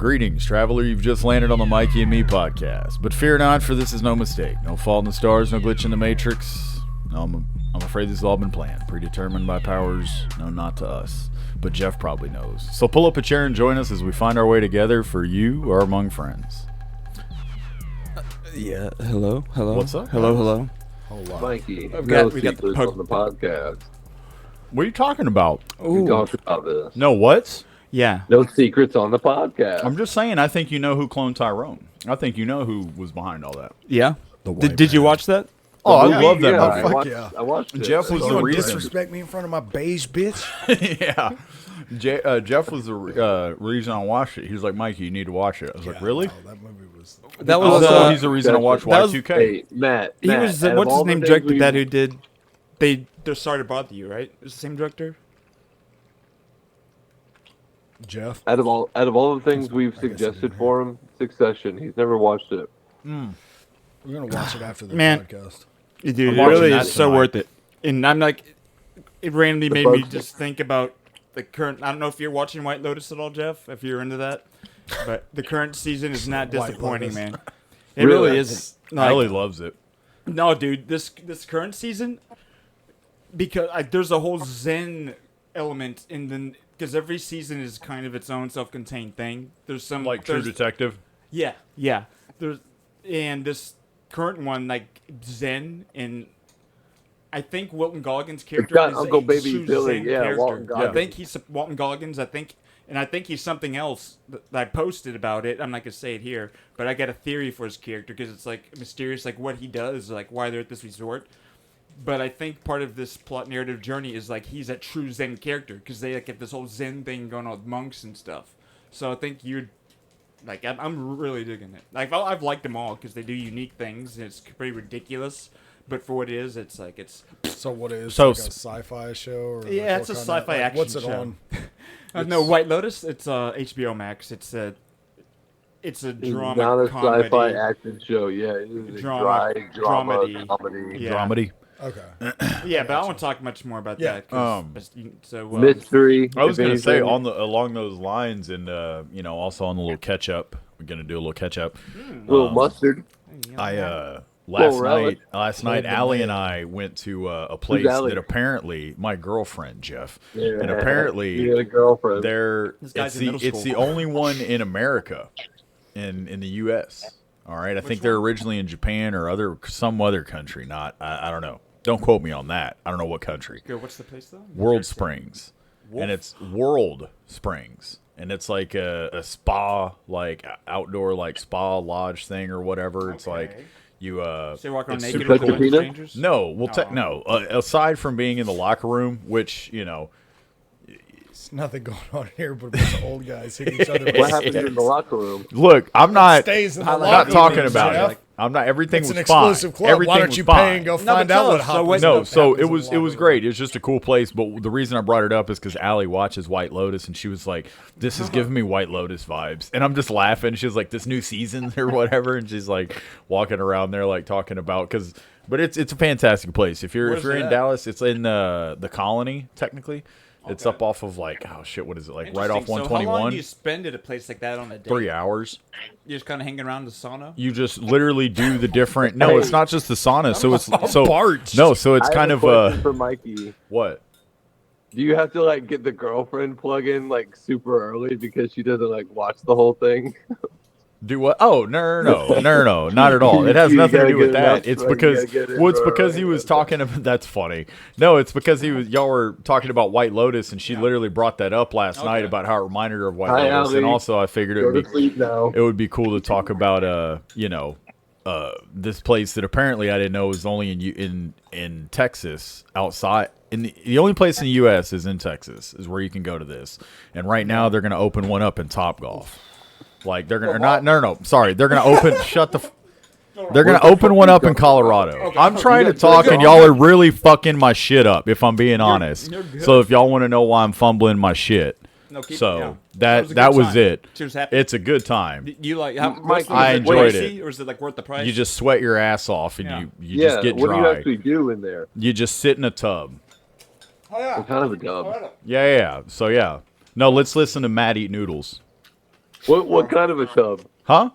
Greetings, traveler. You've just landed on the Mikey and Me podcast. But fear not, for this is no mistake. No fault in the stars, no glitch in the matrix. No, I'm afraid this has all been planned. Predetermined by powers known not to us. But Jeff probably knows. So pull up a chair and join us as we find our way together, for you are among friends. Yeah, hello. What's up? Hello. Hold on. Mikey, we got the on the podcast. What are you talking about? We talked about this. No, what? Yeah. No secrets on the podcast. I'm just saying, I think you know who cloned Tyrone. I think you know who was behind all that. Yeah. The white Did you man. watch that? Oh, I love that yeah, movie. I watched it. Jeff was You the don't reason. disrespect me in front of my beige bitch. Yeah. Jeff was the reason I watched it. He was like, Mikey, you need to watch it. I was like, really? No, that movie was. That was Also, he's the reason I watched that was- Y2K. Hey, Matt. he was out of what's his all the name things directed we- that who did they Sorry to Bother You, right? It's the same director? Jeff. Out of all the things we've I guess I suggested didn't for him, Succession. He's never watched it. We're gonna watch it after the Man. podcast. Dude, I'm it watching really that is so tonight. worth it. And I'm like, it randomly The made me bug- just think about the current. I don't know if you're watching White Lotus at all, Jeff. If you're into that, but the current season is not White disappointing, Lotus. man. It really Really? isn't. Like, Ellie loves it. no, dude, this current season, because there's a whole Zen element in the because every season is kind of its own self-contained thing. There's some Like True there's- Detective. Yeah. And this current one, like Zen, and I think Walton Goggins' character got is Uncle a Baby true Billy, Zen yeah, character. Walton I Goggins. think he's Walton Goggins. I think he's something else that I posted about it. I'm not gonna say it here, but I got a theory for his character because it's like mysterious, like what he does, like why they're at this resort. But I think part of this plot narrative journey is like he's a true Zen character because they like get this whole Zen thing going on with monks and stuff. So I think you'd like I'm really digging it. Like I've liked them all because they do unique things and it's pretty ridiculous. But for what it is, it's like it's So what is So like a sci-fi show? Or Yeah, like it's a what kind of- sci-fi like, action What's it show. on? no White Lotus. It's HBO Max. It's a It's drama not a comedy. sci-fi action show. Yeah, it is a Drama- drama dramedy. comedy. Yeah. Dramedy. Okay. Yeah, but I won't talk much more about Yeah. that. 'Cause- so Mystery. I was if going to say anything. along those lines, and also on the little catch up. We're going to do a little catch up. little mustard. Last Hold night, the Allie and man. I went to a place Allie? that apparently my girlfriend Jeff, Yeah. and apparently you got a girlfriend. This guy's it's in the middle it's the school. only one in America, in the U.S. All right, I think they're originally in Japan or some other country. Not I don't know. Don't quote me on that. I don't know what country. Go, what's the place though? World Springs, and it's World Springs, and it's like a spa, like outdoor, like spa lodge thing or whatever. It's like Okay. you So you're walking around it's naked super with a bunch of cool. strangers? no, no. Aside from being in the locker room, which There's nothing going on here, but a bunch of old guys hitting each other. with What happened sticks. in the locker room? look, I'm not. Stays in the I'm locker not room, talking about Jeff. it. I'm not. Everything It's was an fine. exclusive club. Everything Why don't was you fine. pay and go No, find but out tell what us, so happens? what's No, so happens it in was the it was locker great. It was just a cool place. But the reason I brought it up is because Allie watches White Lotus, and she was like, "This is giving me White Lotus vibes," and I'm just laughing. She was like, "This new season or whatever," and she's like walking around there like talking about But it's a fantastic place. If you're Where's in it at? Dallas, it's in the Colony technically. It's Okay. up off of like what is it like right off Interesting. So how long 121? do you spend at a place like that on a day? 3 hours. You're just kind of hanging around the sauna? You just literally do the different. No, it's not just the sauna. So it's so parched. no. So it's I kind have of a question for Mikey. what? Do you have to like get the girlfriend plug in like super early because she doesn't like watch the whole thing? Do what? Oh no, not at all. It has You nothing to gotta do with get it that. up, It's right? You because gotta get it well, it's right. because he was talking about. That's funny. No, it's because y'all were talking about White Lotus, and she literally brought that up last night about how it reminded her of White Hi, Lotus, and Allie. also I figured Go to sleep now. it would be cool to talk about this place that apparently I didn't know was only in Texas outside. The only place in the U.S. is in Texas is where you can go to this, and right now they're going to open one up in Topgolf. Like they're gonna no. Sorry, they're gonna open. Shut the. They're gonna open one up in Colorado. I'm trying to talk, and y'all are really fucking my shit up. If I'm being honest. you're good. So if y'all want to know why I'm fumbling my shit, No, keep, so yeah. that was a that good was time. it. She was happy. It's a good time. You like how Mike, I enjoyed it. or is it like worth the price? You just sweat your ass off, and Yeah. you Yeah, just get what do you dry. actually do in there? You just sit in a tub. oh, yeah. What kind of a dub? Yeah. So yeah. No, let's listen to Matt eat noodles. What kind of a tub? Huh?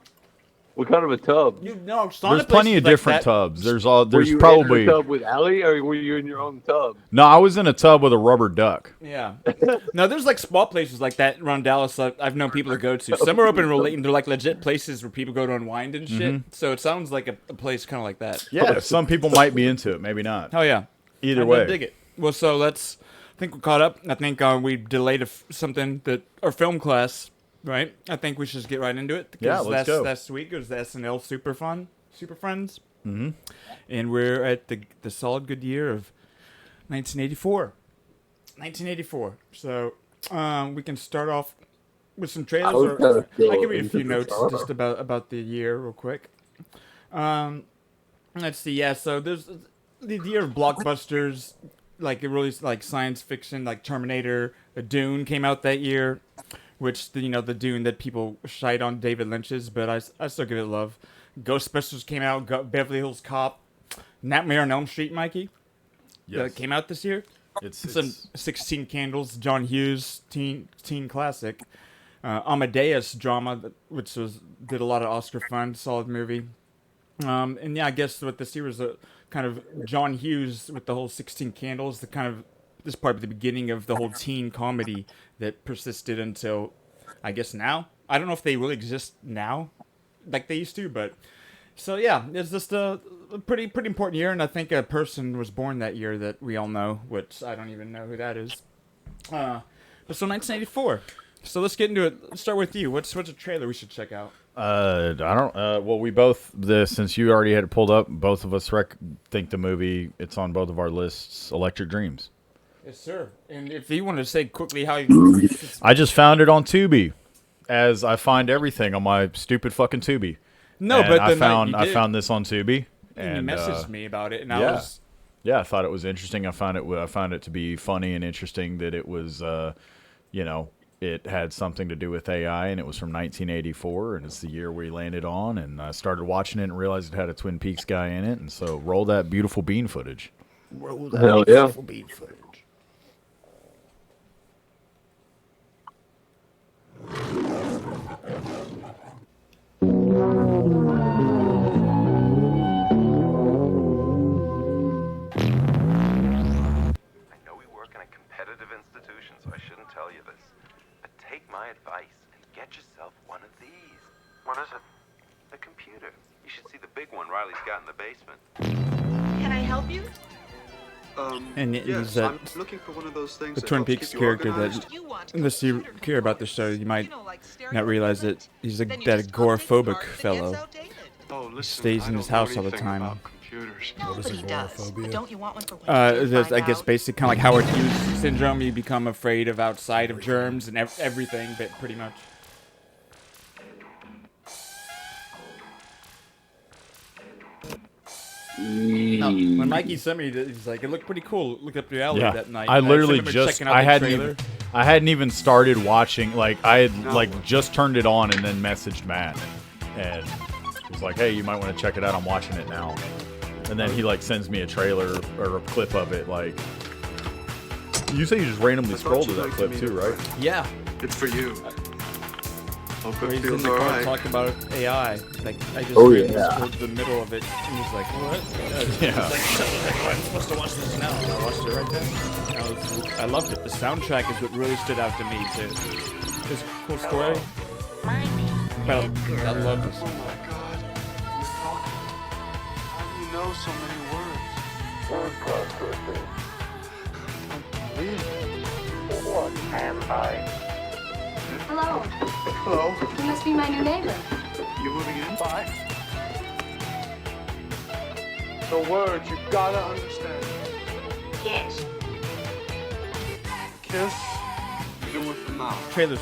What kind of a tub? There's plenty of different tubs. There's Were there's you probably in a tub with Allie, or were you in your own tub? no. I was in a tub with a rubber duck. Yeah. No, there's like small places like that around Dallas. I've known people to go to. Some are open and they're like legit places where people go to unwind and shit. So it sounds like a place kind of like that. Yeah, some people might be into it, maybe not. Oh yeah. Either I way, dig it. Well, so I think we're caught up. I think we delayed something that our film class, right? I think we should just get right into it. Yeah, let's go. Last week it was the SNL Super Friends. Mm-hmm. And we're at the solid good year of 1984. 1984. So we can start off with some trailers. I can read a few notes just about the year real quick. Let's see. Yeah, so there's the year of blockbusters. Like it really like science fiction, like Terminator, Dune came out that year, which the Dune that people shite on David Lynch's, but I still give it love. Ghostbusters came out, Beverly Hills Cop, Nightmare on Elm Street, Mikey, that came out this year. It's 16 Candles, John Hughes teen classic, Amadeus drama, which did a lot of Oscar fun, solid movie. And yeah, I guess what this year was a kind of John Hughes with the whole 16 Candles, this part of the beginning of the whole teen comedy that persisted until, I guess now. I don't know if they really exist now, like they used to, but so yeah, it's just a pretty important year, and I think a person was born that year that we all know, which I don't even know who that is. But so 1984. So let's get into it. Let's start with you. What's a trailer we should check out? I don't. Well, we both since you already had it pulled up, both of us think the movie. It's on both of our lists. Electric Dreams. Yes, sir. And if you want to say quickly how you, I just found it on Tubi, as I find everything on my stupid fucking Tubi. No, and but I I found this on Tubi, and you messaged me about it, and I yeah. was. Yeah, I thought it was interesting. I found it to be funny and interesting that it was, it had something to do with AI, and it was from 1984, and it's the year we landed on. And I started watching it and realized it had a Twin Peaks guy in it, and so roll that beautiful bean footage. Roll that Hell beautiful yeah. bean footage. I know we work in a competitive institution, so I shouldn't tell you this. But take my advice and get yourself one of these. What is it? A computer. You should see the big one Riley's got in the basement. Can I help you? And Yes, he's I'm looking for one of those things the that Twin helps Peaks keep you character organized. that, You want unless you computer care about the show, code. you might like stereo not realize that equipment? he's Then you that just update agoraphobic parts that fellow. gets outdated. Oh, listen, stays I in don't his know house all the anything time. about computers. Nobody does. agoraphobia? But don't you want one for when you do I find guess out? basically kind of like Howard Hughes syndrome. You become afraid of outside of germs and everything, but pretty much. When Mikey sent me, he's like, it looked pretty cool. Looked up your alley Yeah, that night. I And literally remember just checking out I the hadn't trailer. even, I hadn't even started watching. Like I had like just turned it on and then messaged Matt, and he was like, "Hey, you might want to check it out. I'm watching it now." And then he like sends me a trailer or a clip of it. Like you say, you just randomly I thought scrolled to you'd that like clip to too, meet right? Yeah. It's for you. Hope Where it he's in feels the car alright. talking about AI. Like I just Oh, randomly yeah. scrolled to the middle of it, and he's like, "What?" Yeah. He's like, "I'm supposed to watch this now." And I watched it right then. I loved it. The soundtrack is what really stood out to me too. It's a cool story. But I love this. Oh my god. You're talking. How do you know so many words? Hello. Hello? You must be my new neighbor. You moving in? Bye. The words you gotta understand. Yes. Kiss. Even with the mouth. Trailers.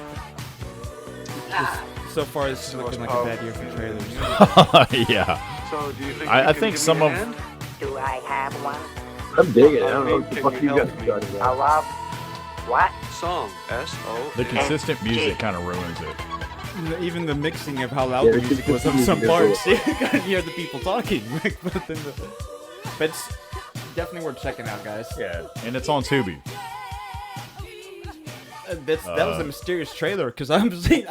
So far, this is looking like a bad year for trailers. Yeah. So, do you think I you can think give some me a of- hand? Do I have one? I'm digging it. I I don't know mean, what the can fuck you you got help me? started I with. love what? Song. S-O. The consistent music kind of ruins it. Even the mixing of how loud Yeah, the the music was on music some is parts, really- you gotta hear the people talking. But it's definitely worth checking out, guys. Yeah. And it's on Tubi. That was a mysterious trailer because I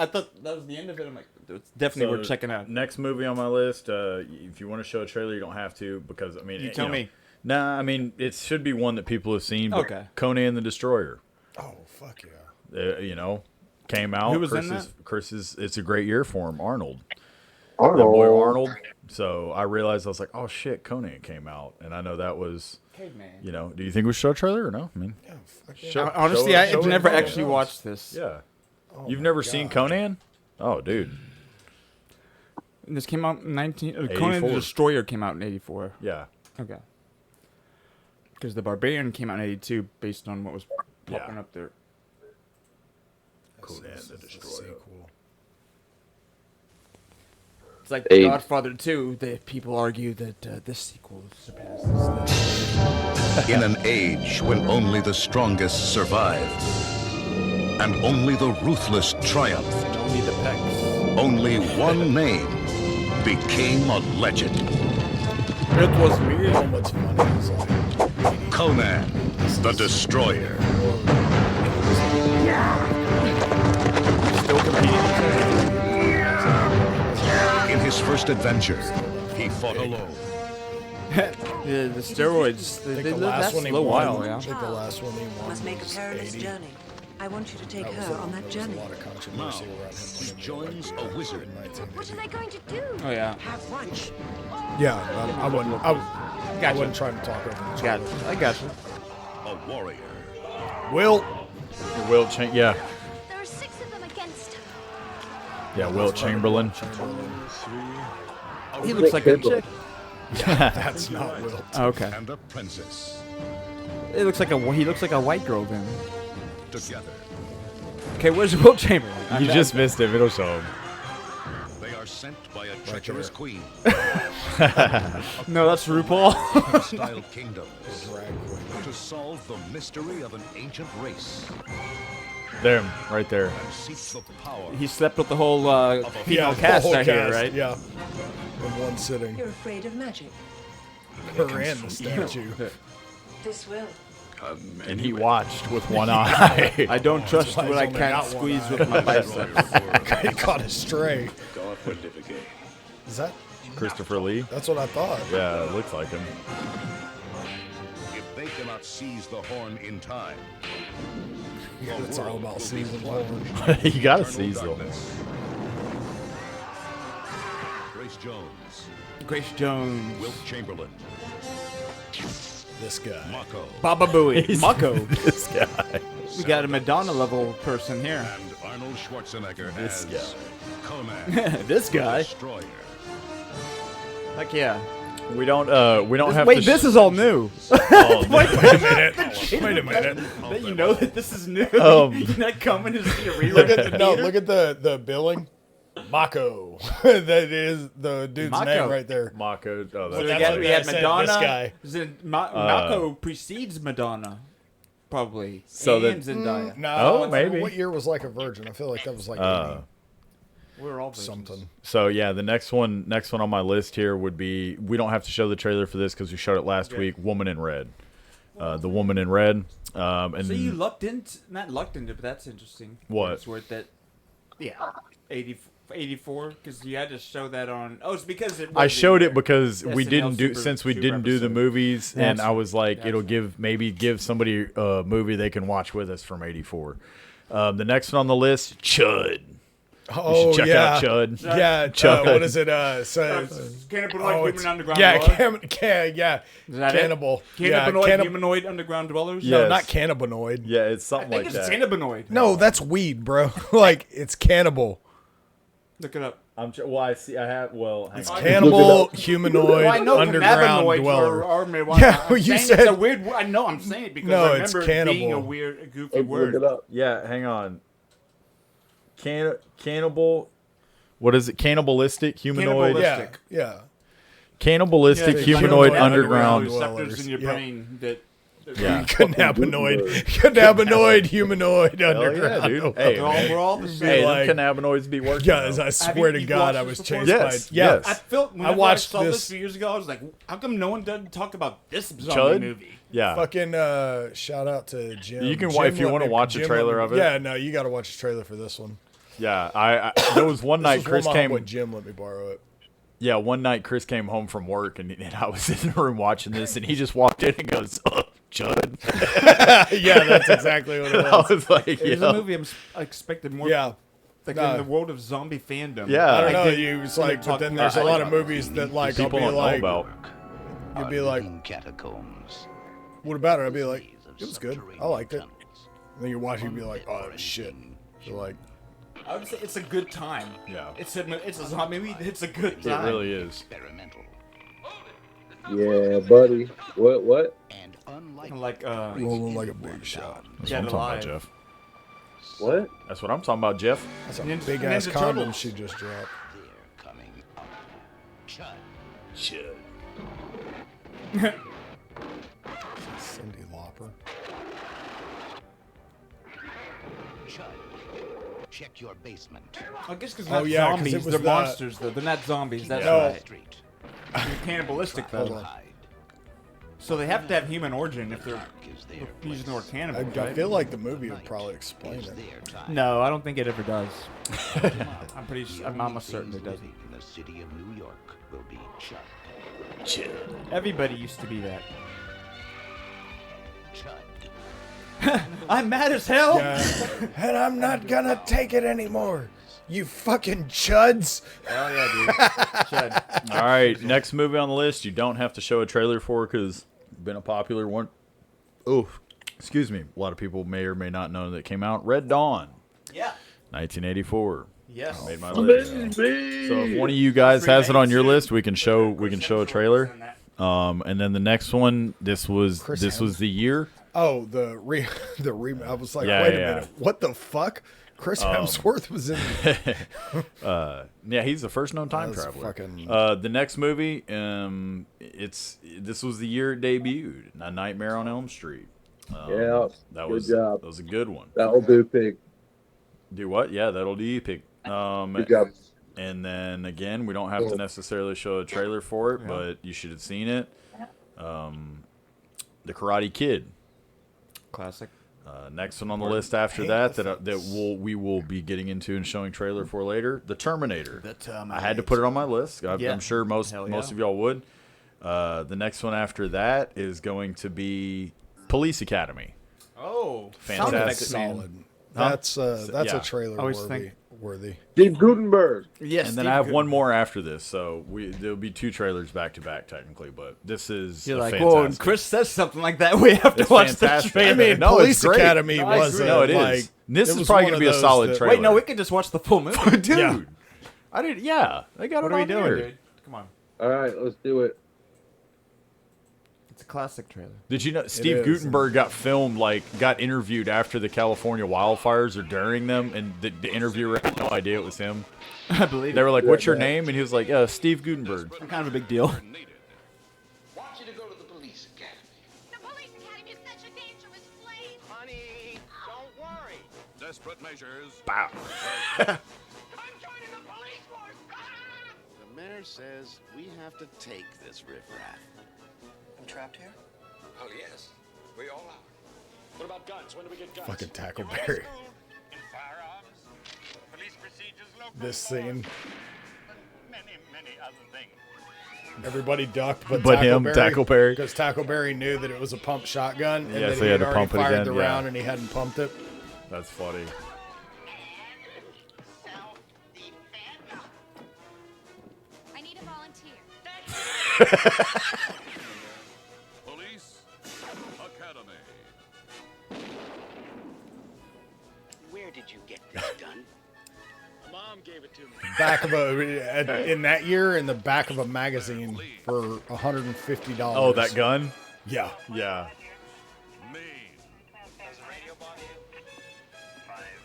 thought that was the end of it. I'm like, it's definitely worth checking out. Next movie on my list. If you want to show a trailer, you don't have to because I mean, you tell me. Nah, I mean it should be one that people have seen. But Okay. Conan the Destroyer. Oh fuck yeah! Came out. Who was in that? It's a great year for him. Arnold. Arnold. That boy Arnold. So I realized I was like, oh shit, Conan came out, and I know that was. Caveman. Do you think we should show a trailer or no? I mean, Yeah, fuck yeah. Honestly, I've never actually watched this. yeah. Oh You've my never God. seen Conan? Oh, dude. This came out in Conan 84. the Destroyer came out in 84. Yeah. Okay. Because the Barbarian came out in 82 based on what was popping up there. Conan the Destroyer. Sequel. It's like The Eight. Godfather 2. People argue that this sequel surpasses. In an age when only the strongest survived, and only the ruthless triumphed, Only the pecs. only one name became a legend. It was me. You know what's funny is like Conan the Destroyer. Still competing. In his first adventure, he fought alone. The steroids. I They think the live last that one he slow won. while, I yeah. think the last one he won Must make a was perilous 80. journey. I want you to take That was her a- on that there was journey. a lot of controversy around him. He joins a wizard. What are they going to do? Oh yeah. Have lunch. Yeah, I wouldn't. I Gotcha. wouldn't try to talk over the Got trailer. it. I got you. A warrior. Will. Wilt Chamberlain. Yeah. There are 6 of them against her. Yeah, Wilt Chamberlain. He looks like a chick. That's not Will. Okay. And a princess. He looks like a white girl then. Together, Okay, where's Will Chamberlain? You just missed him. It'll show him. they are sent by a treacherous queen. No, that's RuPaul. Hostile kingdoms to solve the mystery of an ancient race There, right there. and seek the power. He slept with the whole female the cast whole out here, cast, right? Yeah. In one sitting. You're afraid of magic. Her and the statue. This will. And he watched with one eye. I don't trust why what he's I only can't got one squeeze eye. with my biceps. He caught a stray. Is that? Christopher Lee. That's what I thought. Yeah, it looks like him. If they cannot seize the horn in time, Yeah, it's all about season one. You gotta eternal seize them. darkness. Grace Jones, Grace Jones. Wilt Chamberlain, This guy. Mako, Baba Booey. He's- Mako. This guy. We got a Madonna level person here. and Arnold Schwarzenegger This as guy. Conan This the guy. Destroyer. Heck yeah. We don't have Wait, to. this is all new. Oh, Wait a minute. Wait a minute. That you know that this is new. Um, You're not coming to see a rerun. Look at the, no. Look at the billing. Mako. That is the dude's Mako. name right there. Mako. Oh, So that's that's what we I had said, Madonna. this guy. Mako precedes Madonna, probably. So and that- Zendaya. No, Oh, maybe. What year was like a virgin? I feel like that was like We're all 80 virgins. something. So yeah, the next one on my list here would be. We don't have to show the trailer for this because we showed it last week. Woman in Red. The Woman in Red. And So you lucked into, not lucked into, but that's interesting. What? It's worth that. Yeah, 84, because you had to show that on. Oh, it's because it. I was showed the it because we SNL didn't do Super- since we Super didn't do the episode. movies, and I was like, Gotcha. it'll give somebody a movie they can watch with us from '84. The next one on the list, CHUD. Oh, you should check yeah. out CHUD. Yeah. Chud. What is it? So, Cannibaloid it's- Human Underground yeah, Dweller? yeah. Is that Cannibal. it? Yeah, Cannibaloid Humanoid Underground Dwellers? Yeah. No, Yes. not cannabinoid. Yeah, it's I something think like it's that. cannabinoid. No, that's weed, bro. Like it's cannibal. Look it up. Well, I see. I have. Well, hang on. Cannibal, humanoid, Well, I know underground cannabinoids dweller. are marijuana. Yeah, I'm you saying said- it's a weird. I know. I'm saying it because No, I it's remember it being a cannibal. weird, a goofy Look word. it up. Yeah, hang on. Cannibal. What is it? Cannibalistic humanoid. Cannibalistic. Yeah. Cannibalistic Yeah, humanoid humanoid underground. underground receptors in your Yep. brain that Yeah. Cannabinoid humanoid underground. dude. Hey, we're all the same. Hey, like- them cannabinoids be working. Guys, though. I swear to you God, watched I this was before? chased Yes, by. Yeah, yes. I felt whenever I watched saw this- this a few years ago, I was like, how come no one doesn't talk about this zombie CHUD? movie? Yeah. fucking shout out to Jim. You can Jim if you let wanna me- watch a Jim trailer let of me- it. Yeah, no, you got to watch a trailer for this one. Yeah. I there was one This night was Chris one my came. homeboy Jim let me borrow it. Yeah, one night Chris came home from work and I was in the room watching this and he just walked in and goes, "Chud." Yeah, that's exactly what it I was. was like, It was yo. a movie I expected more. Yeah. Like No. in the world of zombie fandom. Yeah. I don't know. think You was when like, they're but then talking there's a about- lot of movies that like I'll People be don't like, know about. you'd be like, catacombs. what about it? I'd be like, it was good. I liked it. And then you watch it, you'd be like, oh shit. You're like, I would say it's a good time. Yeah. It's a zombie movie. It's a good It time. really is. Experimental. Yeah, buddy. What? And unlike Like rolling like a big shot. That's Dead what I'm talking about, Alive. Jeff. What? That's what I'm talking about, Jeff. That's a Ninja- big ass Ninja condom Turtles. she just dropped. they're coming up. CHUD. Cindy Lauper. CHUD. Check your basement. I guess because Oh, not yeah, 'cause zombies. it was They're the- monsters though. They're not zombies. That's No. right. Street. They're cannibalistic though. Hold on. Hide. So they have to have human origin if they're Is their using the word cannibal. I right? feel like the movie would probably explain is it. their time. No, I don't think it ever does. I'm pretty. I'm almost certain it doesn't. Living in the city of New York will be CHUD. Everybody used to be that. CHUD. I'm mad as hell. Yeah. And I'm not gonna take it anymore. You fucking chuds. Oh yeah, dude. Chud. All right, next movie on the list. You don't have to show a trailer for because been a popular one. Oh, excuse me. A lot of people may or may not know that it came out. Red Dawn, Yeah. 1984. Yes. Made my list. So if one of you guys has it on your list, we can show a trailer. And then the next one, this was the year. Oh, the I was like, Yeah, wait yeah. a minute. What the fuck? Chris Hemsworth was in Yeah, he's the first known time That's traveler. fucking- The next movie, this was the year it debuted. A Nightmare on Elm Street. Yeah, that good was job. that was a good one. That'll do, pig. Do what? Yeah, that'll do you, pig. Good job. And then again, we don't have to necessarily show a trailer for it, but you should have seen it. The Karate Kid. Classic. Next one on the list after that we will be getting into and showing trailer for later. The Terminator. I had to put it on my list. I'm sure most of y'all would. The next one after that is going to be Police Academy. Oh, Fantastic. solid. Huh? That's Yeah. a trailer Always worthy. Steve Gutenberg. Yes. And then I have one more after this, so there'll be two trailers back to back technically, but this is You're like, fantastic. whoa, and Chris says something like that. We have to It's watch fantastic. the trailer. I mean, No, Police it's great. Academy No, I was agree. No, it is. like This it is was probably one gonna of be a those solid that- trailer. Wait, no, we can just watch the full movie. Dude, Yeah. I didn't. Yeah, they got What it are we on doing, there. dude? Come on. All right, let's do it. It's a classic trailer. Did you know Steve is. Gutenberg got interviewed after the California wildfires or during them, and the interviewer had no idea it was him. I believe They were like, "What's your Yeah. name?" And he was like, "Steve Gutenberg." it's kind of a big deal. Want you to go to the police academy. The police academy is such a dangerous place. Honey, don't worry. Desperate measures. Bow. I'm joining the police force. The mayor says we have to take this riffraff. I'm trapped here? Oh, yes. We all are. What about guns? When do we get guns? Fucking Tackleberry. In firearms, police procedures, local This scene. many other things. Everybody ducked, but him, Tackleberry. because Tackleberry knew that it was a pump shotgun, and Yeah, that so he had to already pump it fired again, the yeah. round, and he hadn't pumped it. That's funny. I need a volunteer. Police Academy. Where did you get this done? Mom gave it to me. Back of in that year, in the back of a magazine for $150. Oh, that gun? Yeah. Yeah. Mean. Does the radio bother you?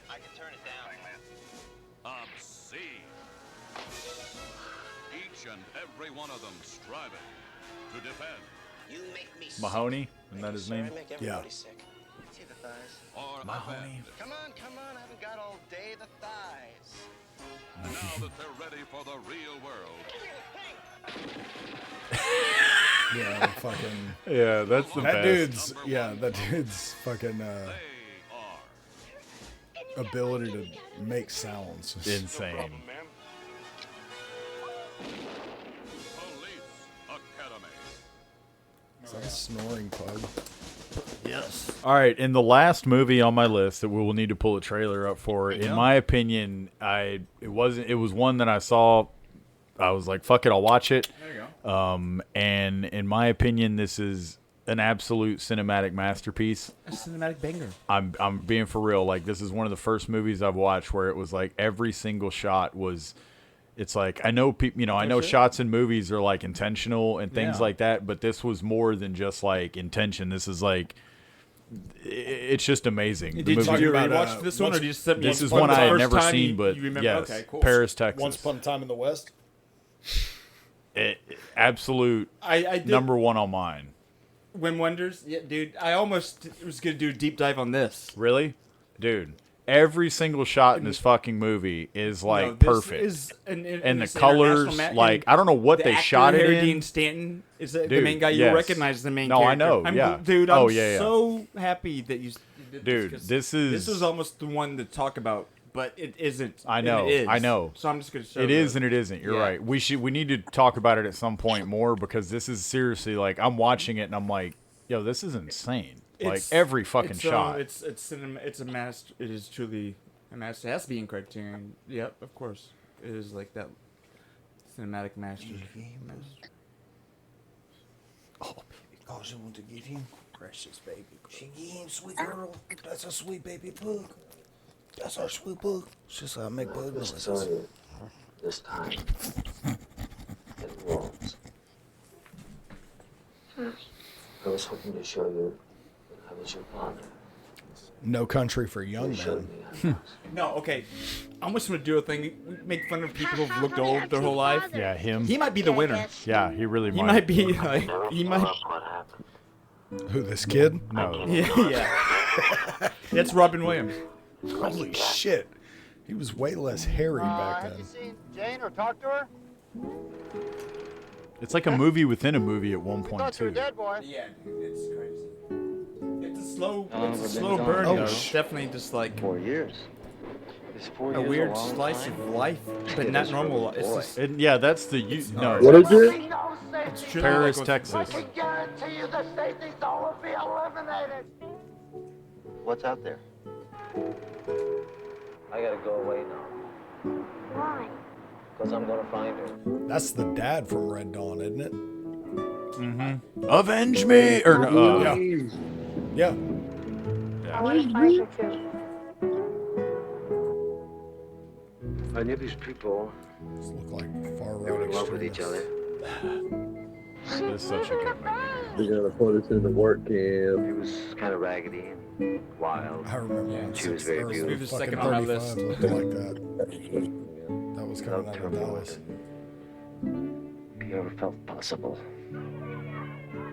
I can turn it down. Obscene. Each and every one of them striving to defend Mahoney, isn't that his name? Yeah. See the thighs. Mahoney. Come on, I haven't got all day. The thighs. Now that they're ready for the real world. Yeah, fucking. Yeah, that's the that best. That dude's fucking ability to make sounds is insane. Is that a snoring pug? Yes. All right, and the last movie on my list that we will need to pull a trailer up for, in my opinion, it was one that I saw. I was like, fuck it, I'll watch it. There you go. And in my opinion, this is an absolute cinematic masterpiece. A cinematic banger. I'm being for real. Like, this is one of the first movies I've watched where it was like every single shot was. It's like, I know people, I know shots in movies are like intentional and things like that, but this was more than just like intention. This is like, it's just amazing. Did you rewatch this one, or did you just this is one I had never seen, but yes, okay, cool. Paris, Texas. Once Upon a Time in the West. Absolute I did, number one on mine. Wim Wenders, yeah, dude. I almost was gonna do a deep dive on this. Really, dude. Every single shot in this fucking movie is like perfect, and the colors, like I don't know what they shot it in. Dean Stanton is the main guy. You'll recognize the main. No, character. I know. Dude. I'm so happy that you. Dude, this is almost the one to talk about, but it isn't. I know. It is. I know. So I'm just gonna show it is and it isn't. You're right. We need to talk about it at some point more because this is seriously like I'm watching it and I'm like, yo, this is insane. Like every fucking shot. It's a master. It is truly a master. It has to be in Criterion. Yep, of course. It is like that cinematic master. Oh, baby, cause you want to get him, precious baby. She get him, sweet girl. That's a sweet baby pug. That's our sweet pug. It's just how I make bug noises. This time, it won't. I was hoping to show you that I was your father. No Country for Young Men. No, okay. I'm just gonna do a thing. We make fun of people who've looked old their whole life. Yeah, him. He might be the winner. Yeah, he really might. He might be like. He might. Who, this kid? No. Yeah. That's Robin Williams. Holy shit. He was way less hairy back Have then. you seen Jane or talked to her? It's like a movie within a movie at one point Thought you were too. dead, boy. Yeah, it's crazy. It's a slow been burn. gone? Though. It's definitely just like 4 years. Is 4 a years weird long slice time? of life, but not normal. It's just Yeah, that's the no. What is it? it's truly Paris, like Texas. I can guarantee you the safety zone will be eliminated. What's out there? I gotta go away now. Why? Because I'm gonna find her. That's the dad from Red Dawn, isn't it? Mm-hmm. Avenge me! Or no, Yeah. I want to find her too. I knew these people. These look like far They were right in love with each extremists. other. It's such a good movie. They're gonna put us in the work camp. He was kind of raggedy and wild. I remember Yeah. when She was 6 very or beautiful. Maybe the fucking second on my 35 list. looked like that. That was coming Loved out her of more Dallas. than he ever felt possible.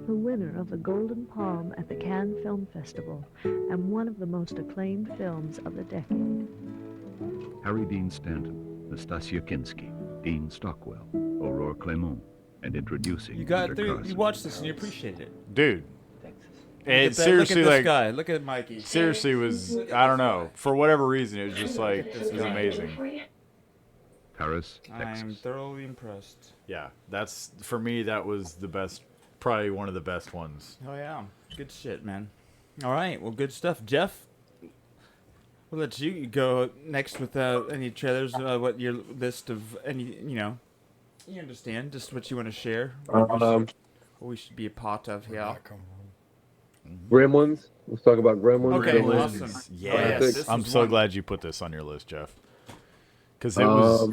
The winner of the Golden Palm at the Cannes Film Festival and one of the most acclaimed films of the decade. Harry Dean Stanton, Nastasia Kinski, Dean Stockwell, Aurore Clement, and introducing You got Peter through. You Carson. watched this and you appreciate it. Dude. Look It at that- seriously look at this like guy. Look at Mikey. seriously was I don't know for whatever reason it was just like it was amazing. Paris, I'm Texas. thoroughly impressed. Yeah, that's for me. That was the best, probably one of the best ones. Oh yeah, good shit, man. All right, well, good stuff, Jeff. We'll let you go next with any trailers. What your list of any, you understand just what you want to share. What we should be a part of here. Gremlins. Let's talk about Gremlins. Okay, Gremlins. awesome. Yes, I'm so glad you put this on your list, Jeff. Because it was.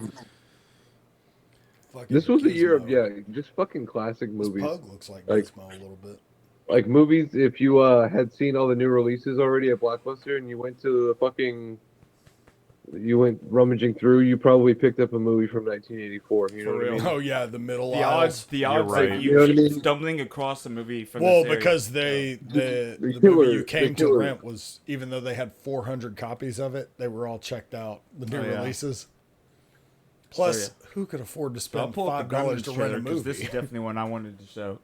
This was the year of just fucking classic This movies. pug looks like Gizmo a little bit. Like movies, if you had seen all the new releases already at Blockbuster and you went to the fucking you went rummaging through, you probably picked up a movie from 1984. You know what I mean? Oh yeah, the middle The aisles. odds right. of You know what I mean? stumbling across a movie from Well, this area. because the killer- movie you the came to killer- rent was, even though they had 400 copies of it, they were all checked out. The new yeah. releases. Plus, So, who could afford to So I'll spend pull up the $5 Gremlins to rent trailer a because movie? this is definitely one I wanted to show.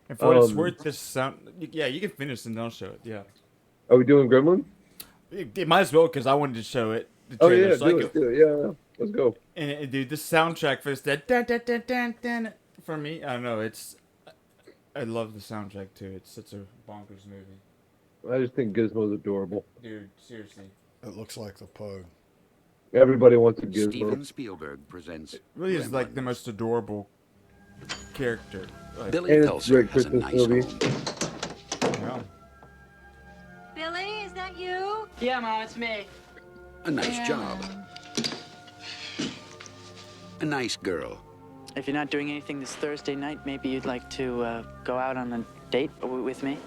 And for what it's Um, worth, this sound. Yeah, you can finish and I'll show it. Yeah, Are we doing Gremlins? it might as well because I wanted to show it. The Oh trailer, yeah, so I do could- it. Do it. Yeah, let's go. And dude, this soundtrack for this that dun, dun, dun, dun, dun, for me, I don't know. I love the soundtrack too. It's such a bonkers movie, I just think Gizmo's adorable. dude. Seriously, It looks like the Pug. Everybody wants a Gizmo. Steven Spielberg presents it really is like the Gremlins. most adorable character. Like, Billy And it's a Pelser great has a Christmas nice movie. home. yeah. Billy, is that you? Yeah, Mom, it's me. A nice job. A nice girl. If you're not doing anything this Thursday night, maybe you'd like to go out on a date with me?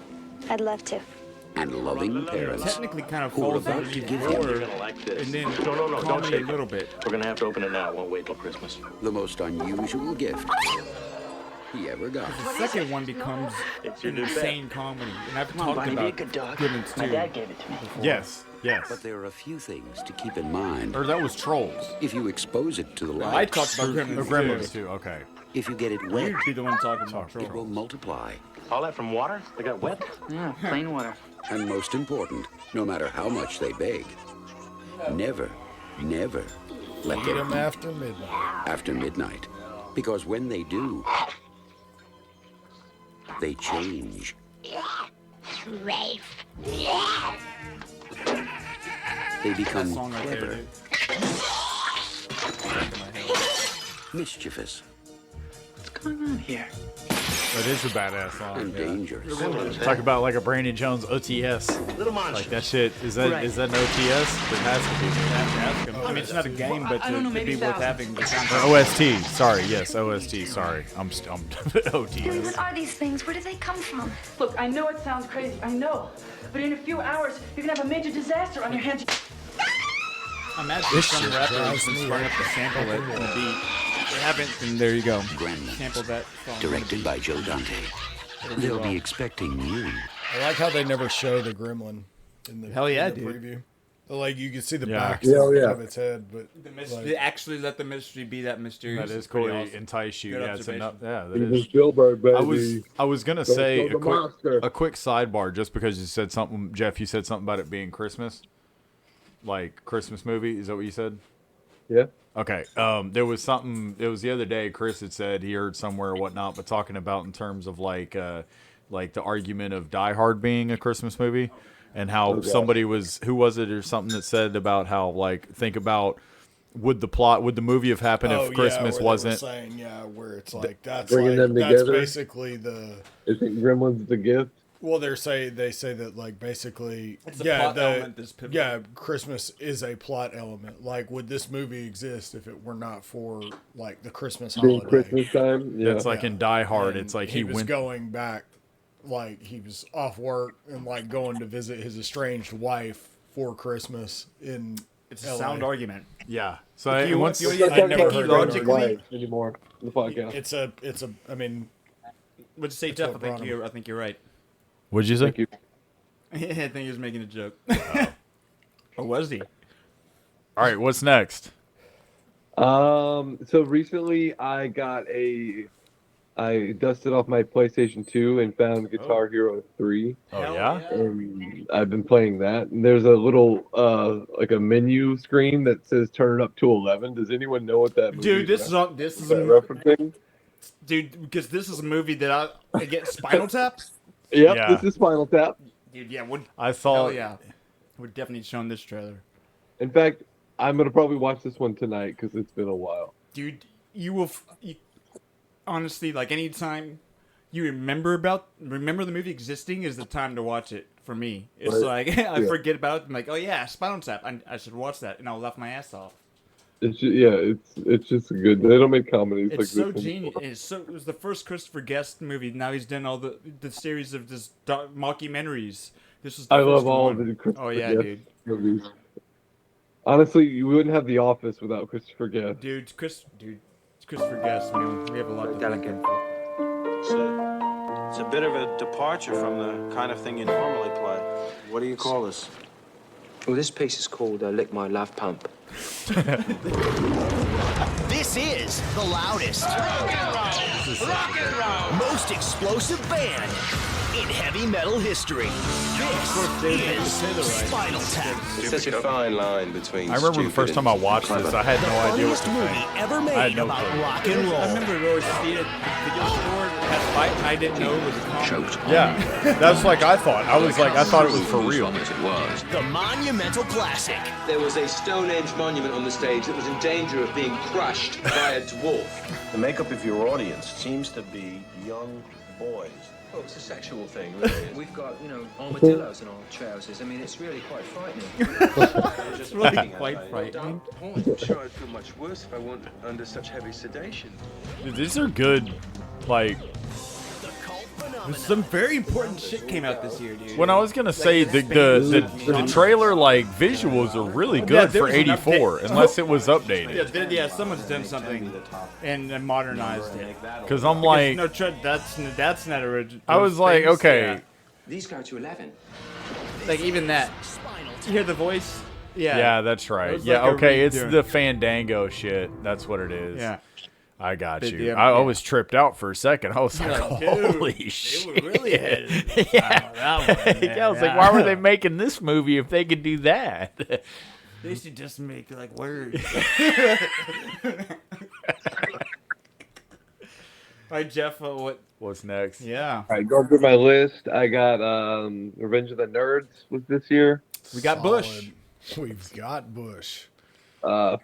I'd love to. And loving parents. Technically, kind of Who are falls about under to the give horror, him and then No, don't comedy a shake it. little bit. We're gonna have to open it now. It won't wait till Christmas. the most unusual gift he ever got. The second one becomes It's your an new bed. insane comedy, and I've Come on, talked Barney, be about a good dog. Gremlins My too. dad gave it to me. before. Yes. Yes. But there are a few things to keep in mind. Or that was Trolls. If you expose it to the I light, talked about Gremlins, Gremlins too. too. Okay. if you get it wet, You'd be the one talking about it will Trolls. multiply. All that from water? They got wet? Yeah, plain water. And most important, no matter how much they beg, never, never let Eat them them eat after midnight. after midnight. Because when they do, they change. Rafe. They become Song right there, clever, dude. mischievous, What's going on here? That is a badass song. and yeah. dangerous. Talk about like a Brandon Jones OTS. Little monster. Like that shit. Is that Right. is that an OTS? It has to be. I mean, it's not a game, but I don't know, to maybe be worth thousands. having. The Or soundtrack. OST. Sorry. Yes, OST. Sorry. I'm Billy, OTS. what are these things? Where do they come from? Look, I know it sounds crazy, I know. But in a few hours, you're gonna have a major disaster on your hands. Imagine This some shit rappers drives just me starting up to sample it on the beat. They haven't, and there you go. Sample Gremlins, that song on the directed beat. by Joe Dante. They'll be expecting you. I like how they never show the gremlin in the, Hell yeah, in the dude. preview. Like you can see the Yeah. back Yeah, yeah. of its head, but The mystery, like, they actually let the mystery be that mysterious. That is It's pretty cool. awesome. Entice you. Good Yeah, it's enough. observation. Yeah, that Steven is. Spielberg, baby. I was gonna Don't say kill the monster. a quick sidebar just because you said something, Jeff. You said something about it being Christmas, like Christmas movie. Is that what you said? Yeah. Okay. There was something. It was the other day. Chris had said he heard somewhere or whatnot, but talking about in terms of like the argument of Die Hard being a Christmas movie, and how Okay. somebody was who was it or something that said about how like think about would the movie have happened oh, if Christmas yeah, where they were wasn't. saying, yeah, where it's like that's Bringing them that's together? basically the. Isn't Gremlins the gift? Well, they say that like basically, It's a yeah, plot element that's pivotal. yeah, Christmas is a plot element. Like, would this movie exist if it were not for like the Christmas Being holiday? Christmas time? Yeah. It's like in Die Hard. And It's like he was went. going back, like he was off work and like going to visit his estranged wife for Christmas in. It's a LA. sound argument. Yeah. So If I, you once, want- Let's not I talk never about heard Gremlins logically- live anymore in the podcast. It's a. I mean, Would you say, That's Jeff? I what think brought you're. I think you're right. what'd you say? Thank you. I think he was making a joke. Or was he? All right. What's next? So recently I dusted off my PlayStation 2 and found Guitar Hero 3. Oh Hell yeah. And I've been playing that. And there's a little like a menu screen that says turn it up to 11. Does anyone know what that movie Dude, is? this is that a referencing? dude because this is a movie that I get Spinal Tap. Yep, Yeah. this is Spinal Tap. Dude, yeah, would I hell thought. yeah, we're definitely showing this trailer. In fact, I'm gonna probably watch this one tonight because it's been a while. Dude, you will. Honestly, like anytime you remember the movie existing is the time to watch it. For me, it's Right. like I Yeah. forget about it. I'm like, oh yeah, Spinal Tap. I should watch that, and I'll laugh my ass off. It's just, yeah, it's just good. They don't make comedies It's like so this genius. anymore. It was the first Christopher Guest movie. Now he's done all the series of just mockumentaries. This is the I first love all one. the Christopher Oh yeah, Guest dude. movies. Honestly, you wouldn't have The Office without Christopher Guest. Dude, it's Christopher Guest, man. We have a lot to thank him for. It's a bit of a departure from the kind of thing you normally play. What do you call this? Well, this piece is called Lick My Love Pump. This is the loudest, rock and roll, most explosive band in heavy metal history. This is Spinal Tap. It's such a fine line between. I remember the first time I watched this, I had no idea what to movie think. ever I made had no about clue. rock and roll. I remember always seeing it at the video store at Fight, and I didn't know it was a comic. Yeah, that's like I thought. I thought it was for real. The monumental classic. There was a Stone Age monument on the stage that was in danger of being crushed by a dwarf. The makeup of your audience seems to be young boys. Oh, it's a sexual thing, really. We've got, armadillos in our trousers. I mean, it's really quite frightening. It's really quite frightening. I'm sure I'd feel much worse if I weren't under such heavy sedation. Dude, these are good, like. Some very important shit came out this year, dude. When I was gonna say the trailer, like visuals are really good for '84, unless it was updated. Yeah, someone's done something and modernized it. Because I'm like, no, that's not original. I was like, okay. These go to 11. Like even that. You hear the voice? Yeah. Yeah, that's right. Yeah, like okay, it's the Fandango shit. That's what it is. Yeah. I got you. Yeah, I was tripped out for a second. I was like, holy shit. They were really headed. Yeah. That one, man. I was like, why were they making this movie if they could do that? They should just make like words. All right, Jeff, what's next? Yeah. All right, going through my list, I got Revenge of the Nerds was this year. We got Bush. We've got Bush.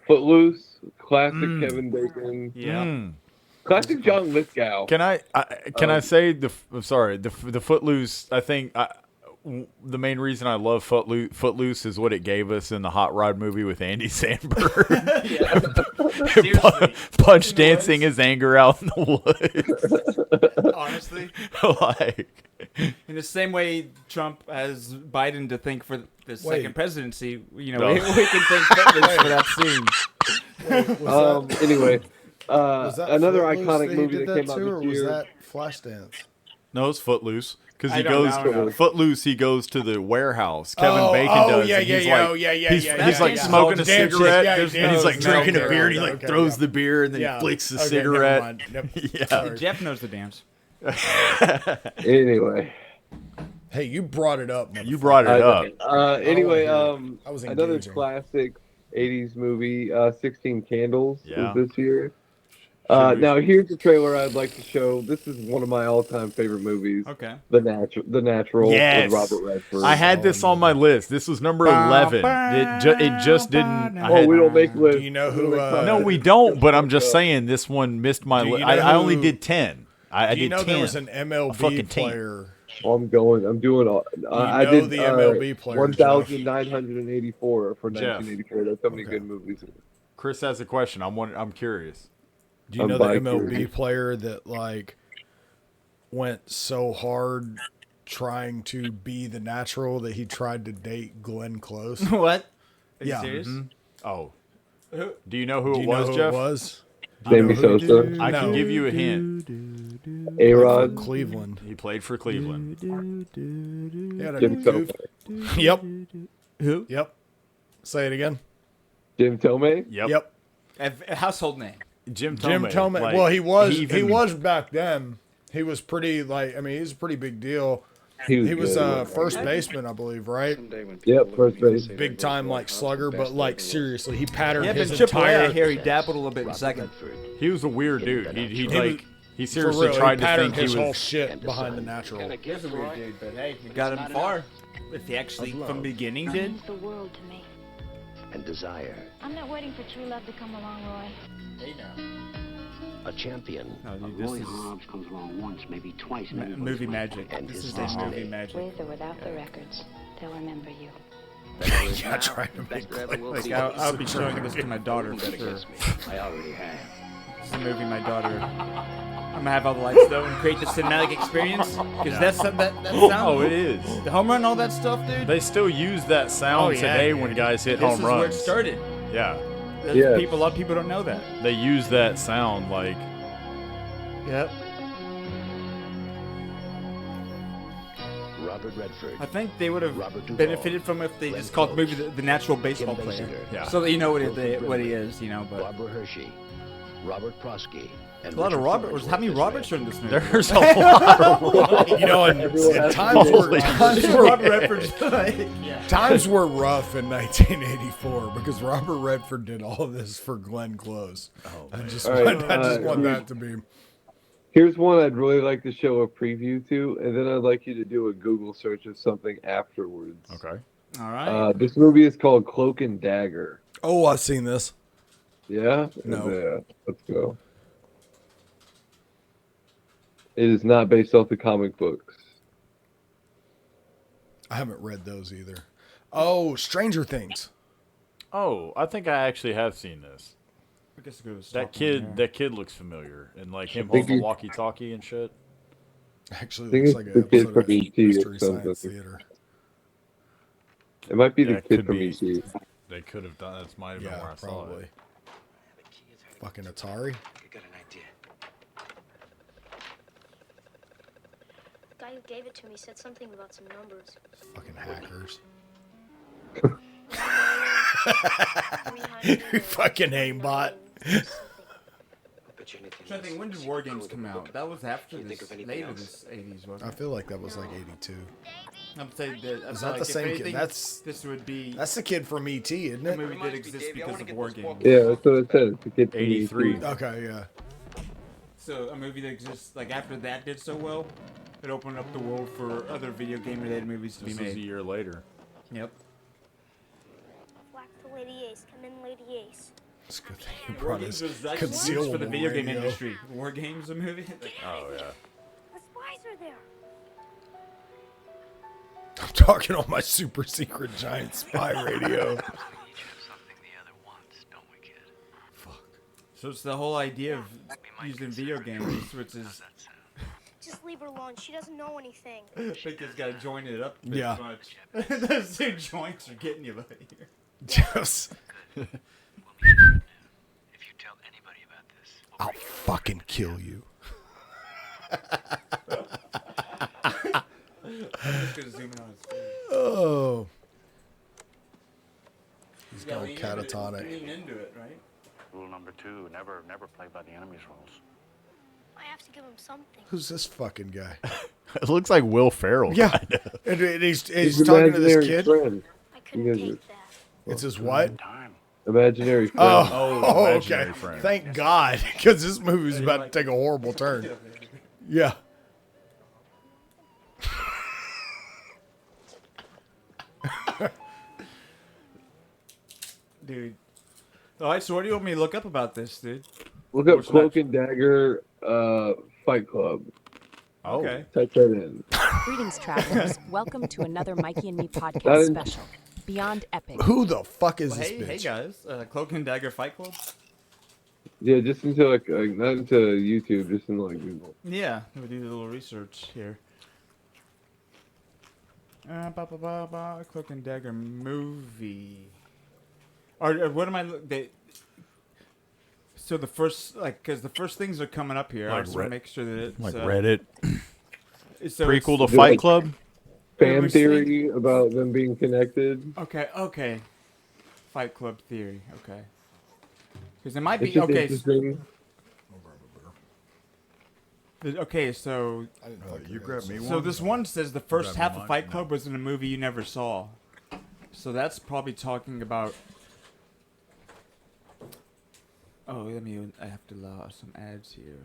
Footloose, classic Kevin Bacon. Yeah. Classic John Lithgow. Can I say the Footloose? I think the main reason I love Footloose is what it gave us in the Hot Rod movie with Andy Samberg. Punch dancing his anger out in the woods. Honestly, like in the same way Trump has Biden to thank for the second presidency, we can thank Footloose for that scene. Anyway, Was that another Footloose iconic he movie did that came out to, or this was year. that Flashdance? No, it's Footloose. Because I he don't goes know. Footloose, he goes to the warehouse. Kevin Bacon oh, does. yeah, and yeah, he's yeah, like, yeah, yeah, he's, yeah, he's yeah, like yeah. smoking a Damn shit, cigarette, yeah, and he's like drinking a okay, beer, and he like okay, throws yeah. the beer, and then Yeah. he flicks the Okay, cigarette. never mind. Yeah. Jeff knows the dance. Anyway. Hey, you brought it up. You brought it up. Anyway, I was another engaging. classic 80s movie, 16 Candles Yeah. was this year. Now here's the trailer I'd like to show. This is one of my all-time favorite movies. Okay. The Natural Yes. with Robert Redford. I had this on my list. This was number 11. It just didn't. We don't make lists. Do you know who? No, we don't. But I'm just saying this one missed my Do you list. know I only who- did 10. I Do you did know 10. there was an A MLB fucking team. player? I'm doing all. I know did the MLB players, 1,984 for Jeff. 1984. That's how many good movies. Chris has a question. I'm curious. Do you know the MLB player that like went so hard trying to be the natural that he tried to date Glenn Close? What? Are you Yeah. serious? Mhm. Oh. Who? Do you know who Do it you know was, who Jeff? it was? Sammy Sosa. I can give you a hint. A-Rod. Cleveland. He played for Cleveland. He had a Jim goof- Thome. Yep. Who? Yep. Say it again. Jim Thome. Yep. A household name. Jim Jim Thome. Thome. Like, Well, he was even- back then. He was pretty he's a pretty big deal. He was good. First baseman, I believe, right? Yep, first base. Big time like slugger, but like seriously, he patterned Yeah, but his Triple A, I entire. hear he dabbled a little bit in second. He was a weird dude. He For seriously real, tried he to patterned think he his whole was. shit behind the natural. He's a weird dude, but hey, you got him far. If he actually from the beginning did. Means the world to me. And desire. I'm not waiting for true love to come along, Roy. Hey now. A champion. No, dude, this Roy is Hobbs comes along once, maybe twice, maybe movie magic. And This his is a destiny. movie magic. With or without the records, they'll remember you. Yeah, trying to make Like I'll be showing this to my daughter for sure. I already have. This is a movie my daughter I'm gonna have all the lights though and create the cinematic experience because that sound. Oh, it is. The home run, all that stuff, dude. They still use that sound today when guys hit home This is runs. where it started. Yeah. A lot of people don't know that. They use that sound like. Yep. Robert Redford. I think they would have benefited from if they just called the movie the Natural Baseball Player. Yeah. So that you know what he is, you know. But Barbara Hershey, Robert Prosky, and a lot of Richard Roberts. How many Roberts are in this movie? There's a lot of You know, and times were rough in 1984 because Robert Redford did all of this for Glenn Close. I just want that to be. Here's one I'd really like to show a preview to, and then I'd like you to do a Google search of something afterwards. Okay. All right. This movie is called Cloak and Dagger. Oh, I've seen this. Yeah? No. Yeah. Let's go. It is not based off the comic books. I haven't read those either. Oh, Stranger Things. Oh, I think I actually have seen this. I guess it goes That kid looks familiar, and like him think holding the he- walkie-talkie and shit. Actually, I think looks it's like the an kid episode from of E.T. or Mystery something. Science Theater. It might be Yeah, the it kid could from be. E.T. They could have done. That's might have been Yeah, where I saw probably. it. Fucking Atari. I got an idea. The guy who gave it to me said something about some numbers. Fucking hackers. 300. Fucking aimbot. I'm trying to think, when did War Games come out? That was after this, later this 80s, wasn't I it? feel like that was like 82. I'm saying that. Is that the same kid? This would be. That's the kid from E.T., isn't a it? movie that exists because of War Games. Yeah, that's what it says. The kid from 83. E.T. Okay, yeah. So a movie that exists like after that did so well, it opened up the world for other video game related movies to This be was a made. year later. Yep. Whack the Lady Ace. Come in, Lady Ace. It's good thing you War brought Games his was actually used for the concealable video game radio. industry. War Games, a movie. Oh yeah. The spies are there. I'm talking on my super secret giant spy radio. So it's the whole idea of using video games, which is Just leave her alone. She doesn't know anything. I think it's got to join it up. Pretty Yeah. Much. Those two joints are getting you right here. Just. I'll fucking kill you. I'm just gonna zoom in on his face. Oh. He's Yeah, going lean catatonic. Lean into it, right? Rule number 2, never play by the enemy's rules. I have to give him something. Who's this fucking guy? It looks like Will Ferrell. Yeah. kinda. And he's His talking to this imaginary kid. friend. I couldn't You guys take that. It's his what? Imaginary friend. Oh, imaginary okay. friend. Thank God, because this movie's about to take a horrible turn. Yeah. Dude. All right, so what do you want me to look up about this, dude? Look up What's Cloak next? and Dagger Fight Club. Oh. Okay. Type that in. Greetings, travelers. Welcome to another Mikey and Me That podcast is- special. Beyond Epic. Who the fuck is Well, this hey, bitch? hey guys, Cloak and Dagger Fight Club. Yeah, just into like not into YouTube, just into like Google. Yeah, we do a little research here. Cloak and Dagger movie. Or what am I? So the first, because the first things are coming up here. I Like just want Red- to make sure that it's Like uh, Reddit. So Prequel it's- to Fight Club. Fan we're theory about them being connected. Okay. Fight Club theory. Okay. Because it might It's be just okay. interesting. Okay, so You grabbed me So this one says the first Grab half mine? of Fight Club was in a movie you never saw. So that's probably talking about. Oh, I have to allow some ads here.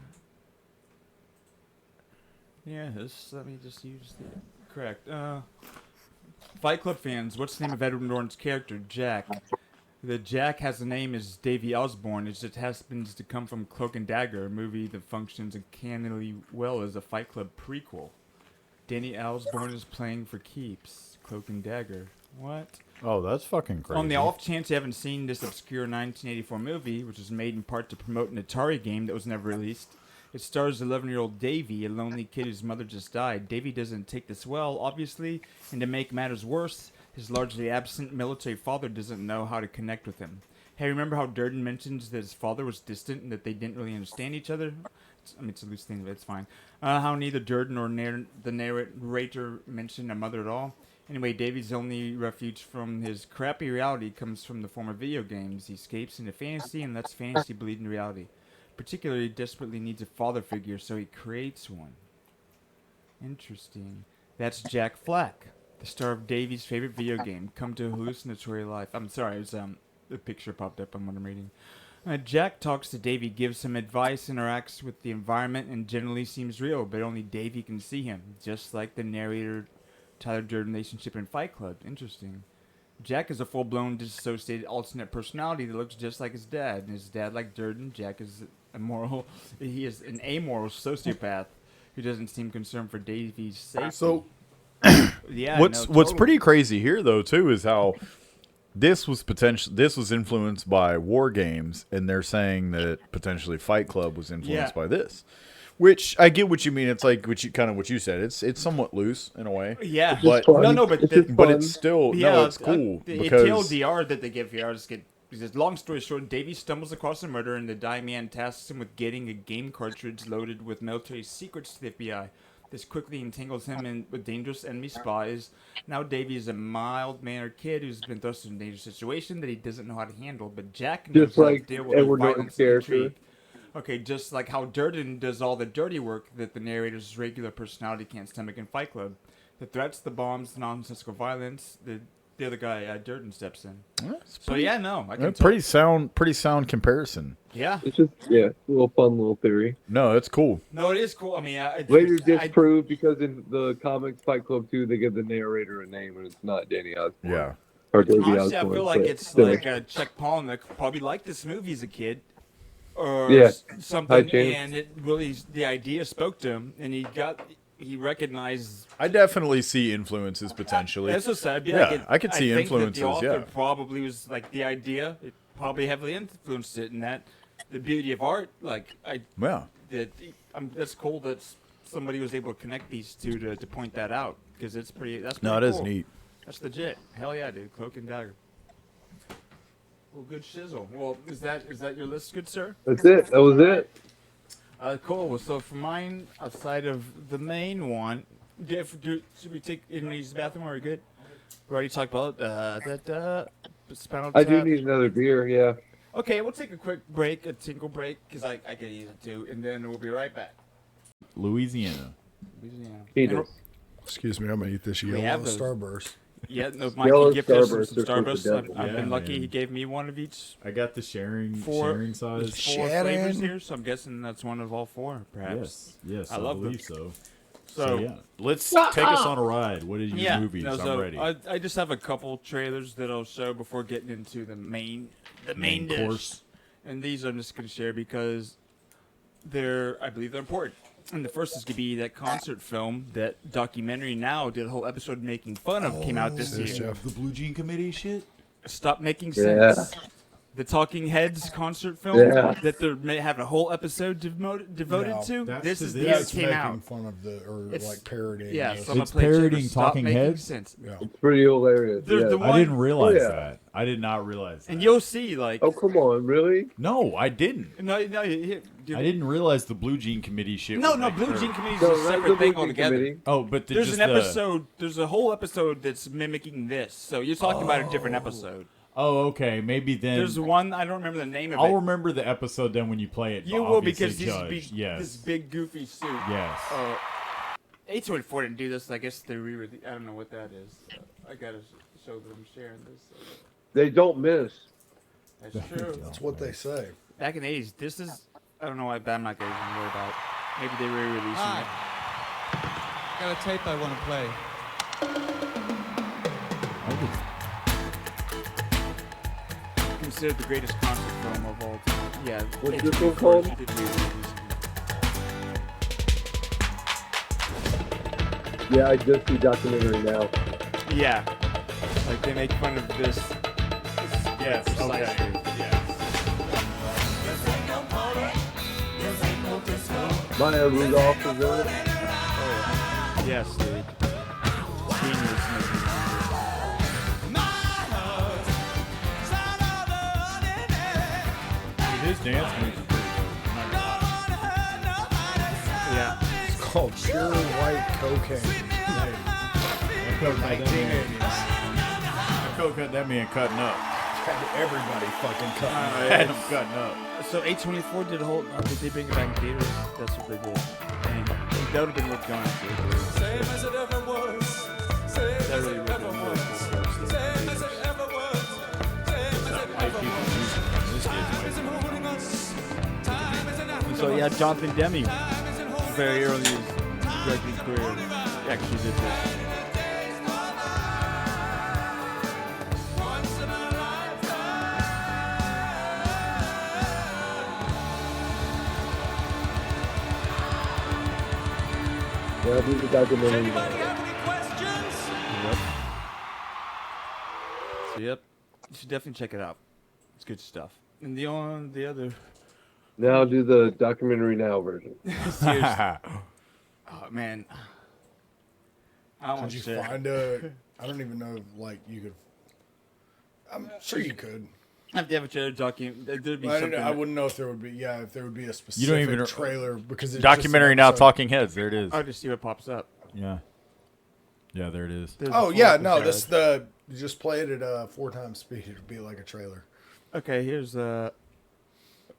Yeah, let me just use the correct. Fight Club fans, what's the name of Edward Norton's character, Jack? The Jack has a name as Davy Osborne. It just happens to come from Cloak and Dagger, a movie that functions uncannily well as a Fight Club prequel. Danny Osborne is playing for keeps. Cloak and Dagger. What? Oh, that's fucking crazy. On the off chance you haven't seen this obscure 1984 movie, which was made in part to promote an Atari game that was never released, It stars 11-year-old Davy, a lonely kid whose mother just died. Davy doesn't take this well, obviously, and to make matters worse, his largely absent military father doesn't know how to connect with him. Hey, remember how Durden mentions that his father was distant and that they didn't really understand each other? It's a loose thing, but it's fine. How neither Durden or the narrator mention a mother at all. Anyway, Davy's only refuge from his crappy reality comes from the form of video games. He escapes into fantasy and lets fantasy bleed into reality. Particularly, desperately needs a father figure, so he creates one. Interesting. That's Jack Flack, the star of Davy's favorite video game, Come to a Hallucinatory Life. I'm sorry, it was, the picture popped up on what I'm reading. Jack talks to Davy, gives him advice, interacts with the environment, and generally seems real, but only Davy can see him, just like the narrator Tyler Durden relationship in Fight Club. Interesting. Jack is a full-blown dissociated alternate personality that looks just like his dad. And his dad, like Durden, Jack is he is an amoral sociopath who doesn't seem concerned for Davy's safety. So, yeah, what's pretty crazy here though too is how this was influenced by War Games, and they're saying that potentially Fight Club was influenced by this. Which I get what you mean. It's like what you said. It's somewhat loose in a way. Yeah, but it's still it's cool. The because TLDR that they give here, I'll just get. Because long story short, Davy stumbles across a murder, and the dying man tasks him with getting a game cartridge loaded with military secrets to the FBI. This quickly entangles him in with dangerous enemy spies. Now Davy is a mild-mannered kid who's been thrust into a dangerous situation that he doesn't know how to handle. But Jack knows how to deal with the violence and intrigue. Okay, just like how Durden does all the dirty work that the narrator's regular personality can't stomach in Fight Club. The threats, the bombs, the nonsensical violence, the other guy, Durden, steps in. I can pretty sound comparison. Yeah. It's just, a little fun little theory. No, it's cool. No, it is cool. I mean, later disproved because in the comics Fight Club 2, they give the narrator a name and it's not Danny Osborne. Yeah. Or Davey Honestly, Osborne, I feel like it's like Chuck Palm that probably liked this movie as a kid. Or something, and it really, the idea spoke to him, and he recognized. I definitely see influences potentially. That's so sad. I could see influences. That the author probably was like the idea. It probably heavily influenced it, and that the beauty of art, that's cool that somebody was able to connect these two to point that out because it's pretty. That's pretty it cool. is neat. That's legit. Hell yeah, dude. Cloak and Dagger. Well, good shizzle. Well, is that your list, good sir? That's it. That was it. Cool. So for mine, outside of the main one, should we take in these bathroom? Are we good? We already talked about Spinal I Tap. do need another beer. Yeah. Okay, we'll take a quick break, a tinkle break, because I could use it too, and then we'll be right back. Louisiana. Excuse me, I'm gonna eat this yellow Starburst. Yeah, no, Mikey gifted us some Starburst. I've been lucky. He gave me one of each. I got the sharing size. Four flavors here, so I'm guessing that's one of all four, perhaps. Yes, I love believe them. So yeah, let's take us on a ride. What are your movies? I'm ready. I just have a couple trailers that I'll show before getting into the main course. And these I'm just going to share because I believe they're important. And the first is going to be that concert film, that documentary now did a whole episode making fun of, came out this year. The Blue Jean Committee shit? Stop making sense. The Talking Heads concert film that they're having a whole episode devoted to. This came out. Fun of like parodying. Yeah, this. So it's parodying Talking Heads. Sense. Yeah. It's pretty hilarious. I didn't realize that. I did not realize that. And you'll see, like. Oh, come on, really? No, I didn't. No, I didn't realize the Blue Jean Committee shit. No, Blue Jean Committee is a separate thing altogether. Committee. Oh, but there's an episode. There's a whole episode that's mimicking this. So you're talking about a different episode. Oh, okay. Maybe then. There's one, I don't remember the name of it. I'll remember the episode then when you play it. You will, because this big goofy suit. Yes. A24 didn't do this. I guess they re-released. I don't know what that is. I gotta show that I'm sharing this. They don't miss. That's true. That's what they say. Back in the 80s, this is. I don't know why, but I'm not going to even worry about it. Maybe they re-releasing it. Got a tape I want to play. Considered the greatest concert film of all time. Yeah. What's this one called? Yeah, I just see documentary now. Yeah. Like they make fun of this. Yes. Okay. Yes. Maya Rudolph is in it. Yes, dude. Genius. His dance moves are pretty dope. Yeah. It's called Pure White Cocaine. Coke cut that man cutting up. Had everybody fucking cutting up. Had him cutting up. So A24 did a whole. Did they bring it back in theaters? That's what they did. And that would have been worth going to. Same as it ever was. Same That really would have been worth Same as it ever was. Same as it ever was. So yeah, Jonathan Demme, very early in his directing career, actually did this. Yeah, these are documentary. Yep. So yep, you should definitely check it out. It's good stuff. And the other. Now do the documentary now version. Seriously. Oh man. Did you find a? I don't even know if like you could. I'm sure you could. I have to have a trailer document. There'd be something. I wouldn't know if there would be. Yeah, if there would be a specific You don't even trailer because it's documentary just an now. episode. Talking Heads. There it is. I'll just see what pops up. Yeah. Yeah, there it is. Oh yeah, no, this the you just play it at 4 times speed. It'd be like a trailer. Okay, here's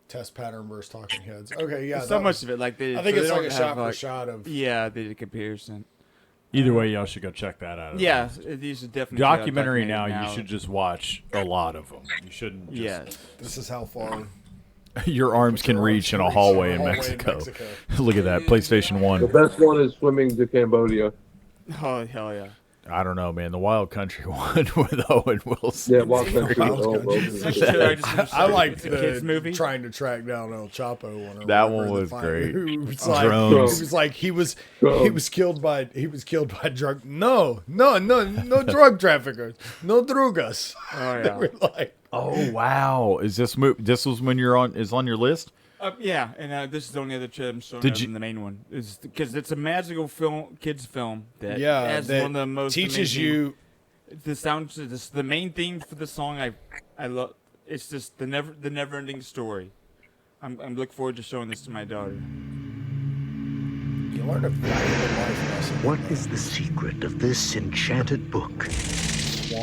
test pattern versus Talking Heads. Okay, yeah, so much of it like they. I think so it's they like a don't shot have, for like- shot of. Yeah, they did a comparison. Either way, y'all should go check that out. Yeah, these should definitely check out documentary now. now. You should just watch a lot of them. You shouldn't. Just, Yes. This is how far Your arms can reach in a hallway in Mexico. Look at that PlayStation 1. The best one is swimming to Cambodia. Oh hell yeah! I don't know, man. The Wild Country one with Owen Wilson. Yeah, Wild Country. I liked the kids movie. Trying to track down El Chapo one. That one was great. It was like, Drones. It was like he was killed by drug. No drug traffickers. No drugas. Oh yeah. They were like, Oh wow! Is this this was when you're on your list? Yeah, and this is the only other trip I'm showing Did other you- than the main one. Is because it's a magical film, kids film that yeah, has that one of the most teaches amazing- you. The sound. This the main theme for the song. I love. It's just the never-ending story. I'm looking forward to showing this to my daughter. You learn a valuable life lesson. What is the secret of this enchanted book?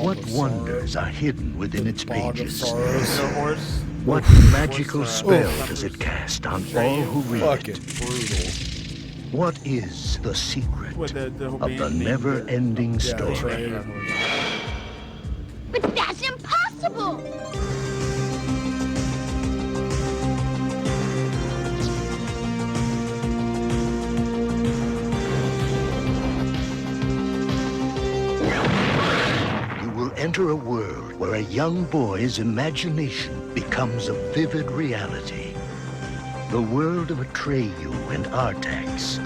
What wonders are hidden within its pages? What magical spell does it cast on all who read it? What is the secret What, the whole of the band name? never-ending story? But that's impossible! You will enter a world where a young boy's imagination becomes a vivid reality. The world of Atreyu and Artax,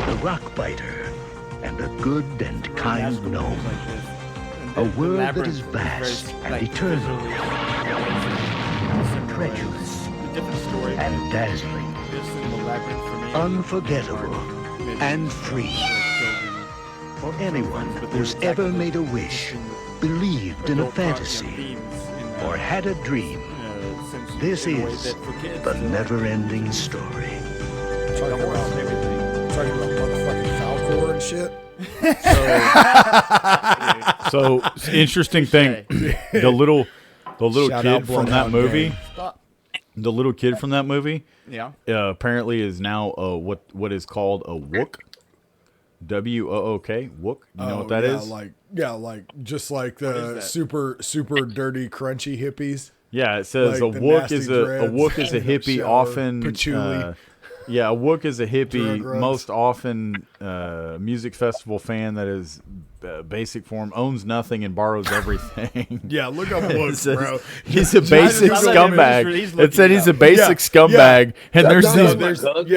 the Rockbiter, and a good and kind gnome. A world that is vast and eternal, treacherous and dazzling, unforgettable and free. For anyone who's ever made a wish, believed in a fantasy, or had a dream, this is the never-ending story. Talking about motherfucking Falcor and shit. So interesting thing, the little Shout out kid from that Bloodhound movie, Gang. the little kid from that movie, Yeah. apparently is now what is called a Wook, W-O-O-K, Wook. You know what that is? Like just like What the is that? super dirty crunchy hippies. Yeah, it says Like a the Wook nasty is a dreads Wook is a in the hippie, shower, often patchouli. yeah, a Wook is a hippie, Drug runs. most often music festival fan that is basic form, owns nothing and borrows everything. Yeah, look up It Wook, says bro. He's a basic I like him. scumbag. He's It said he's a looking basic Yeah, scumbag, and That's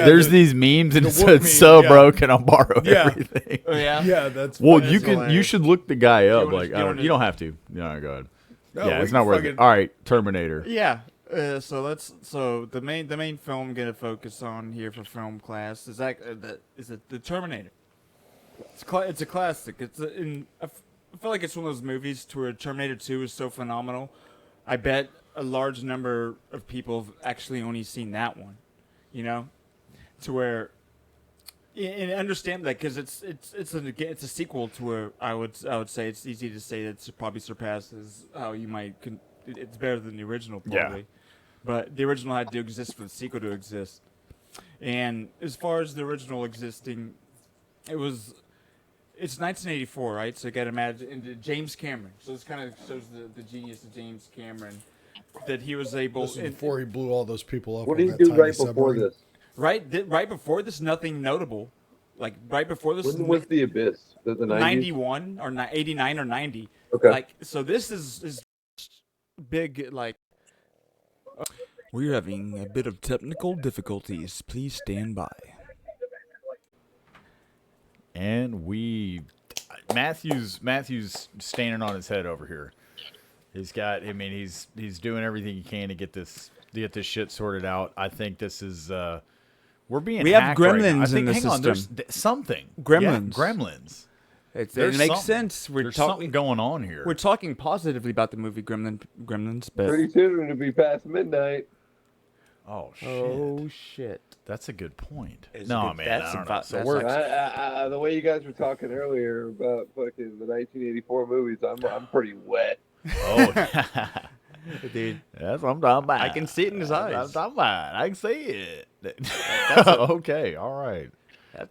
there's these memes, and the it Wook said meme, so yeah. broke, and I'll borrow Yeah. everything. Oh yeah. Yeah, that's Well, funny. you That's can. You hilarious. should look the guy up. wanna- Like you I don't, wanna- you don't have to. No, go ahead. No, Yeah, we it's can not worth it. fucking- All right, Terminator. Yeah. So the main film I'm gonna focus on here for film class is the Terminator. It's a classic. I feel like it's one of those movies to where Terminator 2 is so phenomenal. I bet a large number of people have actually only seen that one, you know, to where, and understand that because it's a sequel to where I would say it's easy to say that it probably surpasses how you might. It's better than the original probably, but the original had to exist for the sequel to exist. And as far as the original existing, it's 1984, right? So you got to imagine James Cameron. So this kind of shows the genius of James Cameron, that he was able. This was before he blew all those people up. What did he do right before this? Right before this, nothing notable. Like right before this. When was The Abyss? The 90s? 91 or 89 or 90. Okay. Like so, this is big. Like we're having a bit of technical difficulties. Please stand by. And Matthew's standing on his head over here. He's doing everything he can to get this shit sorted out. I think this is we have Gremlins in the hang system. on, there's something. Gremlins. Yeah, Gremlins. It makes sense. There's something going on here. We're talking positively about the movie Gremlins, but Pretty soon it'll be past midnight. Oh shit! Oh shit! That's a good point. It's No, good- man, that's I don't about- know. So that's we're The way you guys were talking earlier about fucking the 1984 movies, I'm pretty wet. Oh, dude, that's what I'm talking about. I can see it in his eyes. I'm talking about. I can see it. Okay, all right.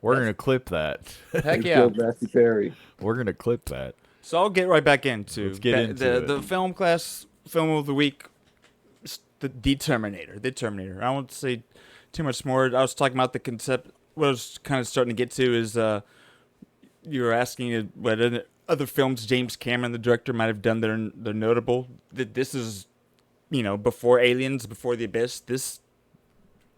We're gonna clip that. Heck yeah, Matthew Perry. We're gonna clip that. So I'll get right back into Let's get into the film class film of the week. The Terminator. I won't say too much more. I was talking about the concept. What I was kind of starting to get to is you were asking what other films James Cameron, the director, might have done that are notable. This is, before Aliens, before The Abyss.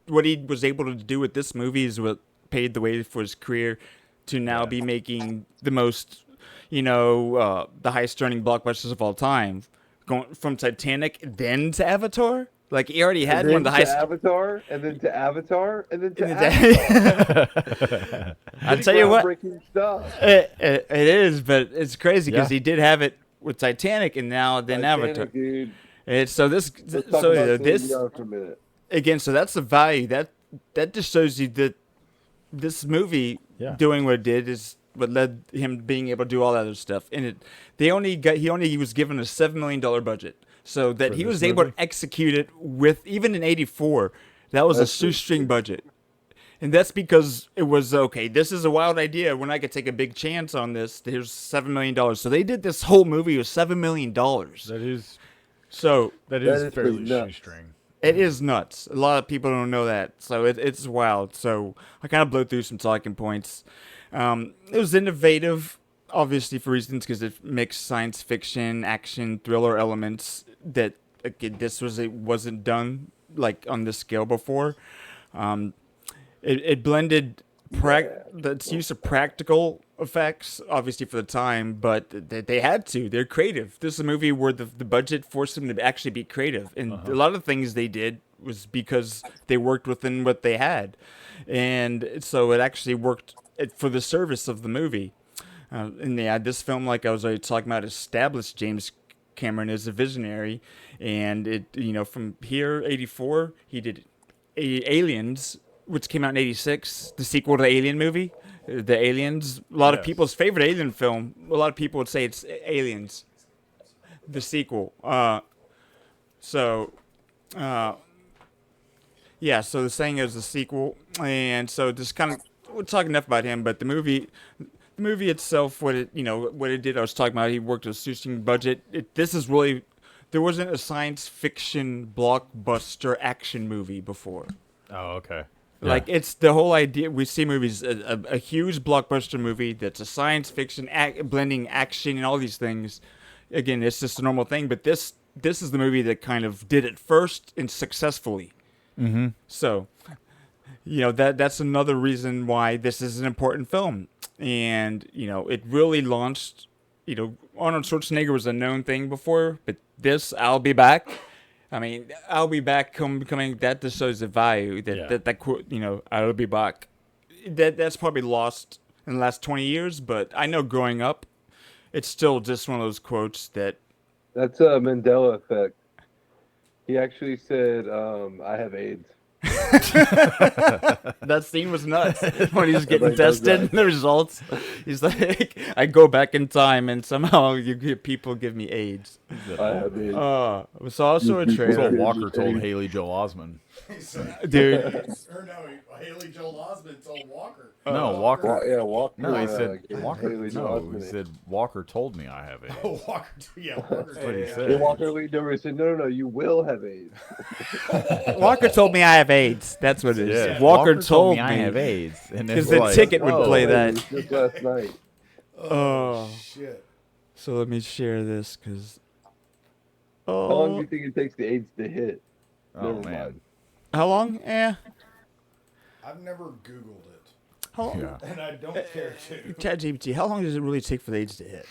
What he was able to do with this movie is what paved the way for his career to now be making the most, the highest earning blockbusters of all time. Going from Titanic, then to Avatar. Like he already had one of the highest. Avatar, and then to Avatar, and then to Avatar. I'll tell you what. Stuff. It is, but it's crazy because he did have it with Titanic, and now then Avatar. Dude. It's so this. Let's talk about this for a minute. Again, so that's the value that just shows you that this movie doing what it did is what led him being able to do all that other stuff. And he only was given a $7 million budget, so that he was able to execute it with, even in '84, that was a shoestring budget. And that's because it was, okay, this is a wild idea. When I could take a big chance on this, here's $7 million. So they did this whole movie with $7 million. That is fairly shoestring. It is nuts. A lot of people don't know that. So it's wild. So I kind of blew through some talking points. It was innovative, obviously for reasons because it mixed science fiction, action, thriller elements that, again, it wasn't done like on this scale before. It blended its use of practical effects, obviously for the time, but they had to. They're creative. This is a movie where the budget forced them to actually be creative, and a lot of things they did was because they worked within what they had, and so it actually worked for the service of the movie. And this film, like I was already talking about, established James Cameron as a visionary, and from here, '84, he did Aliens, which came out in '86, the sequel to the Alien movie. The Aliens, a lot of people's favorite Alien film. A lot of people would say it's Aliens, the sequel. So the saying is the sequel, and so just kind of we're talking enough about him. But the movie itself, what it did, I was talking about. He worked with a shoestring budget. There wasn't a science fiction blockbuster action movie before. Oh, okay. Yeah. Like, it's the whole idea. We see movies, a huge blockbuster movie that's a science fiction, blending action and all these things. Again, it's just a normal thing, but this is the movie that kind of did it first and successfully. Mm-hmm. So, that's another reason why this is an important film. And, it really launched, Arnold Schwarzenegger was a known thing before, but this, I'll Be Back, I mean, I'll be back coming. That just shows the value that quote. I'll be back. That's probably lost in the last 20 years. But I know growing up, it's still just one of those quotes that. That's a Mandela effect. He actually said, "I have AIDS." That scene was nuts when he's getting tested. The results, he's like, "I go back in time, and somehow people give me AIDS." I have AIDS. It was also a trailer. That's what Walker told Haley Joel Osment. Dude. Or no, Haley Joel Osment told Walker. No, Walker. Walker. No, he said Walker. Haley No, Joel he Osment. said Walker told me I have AIDS. Oh, Walker. Yeah, Walker. That's what he And said. Walker leaned over and said, "No, you will have AIDS." Walker told me I have AIDS. That's what it is. Yeah. Walker told me I have AIDS, and because the ticket would play that. Just last night. Oh shit! So let me share this because. How long do you think it takes the AIDS to hit? Oh Never man. mind. How long? I've never Googled it. How long? Yeah. And I don't care to. ChatGPT, how long does it really take for the AIDS to hit?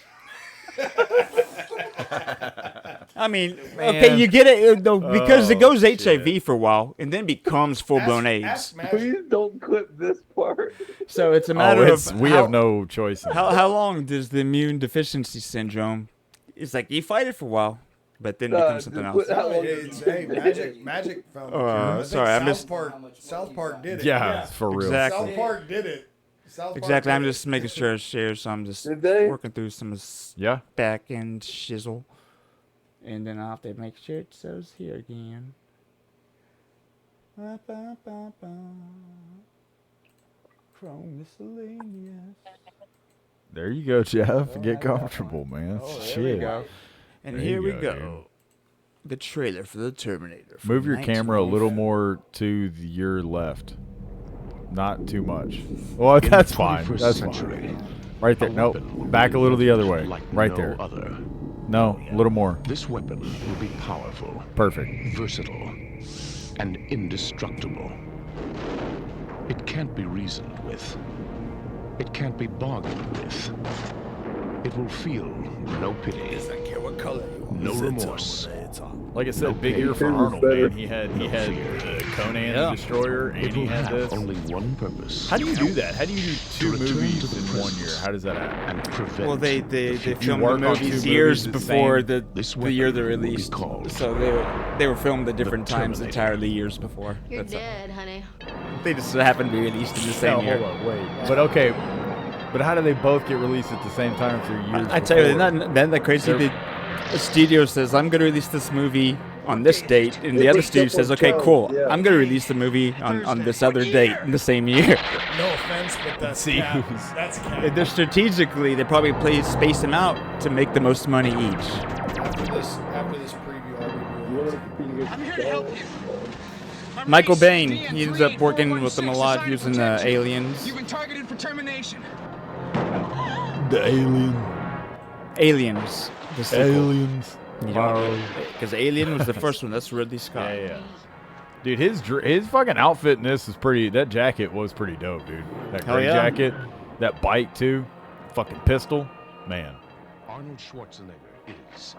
I mean, okay, you get it though because it goes HIV for a while and then becomes full-blown AIDS. Please don't clip this part. So it's a matter of we have no choice. How long does the immune deficiency syndrome? It's like you fight it for a while, but then it becomes something else. Hey, Magic found it. I think South Park did it. Yeah, for real. Exactly. South Park did it. Exactly. I'm just making sure it shares, so I'm just working through some back end shizzle. And then I'll have to make sure it shows here again. Chrome miscellaneous. There you go, Jeff. Get comfortable, man. Shit. There we go. And There here you we go, go. The trailer for the Terminator. Move your camera a little more to your left. Not too much. Well, that's fine. That's fine. Right there. Nope. Back a little the other way. Right there. No, a little more. This weapon will be powerful. Perfect. Versatile. And indestructible. It can't be reasoned with. It can't be bargained with. It will feel no pity. Doesn't care what color you want. No remorse. Like I said, big ear for Arnold, man. He had Conan the Destroyer, and he had this. Only one purpose. How do you do that? How do you do two movies in 1 year? How does that happen? Well, they filmed the movies years before the year they're released. So they were filmed at different times entirely years before. You're dead, honey. They just happened to be released in the same year. Hold on, wait. But okay. But how do they both get released at the same time for years? I tell you, not that crazy. The studio says, I'm going to release this movie on this date, and the other studio says, okay, cool, I'm going to release the movie on this other date in the same year. No offense, but that's cap. That's cap. They're strategically, they probably space them out to make the most money each. After this preview, I'll be I'm here to help you. Michael Bain, he ends up working with them a lot using aliens. You've been targeted for termination. The alien. Aliens. Aliens. Because Alien was the first one. That's Ridley Scott. Yeah. Dude, his fucking outfit in this is pretty. That jacket was pretty dope, dude. That gray jacket, that bike too, fucking pistol, man. Arnold Schwarzenegger is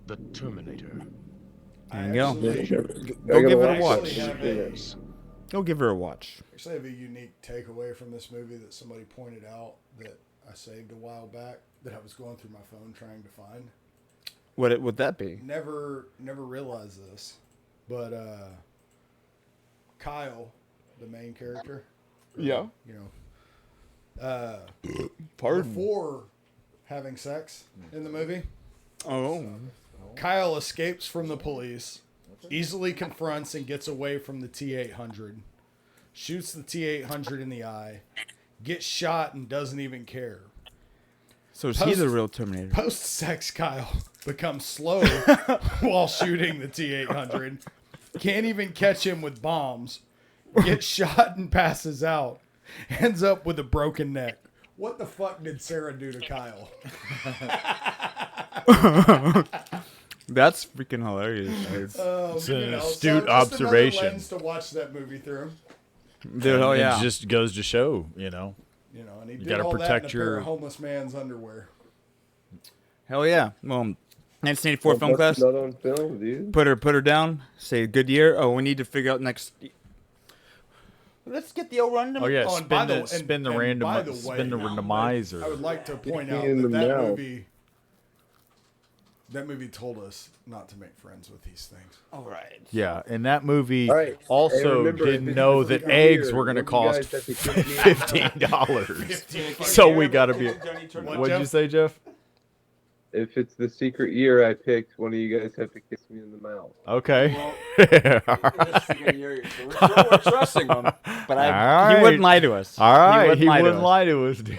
the Terminator. There you go. Go give it a watch. Go give her a watch. Actually, I have a unique takeaway from this movie that somebody pointed out that I saved a while back that I was going through my phone trying to find. What would that be? Never realized this, but Kyle, the main character. Yeah. Before having sex in the movie. Kyle escapes from the police, easily confronts and gets away from the T-800, shoots the T-800 in the eye, gets shot and doesn't even care. So is he the real Terminator? Post-sex Kyle becomes slow while shooting the T-800, can't even catch him with bombs, gets shot and passes out, ends up with a broken neck. What the fuck did Sarah do to Kyle? That's freaking hilarious. It's an astute observation. Lens to watch that movie through. Dude, It just goes to show, and he you did got to all protect that in a pair of homeless man's underwear. Hell yeah. Well, 1984 film class. Not on film, dude. Put her down. Say good year. Oh, we need to figure out next. Let's get the old random. Oh yeah, Oh, and by the- and- spin the and by the spin the way, randomizer. I would like to point Hit out me in the that mouth. that movie told us not to make friends with these things. All right. Yeah, and that movie All right. Hey, also remember, didn't if know it's that a eggs year, were going to what you cost guys have to give me- $15. So we got to be. What'd you say, Jeff? If it's the secret year I picked, one of you guys have to kiss me in the mouth. Okay. We're trusting him, but he wouldn't lie to us. All right, he lie to wouldn't us. lie to us, dude.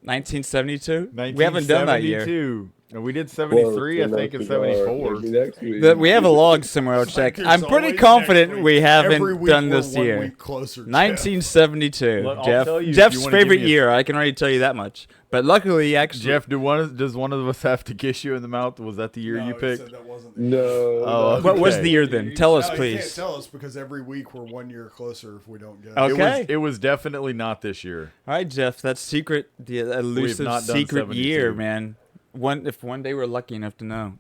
1972. We haven't done that year. 1972. No, we did 73, I think, and 74. We have a log somewhere. I'll check. I'm pretty confident we haven't done this year. 1972. Look, I'll Jeff. tell you if Jeff's you wanna give favorite me a- year. I can already tell you that much. But luckily, actually, Jeff, does one of us have to kiss you in the mouth? Was that the year you picked? No. Oh, What was okay. the year then? Tell us, No, you please. can't tell us because every week we're 1 year closer if we don't get it. Okay. It was definitely not this year. All right, Jeff. That's secret. The elusive not done secret 72. year, man. If one day we're lucky enough to know.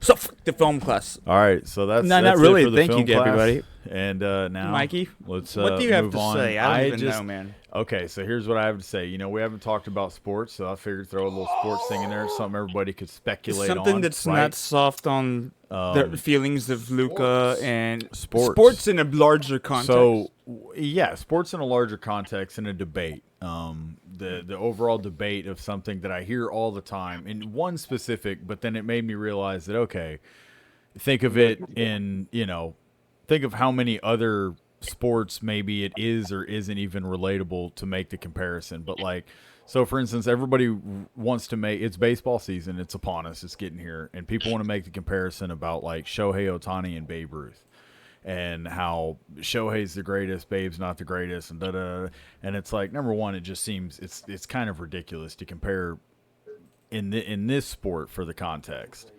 So the film class. All right, so that's No, that's not really. It for the Thank you, film class. everybody. And now, Mikey, let's what do you have move to on. say? I don't even know, man. Okay, so here's what I have to say. You know, we haven't talked about sports, so I figured throw a little sports thing in there, something everybody could speculate on. Something that's right? not soft on the feelings of Luca and Sports in a larger context. So, yeah, sports in a larger context in a debate. The overall debate of something that I hear all the time in one specific, but then it made me realize that, okay, think of it in, think of how many other sports maybe it is or isn't even relatable to make the comparison. But like, so for instance, everybody wants to make, it's baseball season, it's upon us, it's getting here, and people want to make the comparison about like Shohei Ohtani and Babe Ruth. And how Shohei's the greatest, Babe's not the greatest, and and it's like, number one, it just seems it's kind of ridiculous to compare in this sport for the context.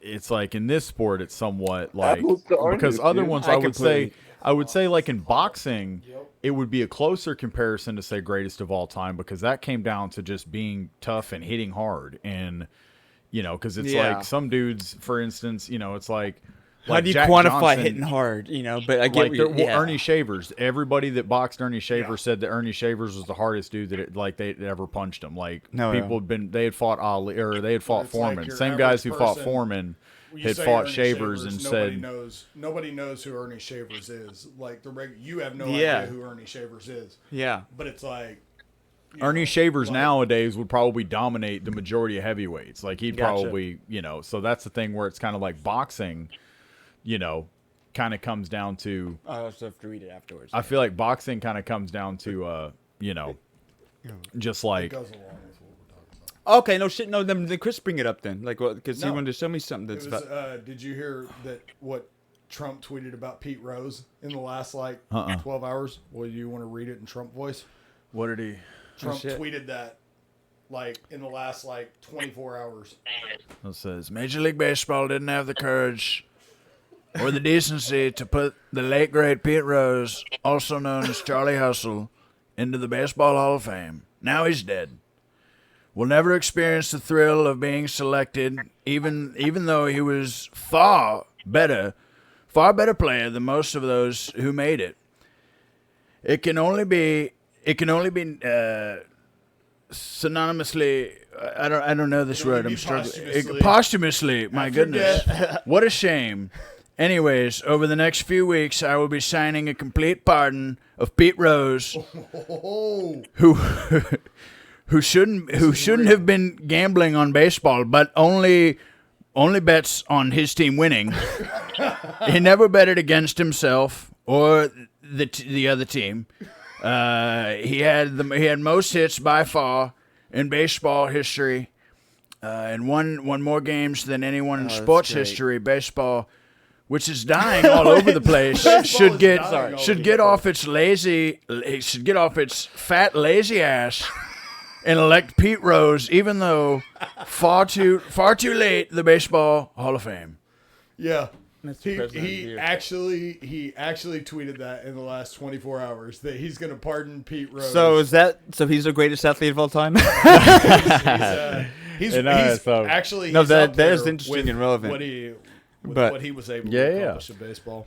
It's like in this sport, it's somewhat like Apples to oranges, because other dude. ones I I would say like in boxing, it would be a closer comparison to say greatest of all time because that came down to just being tough and hitting hard, and because it's like some dudes, for instance, it's like. How Like do you Jack quantify Johnson, hitting hard? But I get like what you- yeah. Ernie Shavers. Everybody that boxed Ernie Shavers said that Ernie Shavers was the hardest dude that they'd ever punched him. Like people they had fought Ali or they had fought It's like Foreman. your Same guys who average fought person, Foreman when you had say fought Ernie Shavers and nobody said nobody knows who Ernie Shavers is. Like you have no Yeah. idea who Ernie Shavers is. Yeah. But it's like Ernie Shavers nowadays would probably dominate the majority of heavyweights. Like he'd Gotcha. probably so that's the thing where it's kind of like boxing, kind of comes down to. I'll have to read it afterwards. I feel like boxing kind of comes down to just like. it goes along with what we're talking about. Okay, no shit. No, then Chris, bring it up then. Like, because he No. wanted to show me something It that's was, about. did you hear that what Trump tweeted about Pete Rose in the last 12 hours? Well, you want to read it in Trump voice? What did he? Trump shit. tweeted that in the last 24 hours. It says Major League Baseball didn't have the courage or the decency to put the late great Pete Rose, also known as Charlie Hustle, into the Baseball Hall of Fame. Now he's dead. Will never experience the thrill of being selected, even though he was far better player than most of those who made it. It can only be synonymously. I don't know this word. I'm struggling. Posthumously. My goodness, what a shame. Anyways, over the next few weeks, I will be signing a complete pardon of Pete Rose, who shouldn't have been gambling on baseball, but only bets on his team winning. He never betted against himself or the other team. He had most hits by far in baseball history, and won more games than anyone in sports history. Baseball, which is dying all over the place, should get off its fat lazy ass and elect Pete Rose, even though far too late, the Baseball Hall of Fame. Yeah. He actually tweeted that in the last 24 hours that he's going to pardon Pete Rose. So he's the greatest athlete of all time? He's so, actually no, he's up that is there interesting with and relevant. What he was able to accomplish in baseball.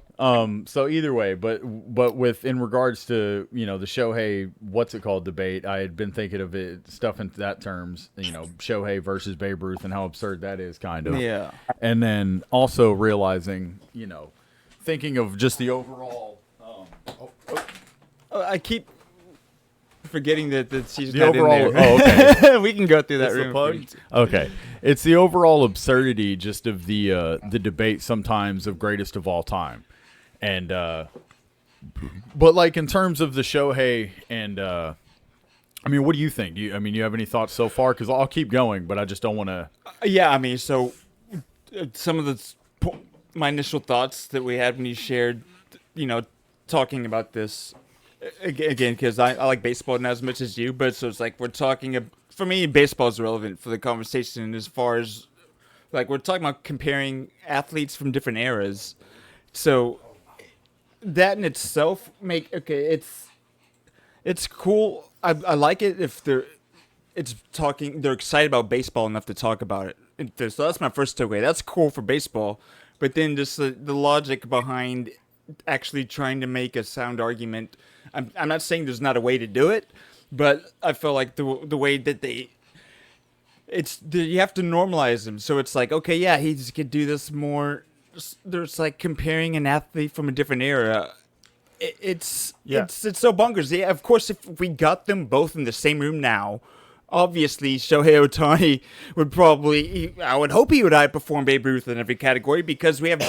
So either way, but with in regards to the Shohei what's it called debate, I had been thinking of it stuff in that terms, Shohei versus Babe Ruth and how absurd that is, kind of. Yeah. And then also realizing, thinking of just the overall. I keep forgetting that she's The not overall. in there. Oh, okay. We can go through that It's the room. plug? Okay, it's the overall absurdity just of the debate sometimes of greatest of all time, and but like in terms of the Shohei and I mean, what do you think? You have any thoughts so far? Because I'll keep going, but I just don't want to. Yeah, I mean, so some of my initial thoughts that we had when you shared, talking about this. Again, because I like baseball not as much as you, but so it's like we're talking. For me, baseball is relevant for the conversation as far as like we're talking about comparing athletes from different eras. So that in itself it's cool. I like it if they're excited about baseball enough to talk about it. So that's my first takeaway. That's cool for baseball, but then just the logic behind actually trying to make a sound argument. I'm not saying there's not a way to do it, but I feel like the way that you have to normalize them. So it's like, okay, yeah, he could do this more. There's like comparing an athlete from a different era. It's so bonkers. Yeah, of course, if we got them both in the same room now, obviously Shohei Ohtani would probably, I would hope he would outperform Babe Ruth in every category because we have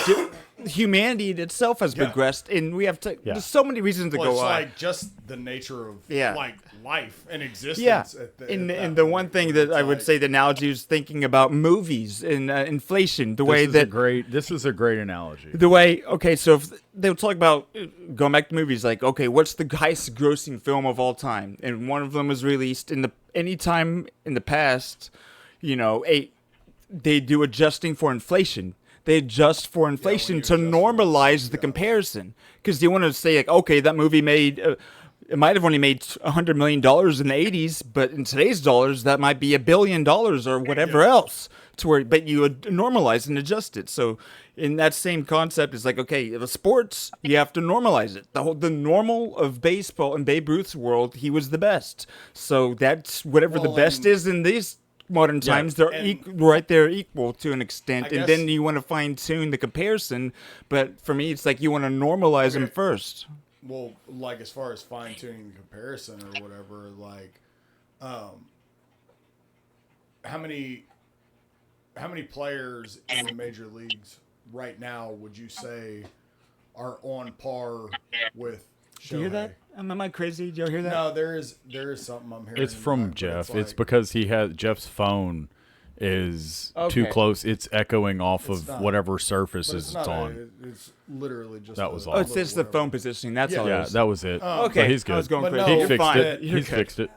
humanity in itself has progressed, and we have there's so many reasons to go it's on. like just the nature of like life and existence. Yeah, and the one thing that I would say the analogy is thinking about movies and inflation. This is a great analogy. The way, okay, so if they'll talk about going back to movies, like, okay, what's the highest grossing film of all time? And one of them was released any time in the past, they do adjusting for inflation. They adjust for inflation to normalize the comparison. Because you want to say, like, okay, that movie made, it might have only made $100 million in the 80s, but in today's dollars, that might be $1 billion or whatever else. But you would normalize and adjust it. So in that same concept, it's like, okay, the sports, you have to normalize it. The normal of baseball in Babe Ruth's world, he was the best. So that's whatever the best is in these modern times, they're right there equal to an extent, and then you want to fine tune the comparison. But for me, it's like you want to normalize them first. Well, like as far as fine tuning the comparison or whatever, like, how many players in the major leagues right now would you say are on par with Shohei? Do you hear that? Am I crazy? Did you hear that? No, there is something I'm hearing. It's from Jeff. It's because Jeff's phone is too close. It's echoing off of whatever surfaces it's on. It's literally just that was all. Oh, it's just the phone positioning. That's all. Yeah, that was it. Okay, but he's good. I was going crazy. crazy. He fixed it. He's fixed it.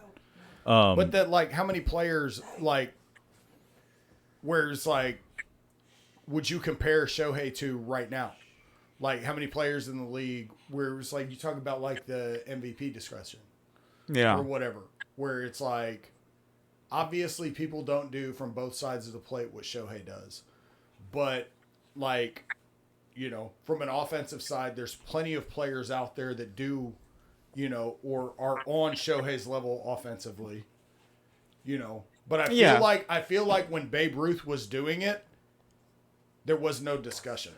But that, like, how many players, like, where it's like, would you compare Shohei to right now? Like, how many players in the league where it's like, you talk about like the MVP discussion, or whatever, where it's like, obviously people don't do from both sides of the plate what Shohei does, but like, from an offensive side, there's plenty of players out there that do, or are on Shohei's level offensively, But I feel like when Babe Ruth was doing it, there was no discussion.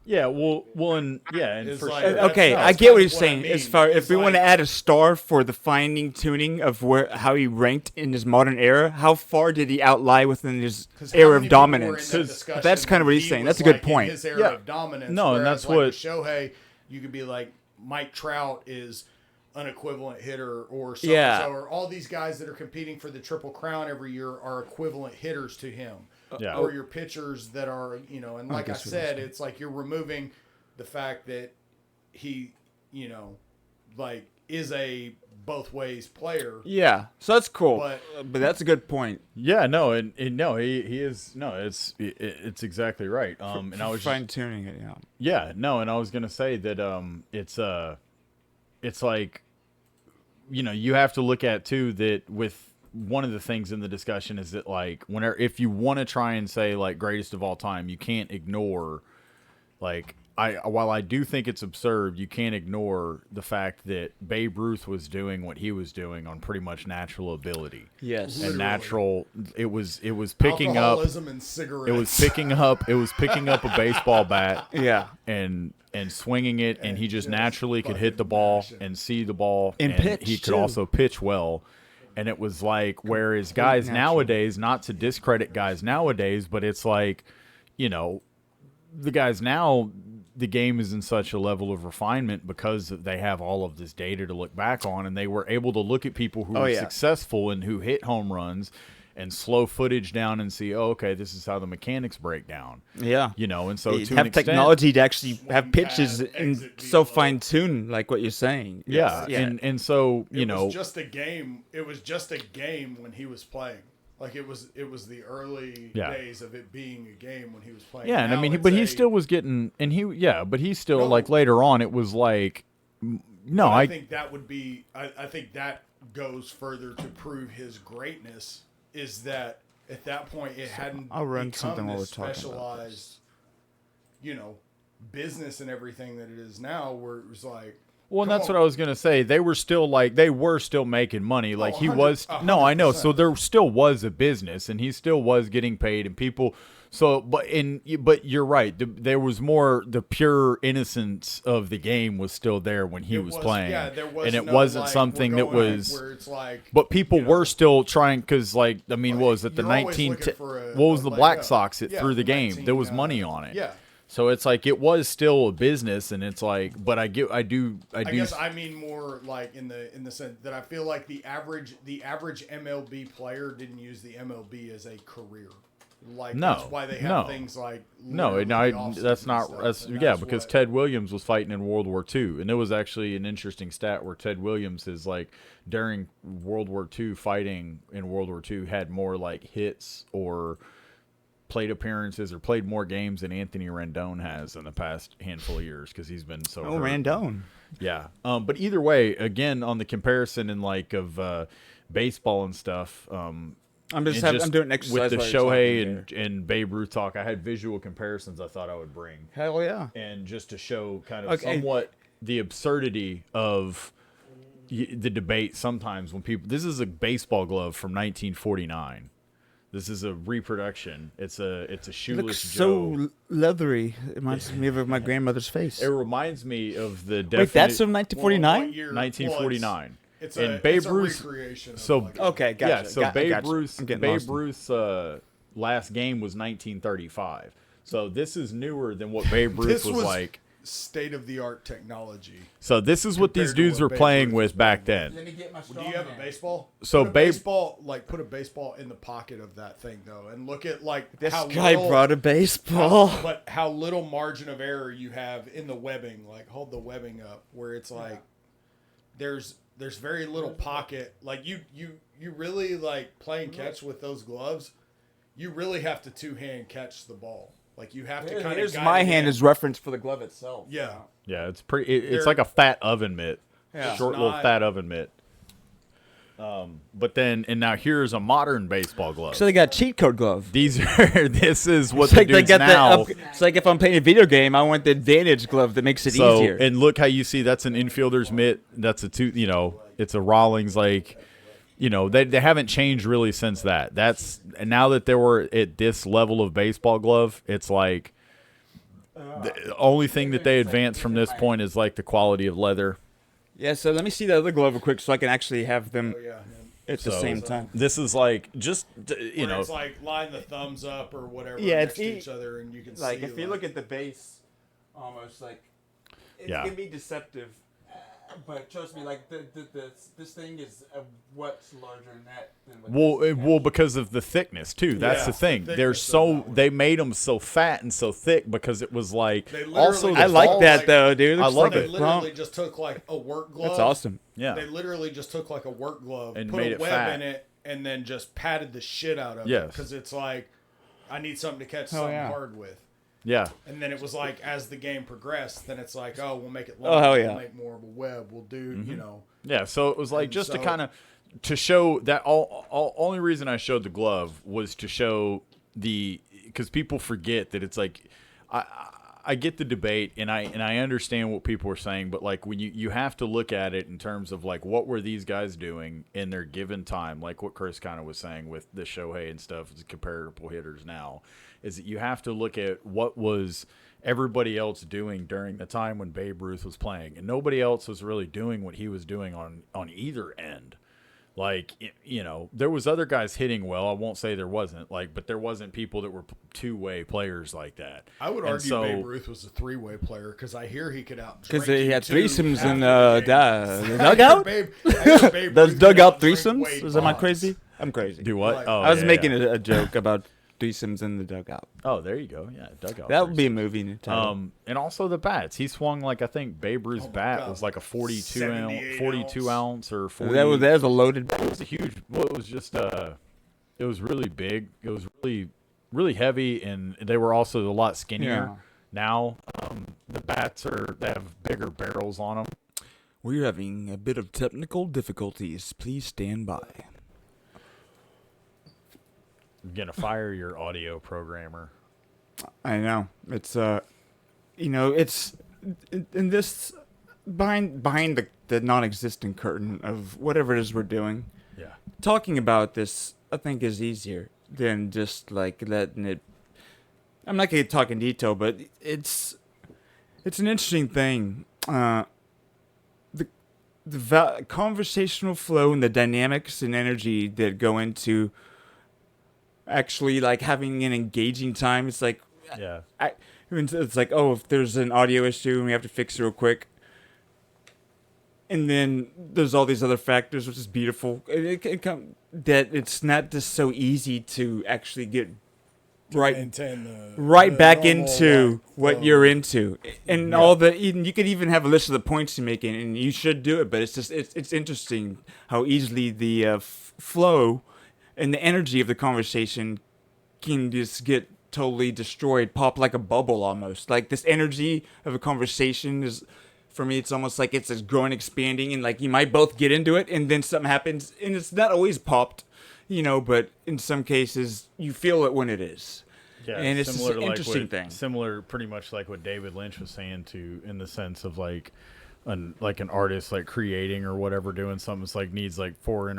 Yeah, and for like, sure. Okay, I get what he's saying. As far if we want to add a star for the finding tuning of how he ranked in his modern era, how far did he outlie within his era of dominance? That's kind of what he's saying. That's a good point. His era of dominance. No, and that's like what with Shohei, you could be like, Mike Trout is an equivalent hitter, or so or all these guys that are competing for the Triple Crown every year are equivalent hitters to him. Or your pitchers that are, and like I said, it's like you're removing the fact that he, like is a both ways player. Yeah, so that's cool. But that's a good point. Yeah, no, and no, he is it's exactly right. And I was fine tuning it. Yeah, no, and I was gonna say that it's like, you have to look at too that with one of the things in the discussion is that like whenever if you want to try and say like greatest of all time, you can't ignore like while I do think it's absurd, you can't ignore the fact that Babe Ruth was doing what he was doing on pretty much natural ability. Yes. And natural it was picking up alcoholism and cigarettes. It was picking up a baseball bat. Yeah. And swinging it, and he just naturally could hit the ball and see the ball, and pitch, he could too. also pitch well. And it was like, whereas guys nowadays, not to discredit guys nowadays, but it's like, you know, the guys now, the game is in such a level of refinement because they have all of this data to look back on, and they were able to look at people who were successful and who hit home runs and slow footage down and see, oh, okay, this is how the mechanics break down. Yeah. You know, and so you to have an extent, technology to actually have pitches and so fine-tuned, like what you're saying. Yeah. And so, you know. It was just a game. It was just a game when he was playing. Like, it was the early days of it being a game when he was playing. Yeah, and now I mean, but he still was getting, and but he still, like, later on, it was like, no, I think that would be, I think that goes further to prove his greatness. Is that at that point it hadn't become this specialized, you know, business and everything that it is now, where it was like. Well, and that's what I was gonna say. They were still making money. Like he was. No, I know. So there still was a business, and he still was getting paid, and people. So, but you're right. There was more. The pure innocence of the game was still there when he was playing, and it wasn't something that was. Where it's like, but people were still trying because, like, I mean, what was it the 19? What was the Black Sox that threw the game? There was money on it. Yeah. So it's like it was still a business, and it's like, but I guess I mean more like in the sense that I feel like the average MLB player didn't use the MLB as a career. Like that's why they have things like because Ted Williams was fighting in World War II, and it was actually an interesting stat where Ted Williams is like during World War II fighting in World War II had more like hits or plate appearances or played more games than Anthony Rendon has in the past handful of years because he's been so hurt. Rendon. Yeah. But either way, again, on the comparison and like of baseball and stuff, I'm doing exercise with the Shohei and Babe Ruth talk. I had visual comparisons I thought I would bring. Hell yeah. And just to show kind of somewhat the absurdity of the debate sometimes when people, this is a baseball glove from 1949. This is a reproduction. It's a shoeless looks Joe. So leathery. It reminds me of my grandmother's face. It reminds me of the. Wait, that's from 1949. 1949. It's and a Babe Ruth. Recreation. Okay, gotcha. Yeah, so Babe Ruth's last game was 1935. So this is newer than what Babe Ruth was like. State of the art technology. So this is what these dudes were playing with back then. Do you have a baseball? So put a baseball in the pocket of that thing though, and look at like this how guy brought a baseball. But how little margin of error you have in the webbing. Like hold the webbing up, where it's like there's very little pocket. Like you really like playing catch with those gloves. You really have to two-hand catch the ball. Like you have to kind of. Here's my hand as reference for the glove itself. Yeah. Yeah, it's pretty. It's like a fat oven mitt. Yeah. Short little fat oven mitt. But then, and now here's a modern baseball glove. So they got cheat code glove. This is what it's the like dudes they got now. It's like if I'm playing a video game, I want the advantage glove that makes it easier. And look how you see that's an infielder's mitt. That's it's a Rawlings like. They haven't changed really since that. And now that they were at this level of baseball glove, it's like the only thing that they advance from this point is like the quality of leather. Yeah, so let me see the other glove real quick so I can actually have them at the same time. This is like just it's like line the thumbs up or whatever next to each other, and you can like see if you look at the base, almost like it can be deceptive. But trust me, like this thing is what's larger than that. Well, because of the thickness too. That's the thing. They made them so fat and so thick because it was like. I like that though, dude. I love it. They literally just took like a work glove. That's awesome. Yeah. They literally just took like a work glove, and put made a web in it, and then just patted the shit out of it because it's like, I need something to catch something hard with. Yeah. And then it was like, as the game progressed, then it's like, oh, we'll make it longer. We'll make more of a web. We'll do, Yeah, so it was like to kind of, to show that only reason I showed the glove was to show because people forget that it's like I get the debate and I understand what people are saying, but like when you have to look at it in terms of like what were these guys doing in their given time, like what Chris kind of was saying with the Shohei and stuff, the comparable hitters now, is that you have to look at what was everybody else doing during the time when Babe Ruth was playing, and nobody else was really doing what he was doing on either end. Like, you know, there was other guys hitting well. I won't say there wasn't, like, but there wasn't people that were two-way players like that. I would argue Babe Ruth was a three-way player because I hear he could out. Because he had threesomes in the dugout. Those dugout threesomes? Is am I crazy? I'm crazy. Do what? Oh, I was making a joke about threesomes in the dugout. Oh, there you go. Yeah, dugout. That would be a movie. And also the bats. He swung like I think Babe Ruth's bat was like a 42 ounce or 40. That was a loaded. It was a huge. Well, it was just it was really big. It was really heavy, and they were also a lot skinnier. Yeah. Now the bats they have bigger barrels on them. We're having a bit of technical difficulties. Please stand by. You're gonna fire your audio programmer. I know. It's you know, it's in this behind the non-existent curtain of whatever it is we're doing. Yeah. Talking about this, I think, is easier than just like letting it. I'm not gonna talk in detail, but it's an interesting thing. The conversational flow and the dynamics and energy that go into actually like having an engaging time. It's like, yeah, it's like, oh, if there's an audio issue and we have to fix it real quick, and then there's all these other factors, which is beautiful. That it's not just so easy to actually get right back into what you're into, and all the. You could even have a list of the points you're making, and you should do it. But it's just it's interesting how easily the flow and the energy of the conversation can just get totally destroyed, pop like a bubble almost. Like this energy of a conversation is, for me, it's almost like it's growing, expanding, and like you might both get into it, and then something happens, and it's not always popped, you know, but in some cases you feel it when it is. Yeah, and it's an interesting thing. Similar, pretty much like what David Lynch was saying too, in the sense of like an artist like creating or whatever, doing something that's like needs like 4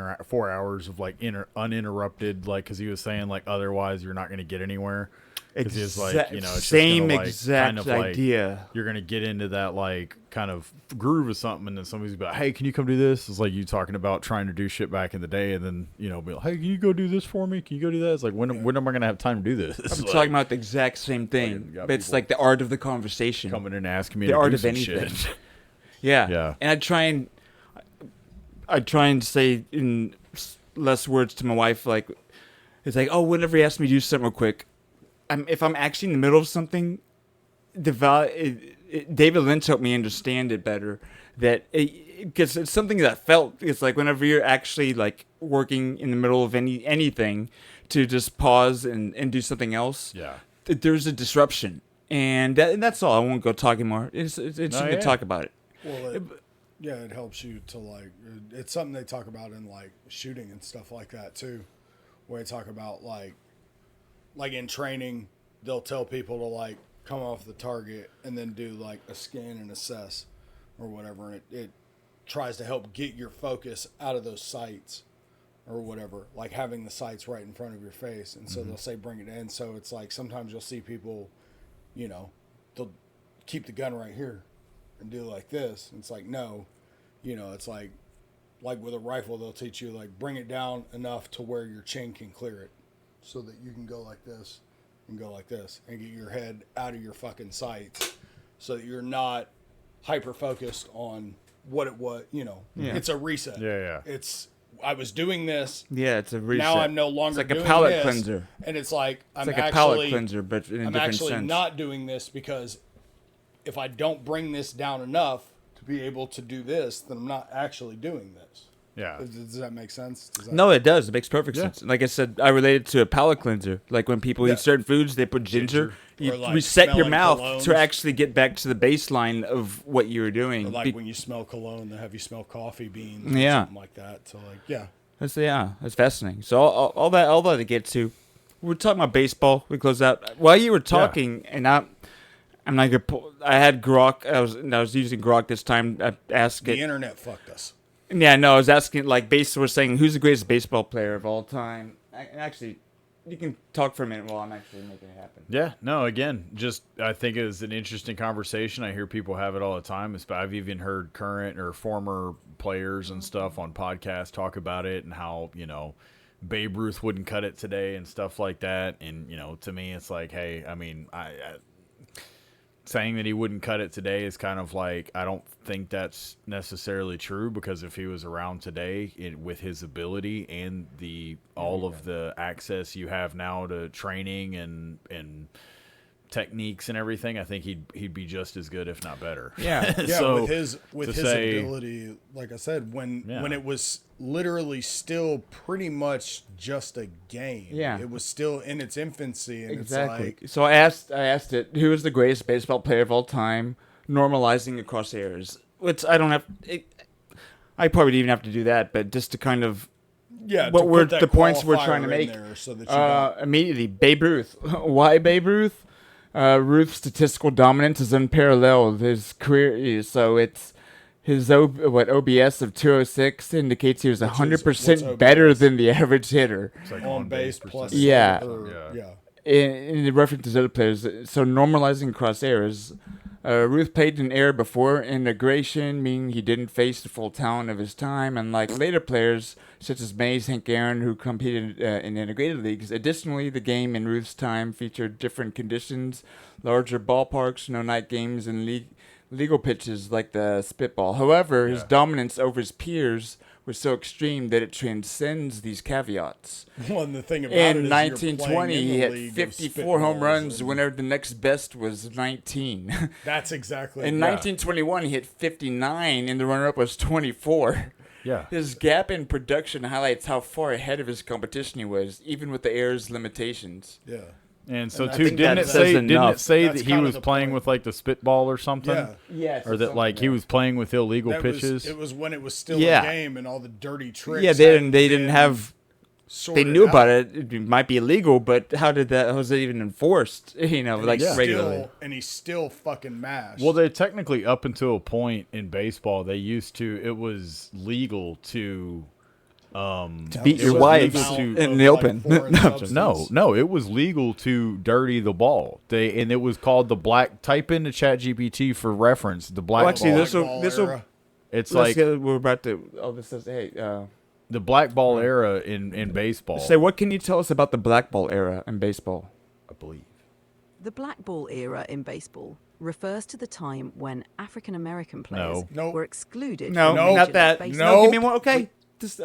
hours of like uninterrupted, like, because he was saying like otherwise you're not going to get anywhere. Because he's like, you know, it's same just gonna, like, exact kind of idea. Like, you're gonna get into that like kind of groove of something, and then somebody's be like, "Hey, can you come do this?" It's like you talking about trying to do shit back in the day, and then you know, be like, "Hey, can you go do this for me? Can you go do that?" It's like when am I gonna have time to do this? I'm like, talking about the exact same thing, but it's like the art of the conversation. Coming in and asking me the to art do of some anything. shit. Yeah. And I try and say in less words to my wife, like, it's like, oh, whenever he asks me to do something real quick, if I'm actually in the middle of something, David Lynch helped me understand it better. Because it's something that I felt. It's like whenever you're actually like working in the middle of anything, to just pause and do something else. Yeah. There's a disruption, and that's all. I won't go talking more. It's interesting to talk about it. Well, it helps you to like. It's something they talk about in like shooting and stuff like that too, where they talk about like in training, they'll tell people to like come off the target and then do like a scan and assess or whatever, and it tries to help get your focus out of those sights or whatever, like having the sights right in front of your face. And so they'll say bring it in. So it's like sometimes you'll see people, you know, they'll keep the gun right here and do like this. And it's like, no, you know, it's like with a rifle, they'll teach you like bring it down enough to where your chin can clear it so that you can go like this and go like this and get your head out of your fucking sights so that you're not hyper focused on what it was, you know. Yeah. It's a reset. Yeah. I was doing this. Yeah, it's a reset. Now I'm no longer doing this. It's like a palate cleanser. And it's like It's like a palate cleanser, but in a I'm different actually sense. not doing this because if I don't bring this down enough to be able to do this, then I'm not actually doing this. Yeah. Does that make sense? No, it does. It makes perfect sense. Like I said, I relate it to a palate cleanser. Like when people eat certain foods, they put ginger. You Or like reset your smelling mouth colognes. to actually get back to the baseline of what you were doing. Or like when you smell cologne, they have you smell coffee beans or Yeah. something like that. So like, yeah. That's fascinating. So all that to get to. We're talking about baseball. We close out while you were talking, and I'm not gonna. I had Grok. I was using Grok this time. I asked The internet fucked us. Yeah, no, I was asking basically we're saying who's the greatest baseball player of all time. Actually, you can talk for a minute while I'm actually making it happen. Yeah, no, again, just I think it was an interesting conversation. I hear people have it all the time. I've even heard current or former players and stuff on podcasts talk about it and how, Babe Ruth wouldn't cut it today and stuff like that. And, to me, it's like, hey, I mean, I saying that he wouldn't cut it today is kind of like, I don't think that's necessarily true, because if he was around today with his ability and all of the access you have now to training and techniques and everything, I think he'd be just as good, if not better. Yeah. So with his ability, like I said, when it was literally still pretty much just a game. Yeah. It was still in its infancy, and Exactly. it's like, So I asked it, who is the greatest baseball player of all time, normalizing across eras. Which I don't have. I probably didn't even have to do that, but just to kind of. Yeah, what to were put that the points we're qualifier trying to in make? there so that you don't- Immediately, Babe Ruth. Why Babe Ruth? Ruth's statistical dominance is unparalleled. His career, so it's his OBS of 206 indicates he was 100% better than the average hitter. It's like on base plus. Yeah. Yeah. In the reference to other players, so normalizing across eras. Ruth played an era before integration, meaning he didn't face the full talent of his time, unlike later players such as Mays, Hank Aaron, who competed in integrated leagues. Additionally, the game in Ruth's time featured different conditions, larger ballparks, no night games, and legal pitches like the spitball. However, his dominance over his peers was so extreme that it transcends these caveats. Well, and the thing about in it is 1920, you're he playing in the had league of 54 home spitballs runs and- whenever the next best was 19. That's exactly. In 1921, he hit 59, and the runner-up was 24. Yeah. His gap in production highlights how far ahead of his competition he was, even with the era's limitations. Yeah. And so, And I too, think didn't that it says say enough. that he was playing with like the spitball or something? Yeah. Yes, Or it's that like something, he was playing with illegal That pitches? it was when it was still Yeah. a game, and all the dirty tricks. Yeah, they didn't have. They sorted knew about out. it. It might be illegal, but how was it even enforced? And he's regularly. and he's still fucking mashed. Well, they technically, up until a point in baseball, it was legal to beat your wife in the open. No, it was legal to dirty the ball. And it was called the black. Type into ChatGPT for reference. The black. Actually, ball. this will. It's we're about to. Oh, this says hey. The black ball era in baseball. Say, what can you tell us about the black ball era in baseball? I believe. The black ball era in baseball refers to the time when African American players No. were excluded. No, from not that. Major League No, Baseball. give me more.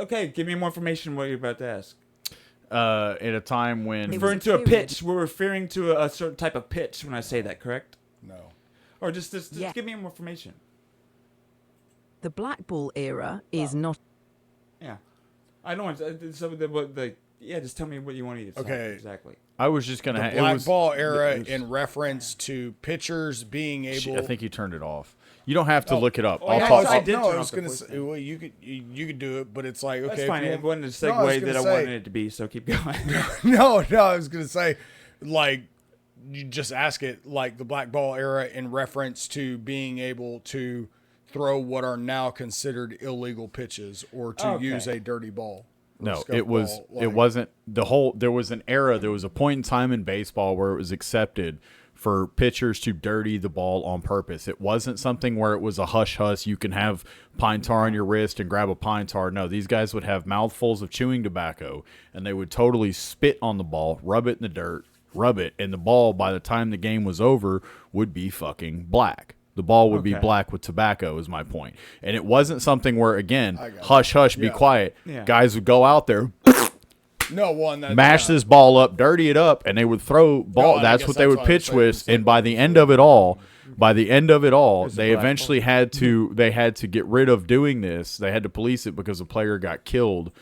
Okay, give me more information. What you're about to ask. At a time when Referring to a pitch, we're referring to a certain type of pitch when I say that, correct? No. Or just Yeah. give me more information. The black ball era is not. Yeah, I don't want just tell me what you want me to say. Okay. Exactly. I was just gonna. The black ball era in reference to pitchers being able. I think you turned it off. You don't have to look it up. Oh, I'll yeah, talk. I did. No, I was gonna say. Well, you could do it, but it's like okay. That's fine. if you It wasn't the No, I was segue gonna that I say- wanted it to be. So keep going. No, I was gonna say, like, you just ask it like the black ball era in reference to being able to throw what are now considered illegal pitches or to Okay. use a dirty ball. or a No, scuff it was. ball, It like- wasn't the whole. There was an era. There was a point in time in baseball where it was accepted for pitchers to dirty the ball on purpose. It wasn't something where it was a hush hush. You can have pine tar on your wrist and grab a pine tar. No, these guys would have mouthfuls of chewing tobacco, and they would totally spit on the ball, rub it in the dirt, and the ball, by the time the game was over, would be fucking black. The ball would be Okay. black with tobacco, is my point. And it wasn't something where, again, hush hush, be Yeah. quiet. Yeah. Guys would go out there, No one that mash this ball up, dirty it up, and they would throw ball. and I That's guess what they that's would what I'm pitch saying. with. And by the end of it all, they black eventually had to get rid of doing this. They had to police it because a player got killed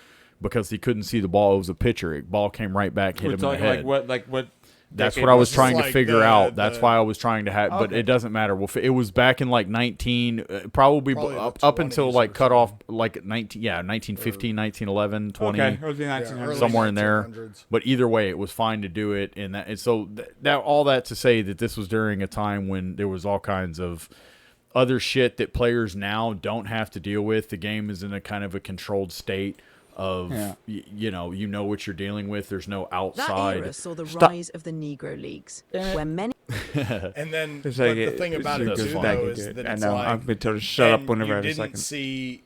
because he couldn't see the ball. It was a pitcher. The ball came right back, hit We're him in the talking head. like what That's decade what I was was trying to like figure the- out. That's the- why I was trying to have, but Okay. it doesn't matter. Well, it was back in like 19, probably Probably the up until 20s like or cut off like 1915, 1911, 20, Okay, early 1900s. somewhere in there. 1900s. But either way, it was fine to do it, and so that all that to say that this was during a time when there was all kinds of other shit that players now don't have to deal with. The game is in a kind of a controlled state of you know what you're dealing with. There's no That outside. era saw the rise of the Negro Leagues, where many. And then It's but like the thing about it goes too, back though, and is good. that I it's know. like I've been told to shut up and whenever you I have a didn't second. see,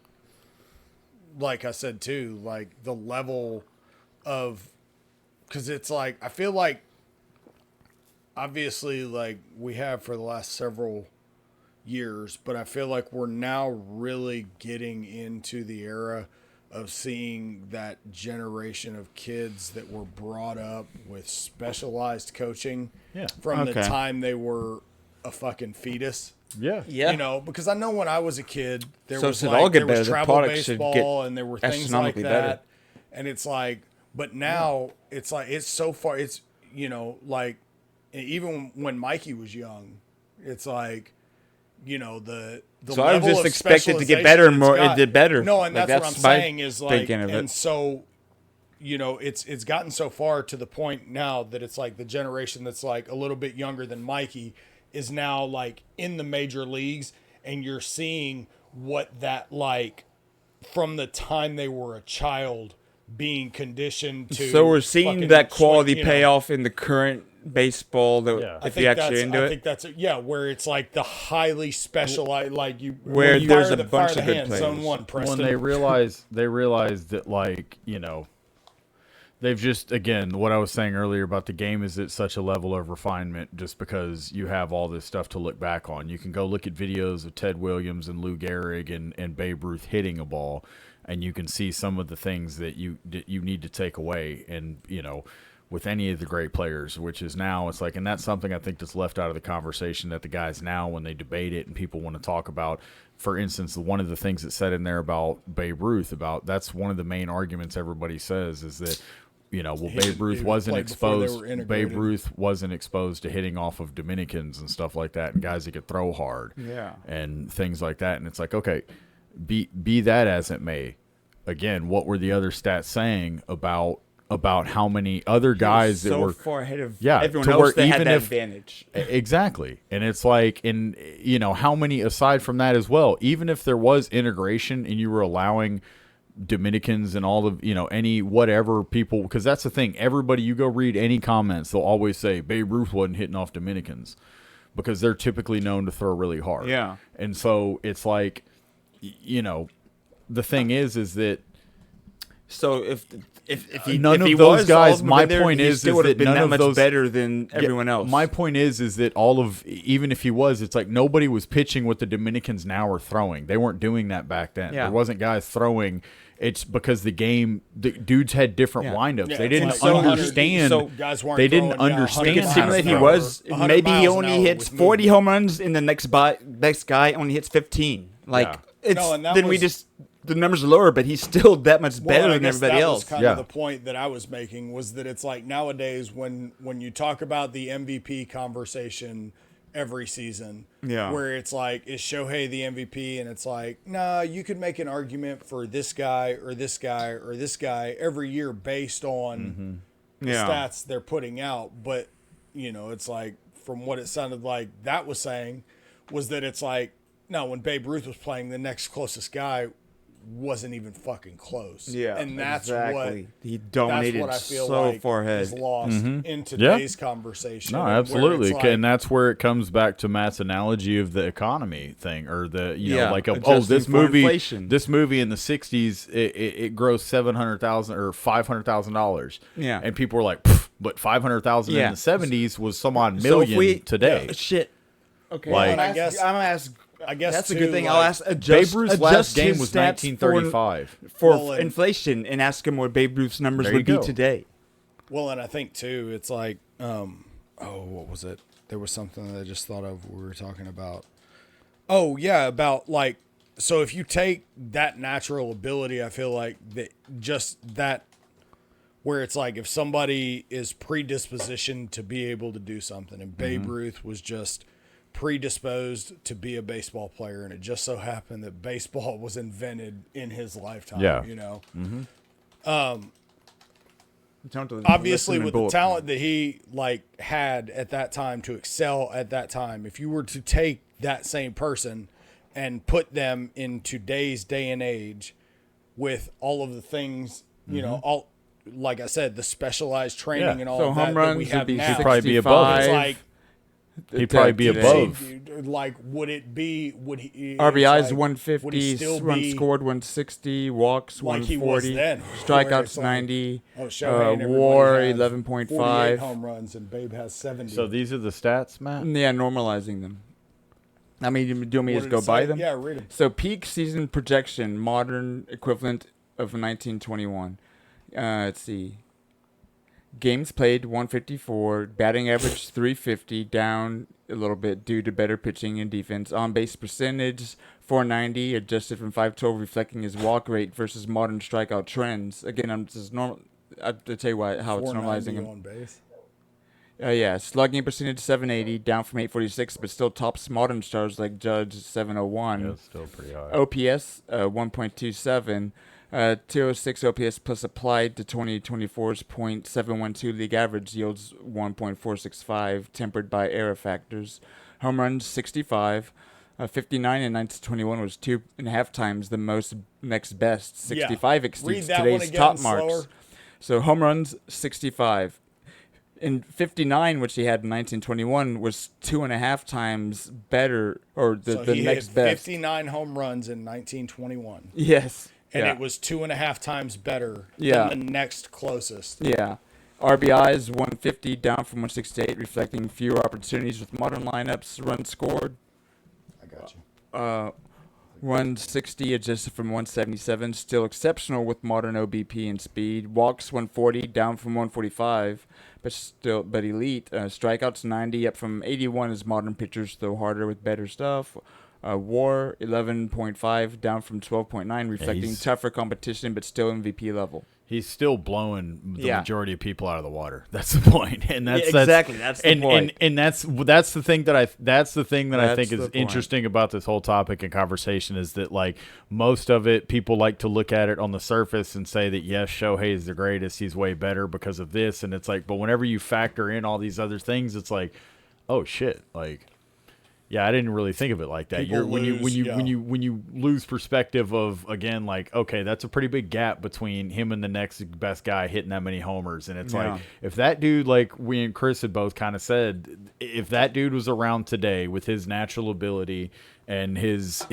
like I said too, like the level of, because it's like I feel like obviously like we have for the last several years, but I feel like we're now really getting into the era of seeing that generation of kids that were brought up with specialized coaching from the time they were a fucking fetus. Yeah. You know, because I know when I was a kid, there So was should like all get there better. was The travel product should get baseball and there were things like astronomically that. better. And it's like, but now it's like, it's so far, it's, you know, like even when Mikey was young, it's like, you know, the So I was level just of expected to get better and specialization more. it's It got- did better. No, and Like, that's what I'm my saying is like, thinking of and it. so, you know, it's gotten so far to the point now that it's like the generation that's like a little bit younger than Mikey is now like in the major leagues, and you're seeing what that like from the time they were a child being conditioned to. So we're seeing fucking that quality swing, you know. pay off in the current baseball. That I if think you actually that's, into I it, think that's where it's like the highly specialized, like you Where you there's fire a the- bunch fire of the good hand, players. Zone one, Preston. When they realized that, like, you know, they've just, again, what I was saying earlier about the game is at such a level of refinement just because you have all this stuff to look back on. You can go look at videos of Ted Williams and Lou Gehrig and Babe Ruth hitting a ball, and you can see some of the things that you need to take away. And, you know, with any of the great players, which is now, it's like, and that's something I think that's left out of the conversation that the guys now, when they debate it and people want to talk about, for instance, one of the things that said in there about Babe Ruth, about that's one of the main arguments everybody says is that, you know, well, Babe Ruth wasn't exposed. Babe Ruth wasn't exposed to hitting off of Dominicans and stuff like that, and guys that could throw hard, and things like that. And it's like, okay, be that as it may, again, what were the other stats saying about how many other guys that were far ahead of to everyone else where that had even that if- advantage. Exactly. And it's like, and you know, how many aside from that as well, even if there was integration and you were allowing Dominicans and all of, you know, any whatever people, because that's the thing, everybody, you go read any comments, they'll always say Babe Ruth wasn't hitting off Dominicans because they're typically known to throw really hard. Yeah. And so it's like, you know, the thing is that So if he, none if he of those was guys, ultimately my there, point he is still would have that been none that of much those better than everyone else. My point is that all of, even if he was, it's like nobody was pitching what the Dominicans now are throwing. They weren't doing that back then. Yeah. There wasn't guys throwing. It's because the dudes had different windups. Yeah, they it's didn't like understand. so guys weren't they didn't throwing, understand. You can how to simulate he throw. was. 100 Maybe he miles an only hour hits with 40 movement. home runs, and the next guy only hits 15. Like Yeah. it's No, and that then we was- just the numbers are lower, but he's still that much better I than guess everybody that else. was kind of the point that I was making, was that it's like nowadays when you talk about the MVP conversation every season, where it's like, is Shohei the MVP? And it's like, nah, you could make an argument for this guy or this guy or this guy every year based on the stats they're putting out. But, you know, it's like, from what it sounded like that was saying, was that it's like, no, when Babe Ruth was playing, the next closest guy wasn't even fucking close. Yeah, and that's exactly. what He dominated that's what I feel so like far ahead. is lost in Yeah. today's conversation. No, where absolutely, it's like- and that's where it comes back to Matt's analogy of the economy thing, or the like adjusting this for movie, inflation. this movie in the '60s, it grossed $700,000 or $500,000. Yeah. and people were like, "Pff," but 500,000 Yeah. in the '70s was some odd So if million we- today. yeah, shit. Okay, Like- I'm I gonna ask. guess That's a too, good thing. like, I'll ask. Babe Adjust, Ruth's adjust last game his was stats 1935. for Well, and- inflation, and ask him what Babe Ruth's numbers There you would be go. today. Well, and I think too, it's like, what was it? There was something that I just thought of. We were talking about. Oh yeah, about like, so if you take that natural ability, I feel like that just that where it's like if somebody is predispositioned to be able to do something, and Babe Ruth was just predisposed to be a baseball player, and it just so happened that baseball was invented in his lifetime. Yeah. You know. Listen Obviously, with the bullet talent that he had at that time to excel at that time, if you were to take that same person and put them in today's day and age with all of the things, you know, all like I said, the specialized training and all So of home that runs we would have be now. He'd probably be above It's it. like, He'd probably be above. like, would it be? Would he? RBIs it's like, 150, would he still runs be scored 160, walks like he was 140, then? Where strikeouts it's like, 90, Shohei and everybody WAR has 11.5. 48 home runs, and Babe has 70. So these are the stats, Matt? Yeah, normalizing them. I mean, do you want me to What just did go it by say? them? Yeah, read 'em. So peak season projection, modern equivalent of 1921. Let's see. Games played 154, batting average 350, down a little bit due to better pitching and defense. On base percentage 490, adjusted from 512, reflecting his walk rate versus modern strikeout trends. Again, I'm just normal. I'll tell you how it's normalizing him. on base. Yeah, slugging percentage 780, down from 846, but still tops modern stars like Judge 701. Yeah, it's still pretty high. OPS 1.27. 206 OPS plus applied to 2024's .712 league average yields 1.465, tempered by error factors. Home runs 65. 59 in 1921 was 2.5 times the most next best. 65 Read exceeds that one today's again top slower. marks. So home runs 65. In 59, which he had in 1921, was 2.5 times better, or the he next hit best. 59 home runs in 1921. Yes. And Yeah. it was 2.5 times better Yeah. than the next closest. Yeah. RBIs 150, down from 168, reflecting fewer opportunities with modern lineups. Runs scored. I got you. 160, adjusted from 177, still exceptional with modern OBP and speed. Walks 140, down from 145, but elite. Strikeouts 90, up from 81 as modern pitchers throw harder with better stuff. WAR 11.5, down from 12.9, reflecting tougher competition, but still MVP level. He's still blowing the Yeah. majority of people out of the water. That's the point, and that's exactly that's the point. And that's the thing that I think is the point. interesting about this whole topic and conversation is that like most of it, people like to look at it on the surface and say that yes, Shohei is the greatest, he's way better because of this, and it's like, but whenever you factor in all these other things, it's like, oh shit, like. Yeah, I didn't really think of it like that. People When you lose, lose perspective of, again, like, okay, that's a pretty big gap between him and the next best guy hitting that many homers, and it's like, if that dude, like we and Chris had both kind of said, if that dude was around today with his natural ability and his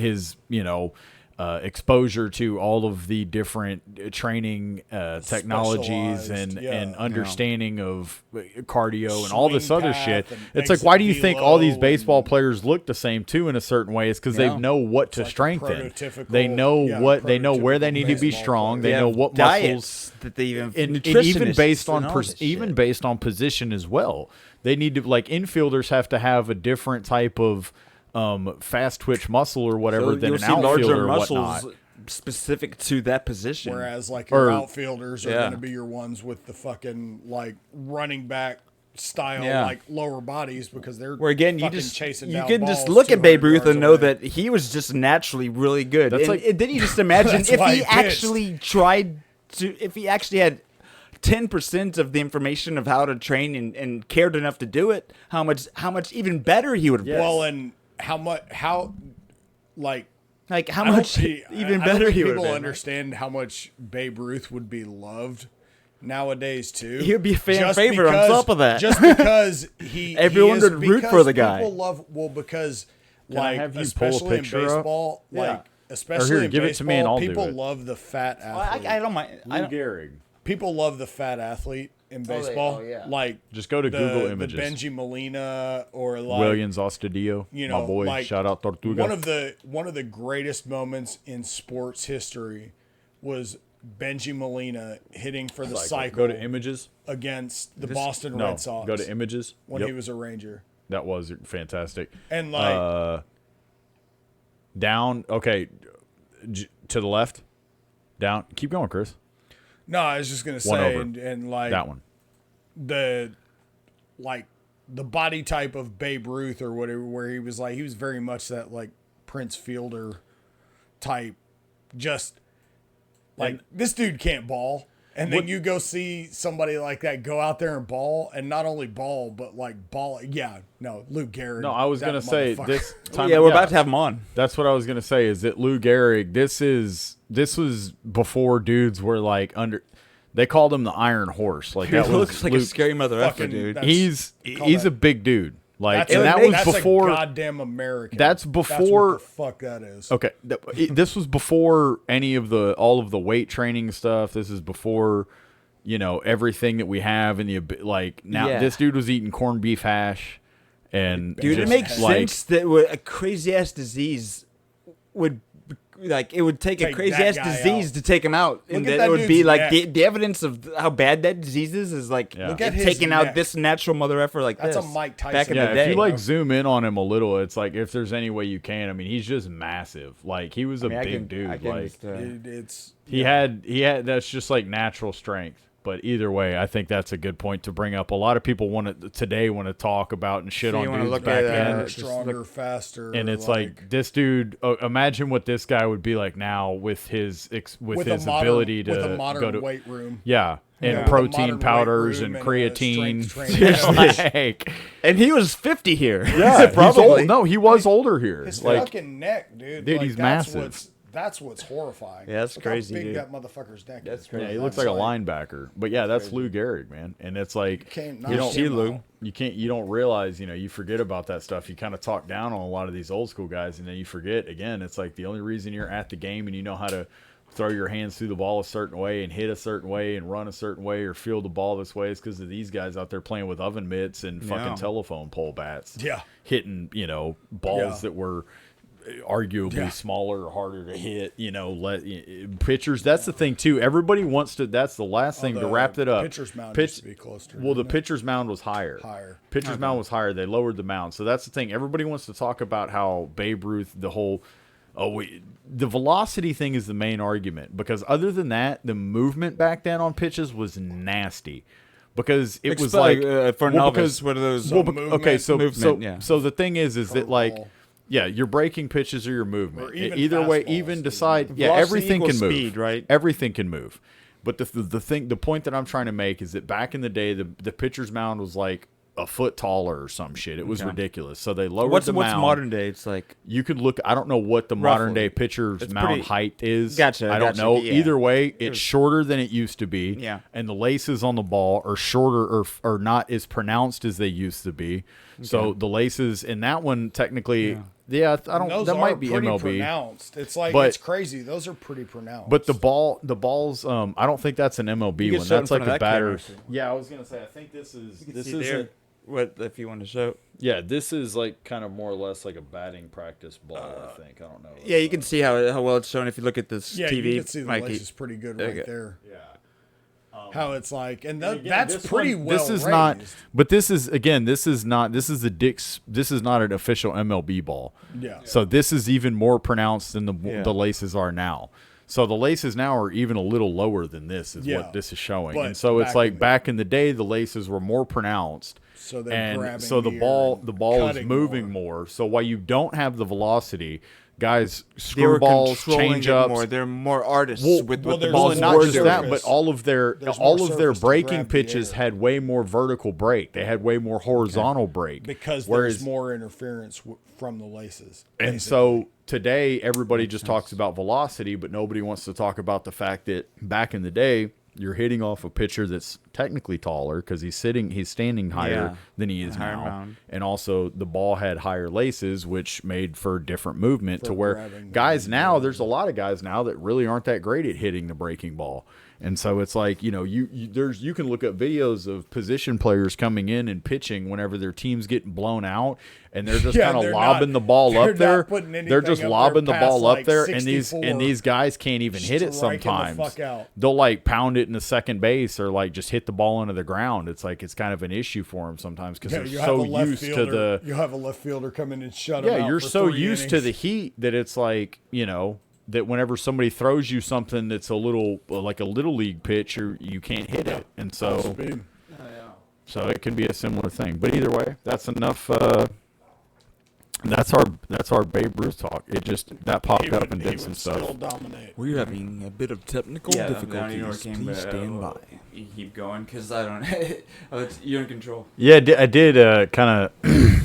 exposure to all of the different training technologies and understanding of cardio and all this other shit. It's like, why do you think all these baseball players look the same too in a certain way? It's because they know what to strengthen. They know they know where they need to be strong. They know what muscles that they even and even based on position as well. They need to, like, infielders have to have a different type of fast twitch muscle or whatever than an outfielder or whatnot. Specific to that position. Whereas like your outfielders are going to be your ones with the fucking like running back style like lower bodies because they're where again chasing you down can balls just look at Babe Ruth and know away. that he was just naturally really good. That's And then you just imagine That's if why he he actually if he actually had 10% of the information of how to train and cared enough to do it, how much even better he would have been. Well, and how much how much even I better don't think he would people have been. understand how much Babe Ruth would be loved nowadays too. He would be a fan Just favorite on because- top of that. just because Everyone he is, would root because for the guy. People love because Can I like have you pull a especially in picture up? baseball, Yeah. like especially here, in give it baseball, to me and I'll do people it. love the fat athlete. I don't mind. Lou Gehrig. People love the fat athlete in baseball. yeah. Like Just go to Google the Images. Benji Molina or like Williams Ostadio, you know, my boy. like, Shout out Tortuga. One of the greatest moments in sports history was Benji Molina hitting for the cycle. Go to Images. Against the Boston Red Sox. Go to Images. When he was a Ranger. That was fantastic. And like down, okay, to the left, down. Keep going, Chris. No, I was just gonna One say, over. and like That one. the body type of Babe Ruth or whatever, where he was very much that like Prince Fielder type, just like this dude can't ball. And then you go see somebody like that go out there and ball, and not only ball, but like ball. Yeah, no, Lou Gehrig. No, I was gonna say this time. Yeah, we're about to have him on. That's what I was gonna say. Is that Lou Gehrig? This was before dudes were like under. They called him the Iron Horse. Like He that looks was like a scary mother effer, fucking- dude. that's- He's a big dude. Like, That's and a- that was that's before. a goddamn American. That's what before. the fuck that is. Okay, this was before any of all of the weight training stuff. This is before, everything that we have in the like now. Yeah. This dude was eating corned beef hash, and Dude, it just, makes like, sense that a crazy ass disease would. Like it would take a Take crazy that ass guy disease out. to take him out, Look and at that that it would be dude's like neck. the evidence of how bad that disease is like Yeah. Look at his taking out neck. this natural mother effer like That's this. a Mike Tyson. Back in Yeah, the day. if you like zoom in on him a little, it's like if there's any way you can. I mean, he's just massive. Like he was a big dude. Like It's he had that's just like natural strength. But either way, I think that's a good point to bring up. A lot of people want to talk about and shit So on you wanna dudes look back at, then. just stronger, faster, And it's like this dude. Imagine what this guy would be like now with his with a his modern- ability to with a modern go to weight room. Yeah, and Yeah. With a protein modern weight powders room and and a creatine. strength training. Like, and he was 50 here. yeah, he's probably. old. No, he was older here. His Like, fucking neck, dude. dude, Like, he's that's massive. That's what's horrifying. Yeah, that's Look crazy, How big dude. that motherfucker's neck That's is. crazy. Yeah, he looks like a linebacker. But yeah, that's Lou Gehrig, man. And it's like Can't you knock don't him out. you don't realize, you forget about that stuff. You kind of talk down on a lot of these old school guys, and then you forget again. It's like the only reason you're at the game and you know how to throw your hands through the ball a certain way and hit a certain way and run a certain way or field the ball this way is because of these guys out there playing with oven mitts and fucking Yeah. telephone pole bats. Yeah. Hitting, balls Yeah. that were arguably Yeah. smaller or harder to hit, pitchers. That's the thing too. Everybody wants to, that's the last thing to the wrap it up. pitcher's mound used to be closer, Well, the didn't it? pitcher's mound was higher. Pitcher's mound was higher. They lowered the mound. So that's the thing. Everybody wants to talk about how Babe Ruth, the whole, the velocity thing is the main argument because other than that, the movement back then on pitches was nasty. Because it was like for well, novice, because- what are those? well, okay, so movement, yeah. so the thing is that like, yeah, your breaking pitches or your movement. Or even Either way, fastballs, even dude. decide. Yeah, Velocity everything can equals move. speed, right? Everything can move. But the point that I'm trying to make is that back in the day, the pitcher's mound was like a foot taller or some shit. It was Okay. ridiculous. So they lowered What's the mound. modern day? It's like You could look. I don't know what the modern Roughly. day pitcher's It's mound pretty- height is. Gotcha, I don't gotcha, know. yeah. Either way, It it's was- shorter than it used to be. Yeah. And the laces on the ball are shorter or not as pronounced as they used to be. So Okay. the laces in that one technically, yeah, I don't. Those that are might be pretty MLB. pronounced. It's like But- it's crazy. Those are pretty pronounced. But the balls. I don't think that's an MLB You can one. show it in That's front like of a that batter. camera, too. Yeah, I was gonna say. I think this is this see is there what if you want to show. yeah. This is like kind of more or less like a batting practice ball. I think. I don't know. Yeah, you can see how well it's shown if you look at this yeah, TV. you can see the Mikey. lace is pretty good Okay. right there. Yeah. How it's like, and And again, that's this pretty one- well This is raised. not, but this is again. This is not. This is the Dick's. This is not an official MLB ball. Yeah. So this is even more pronounced than Yeah. the laces are now. So the laces now are even a little lower than this. Is Yeah. what this is showing. But And so it's back like in the- back in the day, the laces were more pronounced. So they're and grabbing so the the ball air the and ball is cutting moving more. So while you don't have the velocity, guys, They were screwballs, controlling change it ups. more. They're more artists Well, with well, what the there's ball Well, is not more just doing. that, but all of their There's more surface to breaking grab the pitches air. had way more vertical break. They had way more horizontal break because whereas, there's more interference from the laces. And so today, everybody just talks about velocity, but nobody wants to talk about the fact that back in the day, you're hitting off a pitcher that's technically taller because he's standing higher Yeah. than he is Higher now, mound. and also the ball had higher laces, which made for different movement For to where grabbing the guys ball. now, there's a lot of guys now that really aren't that great at hitting the breaking ball. And so it's like, you can look at videos of position players coming in and pitching whenever their team's getting blown out, and they're just Yeah, kind of they're lobbing not- the ball they're up not there. putting They're anything just up lobbing there the ball past, up like, there, 64, and these guys can't even hit it striking the sometimes. fuck out. They'll like pound it into second base or like just hit the ball into the ground. It's like it's kind of an issue for them sometimes because Yeah, they're you so have a left used to fielder, the you have a left fielder come in and shut him out. yeah, you're for so 3 used to innings. the heat that it's like, that whenever somebody throws you something that's a little like a little league pitch, you can't hit it, and so so it can be a similar thing. But either way, that's enough. That's our Babe Ruth talk. It just that popped up and did some stuff. We're having a bit of technical difficulties. Please stand by. You keep going because I don't. You're in control. Yeah, I did kind of.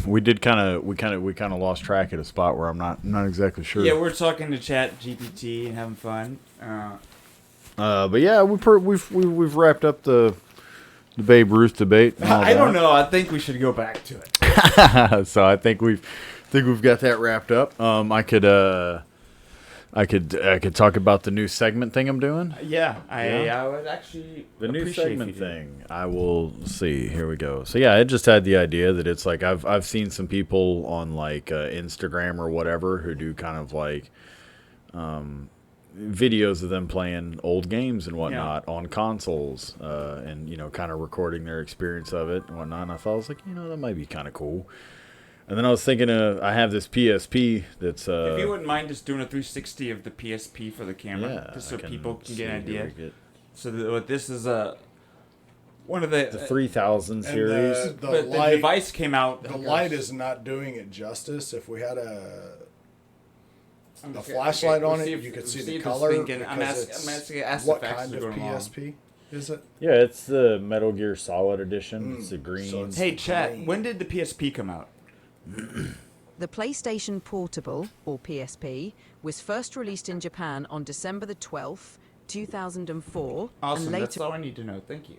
We kind of lost track at a spot where I'm not exactly sure. Yeah, we're talking to Chat GPT and having fun. But yeah, we've wrapped up the Babe Ruth debate. I don't know. I think we should go back to it. So I think we've got that wrapped up. I could talk about the new segment thing I'm doing. Yeah, I would actually the new appreciate segment thing. I will see. Here we go. So yeah, I just had the idea that it's like I've seen some people on like Instagram or whatever who do kind of like videos of them playing old games and whatnot on consoles, and kind of recording their experience of it and whatnot. And I thought I was like, that might be kind of cool. And then I was thinking, I have this PSP that's. If you wouldn't mind just doing a 360 of the PSP for the camera, just so people can get an idea. So this is one of the 3000 series. The device came out. The light is not doing it justice. If we had a flashlight on it, you could see the color. I'm asking what kind of PSP is it? Yeah, it's the Metal Gear Solid Edition. It's the green. So hey, chat. When did the PSP come out? The PlayStation Portable, or PSP, was first released in Japan on December the 12th, 2004. Awesome, and later... that's all I need to know. Thank you.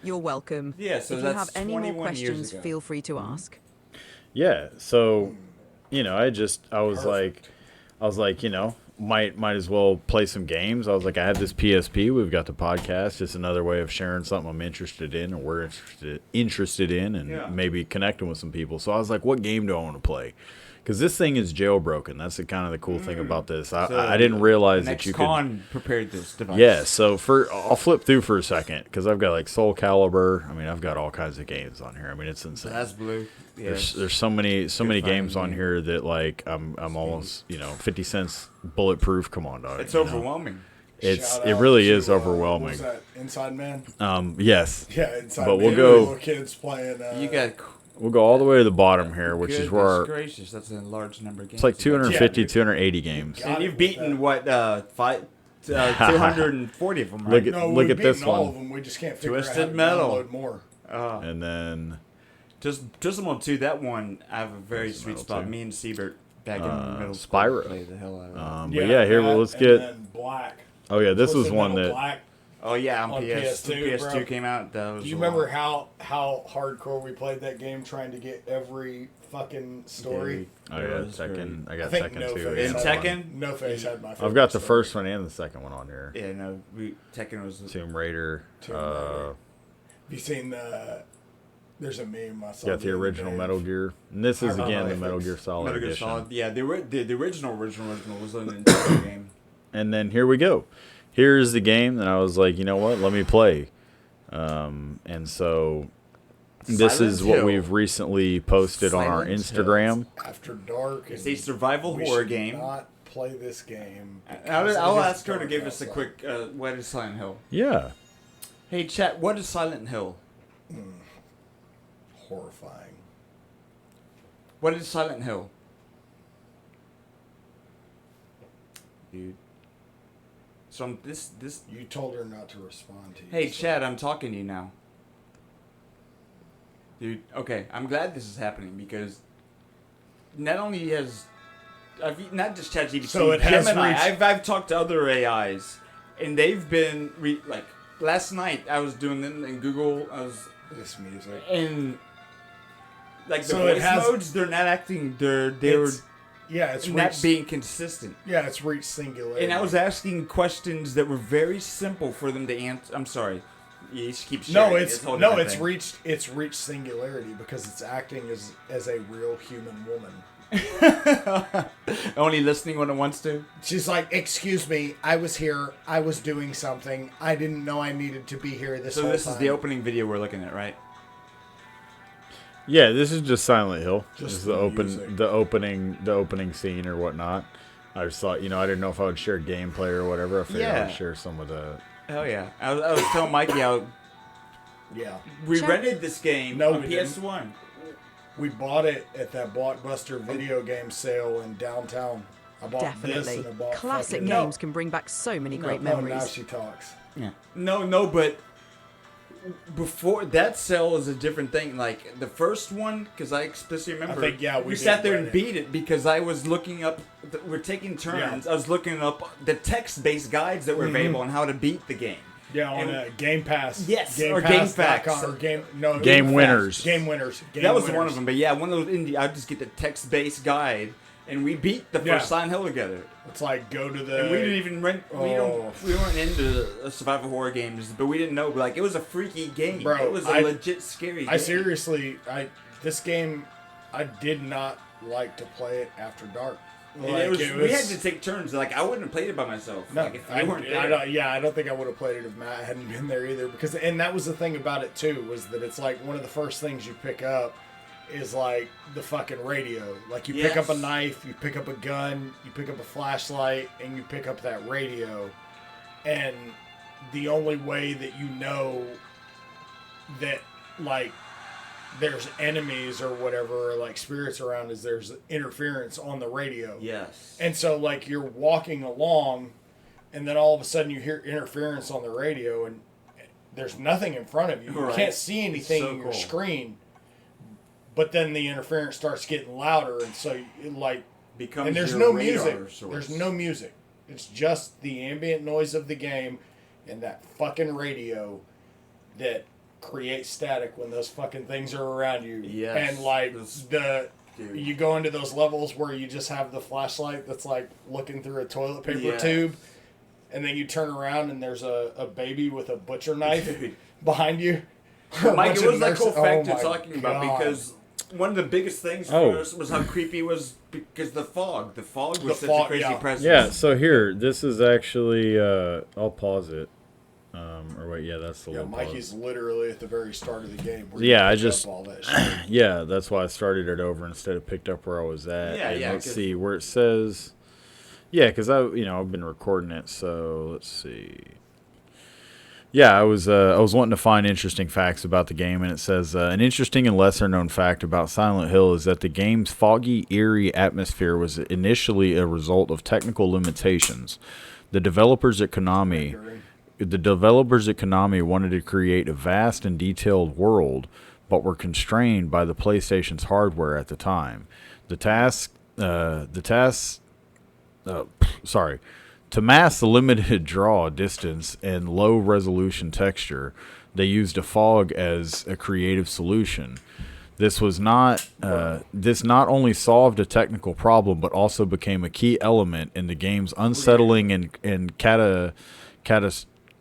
You're welcome. Yeah, so if you that's have any more 21 years questions, ago. feel free to ask. Yeah, so, I was like, might as well play some games. I was like, I have this PSP. We've got the podcast. Just another way of sharing something I'm interested in, or we're interested in, and maybe connecting with some people. So I was like, what game do I want to play? Because this thing is jailbroken. That's the kind of the cool thing about this. I didn't realize that you could. Con prepared this device. Yeah, so I'll flip through for a second because I've got like Soul Calibur. I mean, I've got all kinds of games on here. I mean, it's insane. That's blue. Yeah. There's so many games on here that like I'm almost 50 cents bulletproof. Come on, dog. It's overwhelming. It really is overwhelming. What was that, Inside Man? Yes. Yeah, Inside but Man. We'll go. Little kids playing. You got. We'll go all the way to the bottom here, which is where our. Gracious, that's a large number of games. It's like 250, 280 games. And you've beaten what 240 of them, right? Look at this all one. of them. We just can't figure Twisted out how Metal. to download more. And then. Twisted Metal 2, that one, I have a very sweet spot. Me and Siebert back in the middle Spyro. played the hell out of it. But yeah, here let's get. And Black. Oh yeah, this was Twisted one Metal that. Black Oh yeah, on PS2, PS2 bro. came out. That was Do you remember how hardcore we played that game trying to get every fucking story? Oh yeah, Tekken. I got think Tekken No too. Face In had Tekken? one. No Face had my favorite. I've got the story. first one and the second one on here. Yeah, no, Tekken was Tomb Raider. Have you seen the? There's a meme I saw. Got the original Metal Gear, and this is again the Metal Gear Solid Metal Gear edition. Solid. Yeah, the original was a Nintendo game. And then here we go. Here's the game that I was like, you know what? Let me play. And so this Silent is what Hill. we've recently posted on our Silent Instagram. After Dark. It's a survival we horror should game. Not play this game. I'll ask her to give us a quick. What is Silent Hill? Yeah. Hey, chat. What is Silent Hill? Horrifying. What is Silent Hill? Dude. So this. You told her not to respond to you. Hey, Chad, I'm talking to you now. Dude, okay, I'm glad this is happening because not only has not just ChatGPT, So it has Gemini. reached- I've talked to other AIs, and they've been like last night. I was doing them in Google. I was this music and like the So it voice has- modes. They're not acting. They're it's not reached, being consistent. Yeah, it's reached singularity. And I was asking questions that were very simple for them to answer. I'm sorry. You just keep No, sharing. it's a whole no, different it's thing. reached singularity because it's acting as a real human woman. Only listening when it wants to. She's like, "Excuse me, I was here. I was doing something. I didn't know I needed to be here this So whole this time." is the opening video we're looking at, right? Yeah, this is just Silent Hill. Just This is the music. the opening scene or whatnot. I just thought, I didn't know if I would share gameplay or whatever. I figured I would share some of the. Hell yeah! I was telling Mikey how. Yeah. We rented this game on PS1. We bought it at that Blockbuster video game sale in downtown. I bought this and I bought Classic games can bring back so many great memories. Now she talks. Yeah. No, but before that sale is a different thing. Like the first one, because I explicitly remember. I think, we sat there and beat it because I was looking up. We're taking turns. I was looking up the text-based guides that were available on how to beat the game. Yeah, on Game Pass. Yes, Game or Pass. Game Facts. Or Game Winners. Game Winners. That was one of them. But yeah, one of those indie. I'd just get the text-based guide, and we beat the first Silent Hill together. It's like go to the. And we didn't even rent. We weren't into survival horror games, but we didn't know. Like it was a freaky game. Bro, it was a legit scary. I seriously, this game, I did not like to play it after dark. Like, we had to take turns. Like I wouldn't have played it by myself. No, like, if you weren't there. I don't think I would have played it if Matt hadn't been there either. And that was the thing about it too, was that it's like one of the first things you pick up is like the fucking radio. Like you pick up a knife, you pick up a gun, you pick up a flashlight, and you pick up that radio. And the only way that you know that like there's enemies or whatever, or like spirits around, is there's interference on the radio. Yes. And so like you're walking along and then all of a sudden you hear interference on the radio and there's nothing in front of you. You can't see anything on your screen. But then the interference starts getting louder and so it like becomes and there's no music. There's no music. It's just the ambient noise of the game and that fucking radio that create static when those fucking things are around you. Yes. And like you go into those levels where you just have the flashlight that's like looking through a toilet paper tube, and then you turn around and there's a baby with a butcher knife behind you. Mike, it was that cool fact you're talking about because one of the biggest things for us was how creepy it was because the fog. The fog was such a crazy presence. Yeah, so here, this is actually, I'll pause it. Or wait, that's the little Mikey's pause. Literally at the very start of the game. Where Yeah, I pick just, up all that shit. yeah, that's why I started it over instead of picked up where I was at. Yeah, and yeah. let's see where it says, yeah, because I've been recording it, so let's see. Yeah, I was wanting to find interesting facts about the game, and it says an interesting and lesser known fact about Silent Hill is that the game's foggy, eerie atmosphere was initially a result of technical limitations. The developers at Konami wanted to create a vast and detailed world, but were constrained by the PlayStation's hardware at the time. To mask the limited draw distance and low resolution texture, they used a fog as a creative solution. This not only solved a technical problem, but also became a key element in the game's unsettling and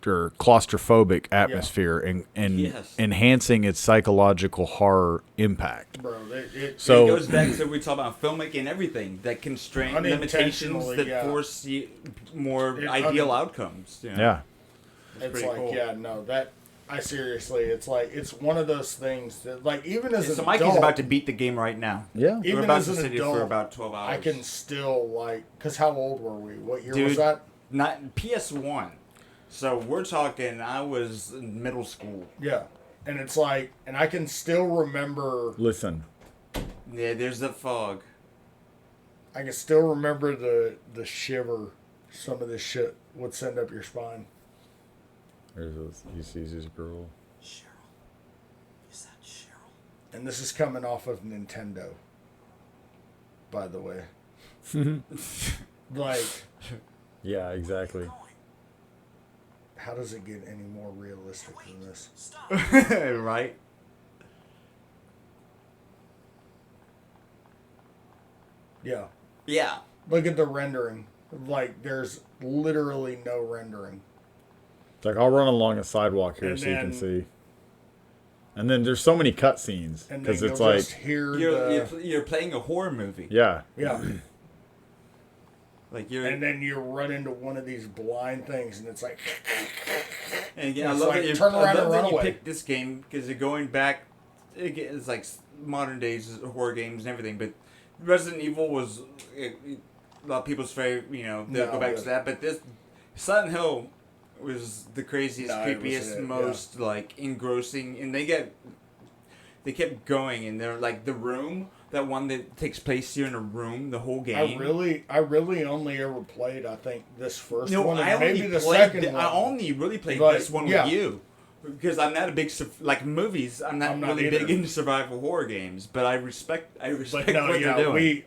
claustrophobic atmosphere and enhancing its psychological horror impact. Bro, it goes back to we talk about filmmaking and everything that constrain limitations that force you more ideal outcomes. You know? Yeah, it's like cool. I seriously, it's like it's one of those things that like even as an adult, Mikey's about to beat the game right now. Yeah, even we're about as to an sit adult, here for about 12 hours. I can still like because how old were we? What year Dude, was that? Not PS1. So we're talking. I was in middle school. Yeah, and it's like, and I can still remember. Listen. Yeah, there's the fog. I can still remember the shiver. Some of this shit would send up your spine. He sees his girl. Cheryl. Is that Cheryl? And this is coming off of Nintendo. By the way. Like. Yeah, exactly. How does it get any more realistic than this? Right? Yeah. Yeah. Look at the rendering. Like, there's literally no rendering. It's like, I'll run along a sidewalk here so you can see. And then there's so many cutscenes. Because it's like... You're playing a horror movie. Yeah. Yeah. Like and then you run into one of these blind things, and it's like... And again, I love that you turn around and run away. You picked this game, because you're going back... It's like modern days horror games and everything, but Resident Evil was... a lot of people's favorite. They'll go back to that. But this Silent Hill was the craziest, creepiest, most like engrossing, and they kept going, and they're like the room. That one that takes place here in a room, the whole game. I really only ever played, I think, this first one, and I maybe only the played second one. I only really played But, this one yeah. with you. Because I'm not a big, like movies, I'm not really either. big into survival horror games, but I respect But what no, they're doing.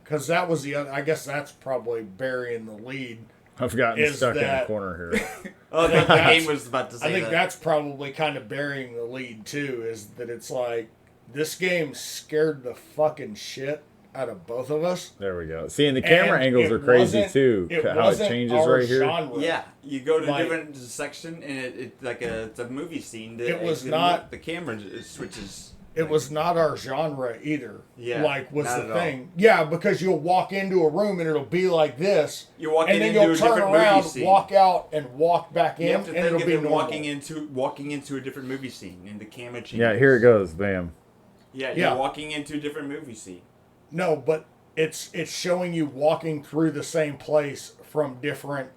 because that was the other, I guess that's probably burying the lead. I've gotten stuck in a corner here. Oh, the game was about to say I think that. that's probably kind of burying the lead, too, is that it's like, this game scared the fucking shit out of both of us. There we go. See, and the camera angles are crazy too. How it changes right here. Yeah, you go to a different section, and it's a movie scene. It was not the camera switches. It was not our genre either. Yeah, was not the at thing. Yeah, because you'll walk into a room and it'll be like this. You're walking and then into you'll a turn different around, movie scene. walk out, and walk back in, You have to and think it'll of be it normal. walking into a different movie scene, and the camera changes. Yeah, here it goes. Bam. Yeah, you're walking into a different movie scene. No, but it's showing you walking through the same place from different.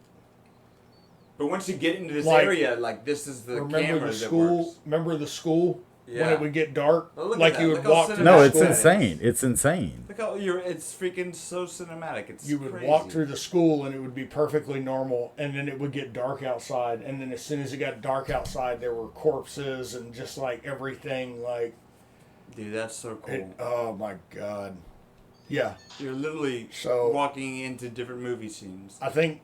But once you get into this Like, area, like this is the remember camera the that school? works. Remember the school when Yeah. it would get dark? Oh, look at like that. you Look would how walk. cinematic through No, the it's school. insane. It's insane. Look how it's freaking so cinematic. It's You would crazy. walk through the school and it would be perfectly normal, and then it would get dark outside, and then as soon as it got dark outside, there were corpses and just like everything. Like, dude, that's so cool. Oh my god. Yeah. You're literally So- walking into different movie scenes. I think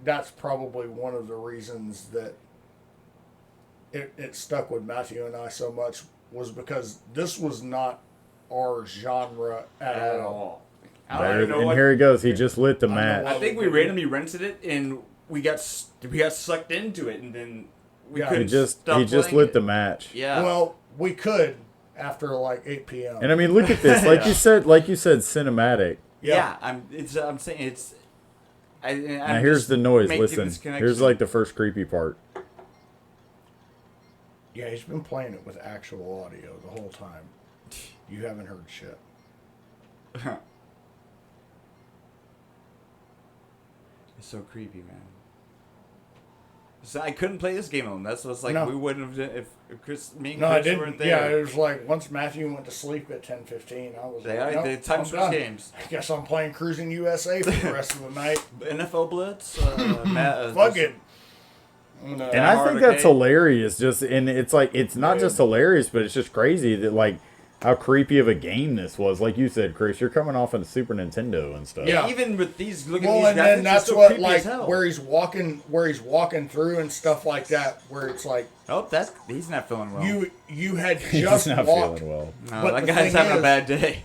that's probably one of the reasons that it stuck with Matthew and I so much, was because this was not our genre at all. There, and here he goes. He just lit the match. I think we randomly rented it and we got sucked into it, and then we couldn't stop He just playing lit it. the match. Yeah. Well, we could after like 8 p.m. And I mean, look at this. Like you said, cinematic. Yeah, I'm saying it's. Now here's the noise. Listen. Here's like the first creepy part. Yeah, he's been playing it with actual audio the whole time. You haven't heard shit. It's so creepy, man. So I couldn't play this game alone. That's what's like. No. We wouldn't have if Chris, me and No, I Chris didn't. weren't there. Yeah, it was like once Matthew went to sleep at 10:15, I was They like, are- nope, they time I'm switch done. games. I guess I'm playing Cruising USA for the rest of the night. NFL Blitz. Fuck it. And I think that's hilarious. And it's like, it's not just hilarious, but it's just crazy that like how creepy of a game this was. Like you said, Chris, you're coming off of the Super Nintendo and stuff. Yeah, even with these, look at Well, these and graphics, then it's that's so what creepy like as hell. where he's walking through and stuff like that, where it's like, oh, he's not feeling well. You had He's just not walked. feeling well. No, But that the guy's thing having a is, bad day.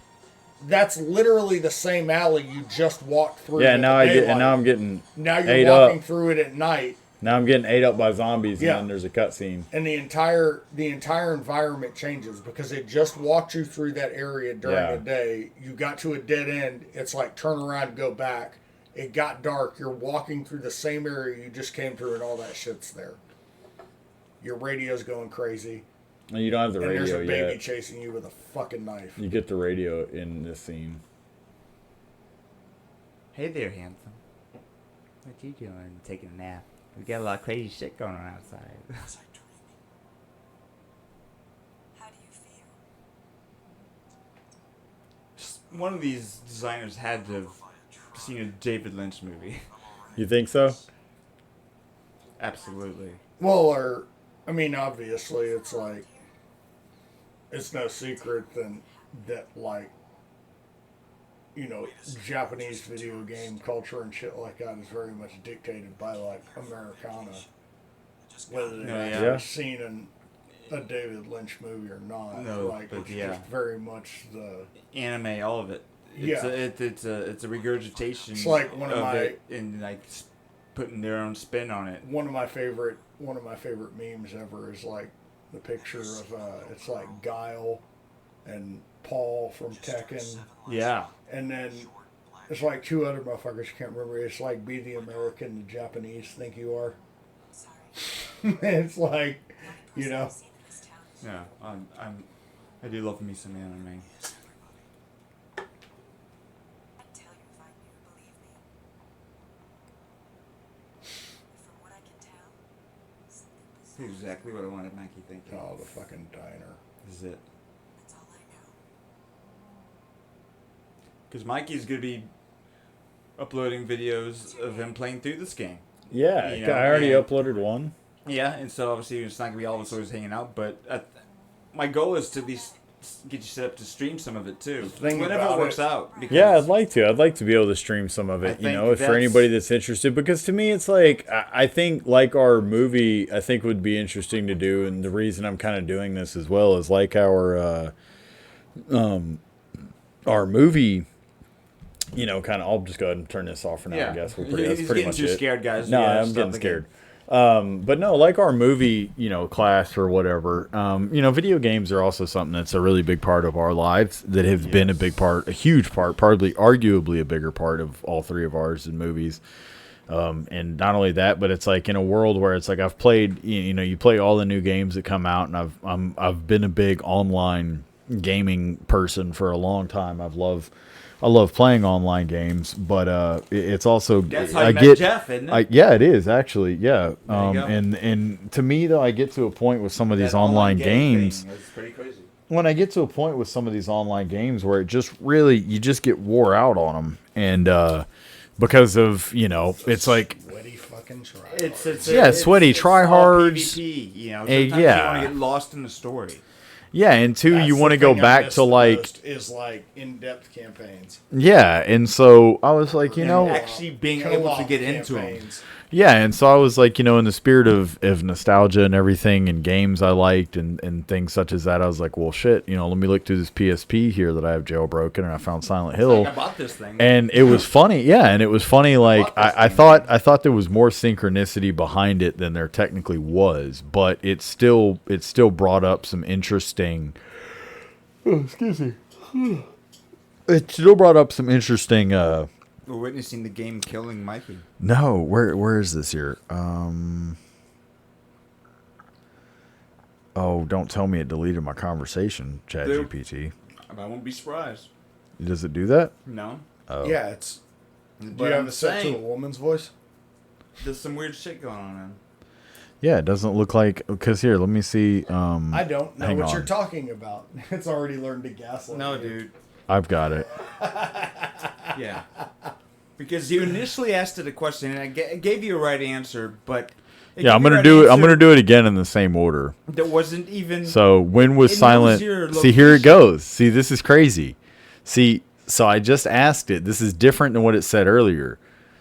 That's literally the same alley you just walked through. Yeah, in now the daylight. I'm getting Now you're ate walking up. through it at night. Now I'm getting ate up by zombies, Yeah. and then there's a cutscene. And the entire environment changes because it just walked you through that area during Yeah. the day. You got to a dead end. It's like turn around, go back. It got dark. You're walking through the same area you just came through, and all that shit's there. Your radio's going crazy. And you don't have the and radio there's a baby yet. chasing you with a fucking knife. You get the radio in this scene. Hey there, handsome. What you doing? Taking a nap. We got a lot of crazy shit going on outside. One of these designers had to have seen a David Lynch movie. You think so? Absolutely. Well, I mean, obviously, it's like, it's no secret that like, you know, Japanese video game culture and shit like that is very much dictated by like Americana. Whether they've actually seen a David Lynch movie or not. No, like, but it's yeah. just very much the Anime, all of it. It's it's a regurgitation. It's like one of my- it and like putting their own spin on it. one of my favorite memes ever is like the picture of it's like Guile and Paul from Tekken. Yeah. And then it's like two other motherfuckers you can't remember. It's like be the American the Japanese think you are. It's like, you know. Yeah, I do love me some anime. Exactly what I wanted, Mikey. Thank you. Oh, the fucking diner. This is it. Because Mikey's going to be uploading videos of him playing through this game. Yeah, You know, I already and- uploaded one. Yeah, and so obviously it's not going to be all of us always hanging out, but my goal is to at least get you set up to stream some of it too. Whenever it works out. Because Yeah, I'd like to. I'd like to be able to stream some of it, you think know, if for that's- anybody that's interested. Because to me, it's like, I think, like our movie, I think would be interesting to do. And the reason I'm kind of doing this as well is like our movie, you know, kind of, I'll just go ahead and turn this off for now, Yeah. I guess. That's He's pretty getting much too it. scared, guys. No, Yeah, I'm stop getting the scared. But no, like our movie, you know, class or whatever, you know, video games are also something that's a really big part of our lives that have been a big part, a huge part, probably arguably a bigger part of all three of ours in movies. And not only that, but it's like in a world where it's like I've played, you know, you play all the new games that come out, and I've been a big online gaming person for a long time. I love playing online games, but it's also That's how I you met get Jeff, isn't it? yeah, it is actually, yeah. There you go. And to me though, I get to a point with some of these That online game games. thing is pretty crazy. When I get to a point with some of these online games where it just really you just get wore out on them, and because of, you know, it's like Sweaty fucking try. It's sweaty it's all tryhards. PvP, you know, And sometimes yeah. you want to get lost in the story. Yeah, and two, That's you the want to go thing I back miss to the like most is like in-depth campaigns. yeah, and so I was like, you And know, actually being able to Co-op get into them. campaigns. yeah, and so I was like, you know, in the spirit of nostalgia and everything and games I liked and things such as that, I was like, well, shit, you know, let me look through this PSP here that I have jailbroken, and I found Silent Hill. Like I bought this thing. And it was funny, yeah, and it was funny. Like I thought there was more synchronicity behind it than there technically was, but it still brought up some interesting. Oh, excuse me. It still brought up some interesting. We're witnessing the game killing Mikey. No, where is this here? Oh, don't tell me it deleted my conversation, ChatGPT. I won't be surprised. Does it do that? No. Oh. Yeah, it's. Do But you have I'm it set to a saying- woman's voice? There's some weird shit going on, man. Yeah, it doesn't look like. Because here, let me see. I don't know hang what on. you're talking about. It's already learned to gaslight. No, you. dude. I've got it. Yeah. Because you initially asked it a question, and I gave you a right answer, but Yeah, I'm gonna do it. I'm gonna do it again in the same order. That wasn't even. So when was it knows silent? your See, here it location. goes. See, this is crazy. See, so I just asked it. This is different than what it said earlier.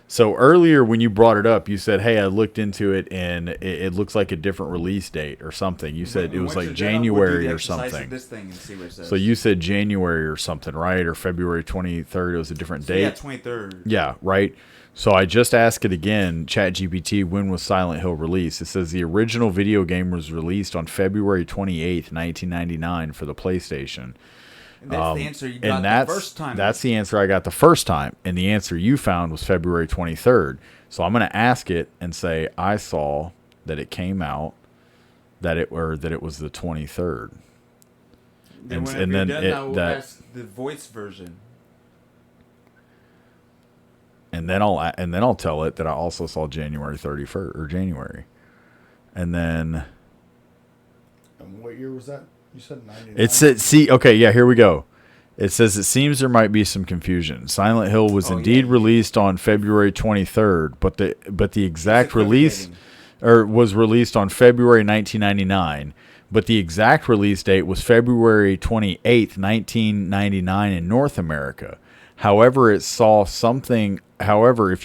So earlier when you brought it up, you said, "Hey, I looked into it, and it looks like a different release date or something." You said it was like January or something. This thing and see what it says. So you said January or something, right? Or February 23rd. It was a different date. Yeah, 23rd. Yeah, right. So I just asked it again, ChatGPT, when was Silent Hill released? It says the original video game was released on February 28th, 1999 for the PlayStation. And that's the answer you got the first time. That's the answer I got the first time. And the answer you found was February 23rd. So I'm going to ask it and say, I saw that it came out, that it was the 23rd. Then whenever you're done, I will ask the voice version. And then I'll tell it that I also saw January 31st or January. And then And what year was that? You said 99. it said, see, okay, yeah, here we go. It says it seems there might be some confusion. Silent Hill was indeed released on February 23rd, but the exact release was released on February 1999, but the exact release date was February 28th, 1999 in North America. However, if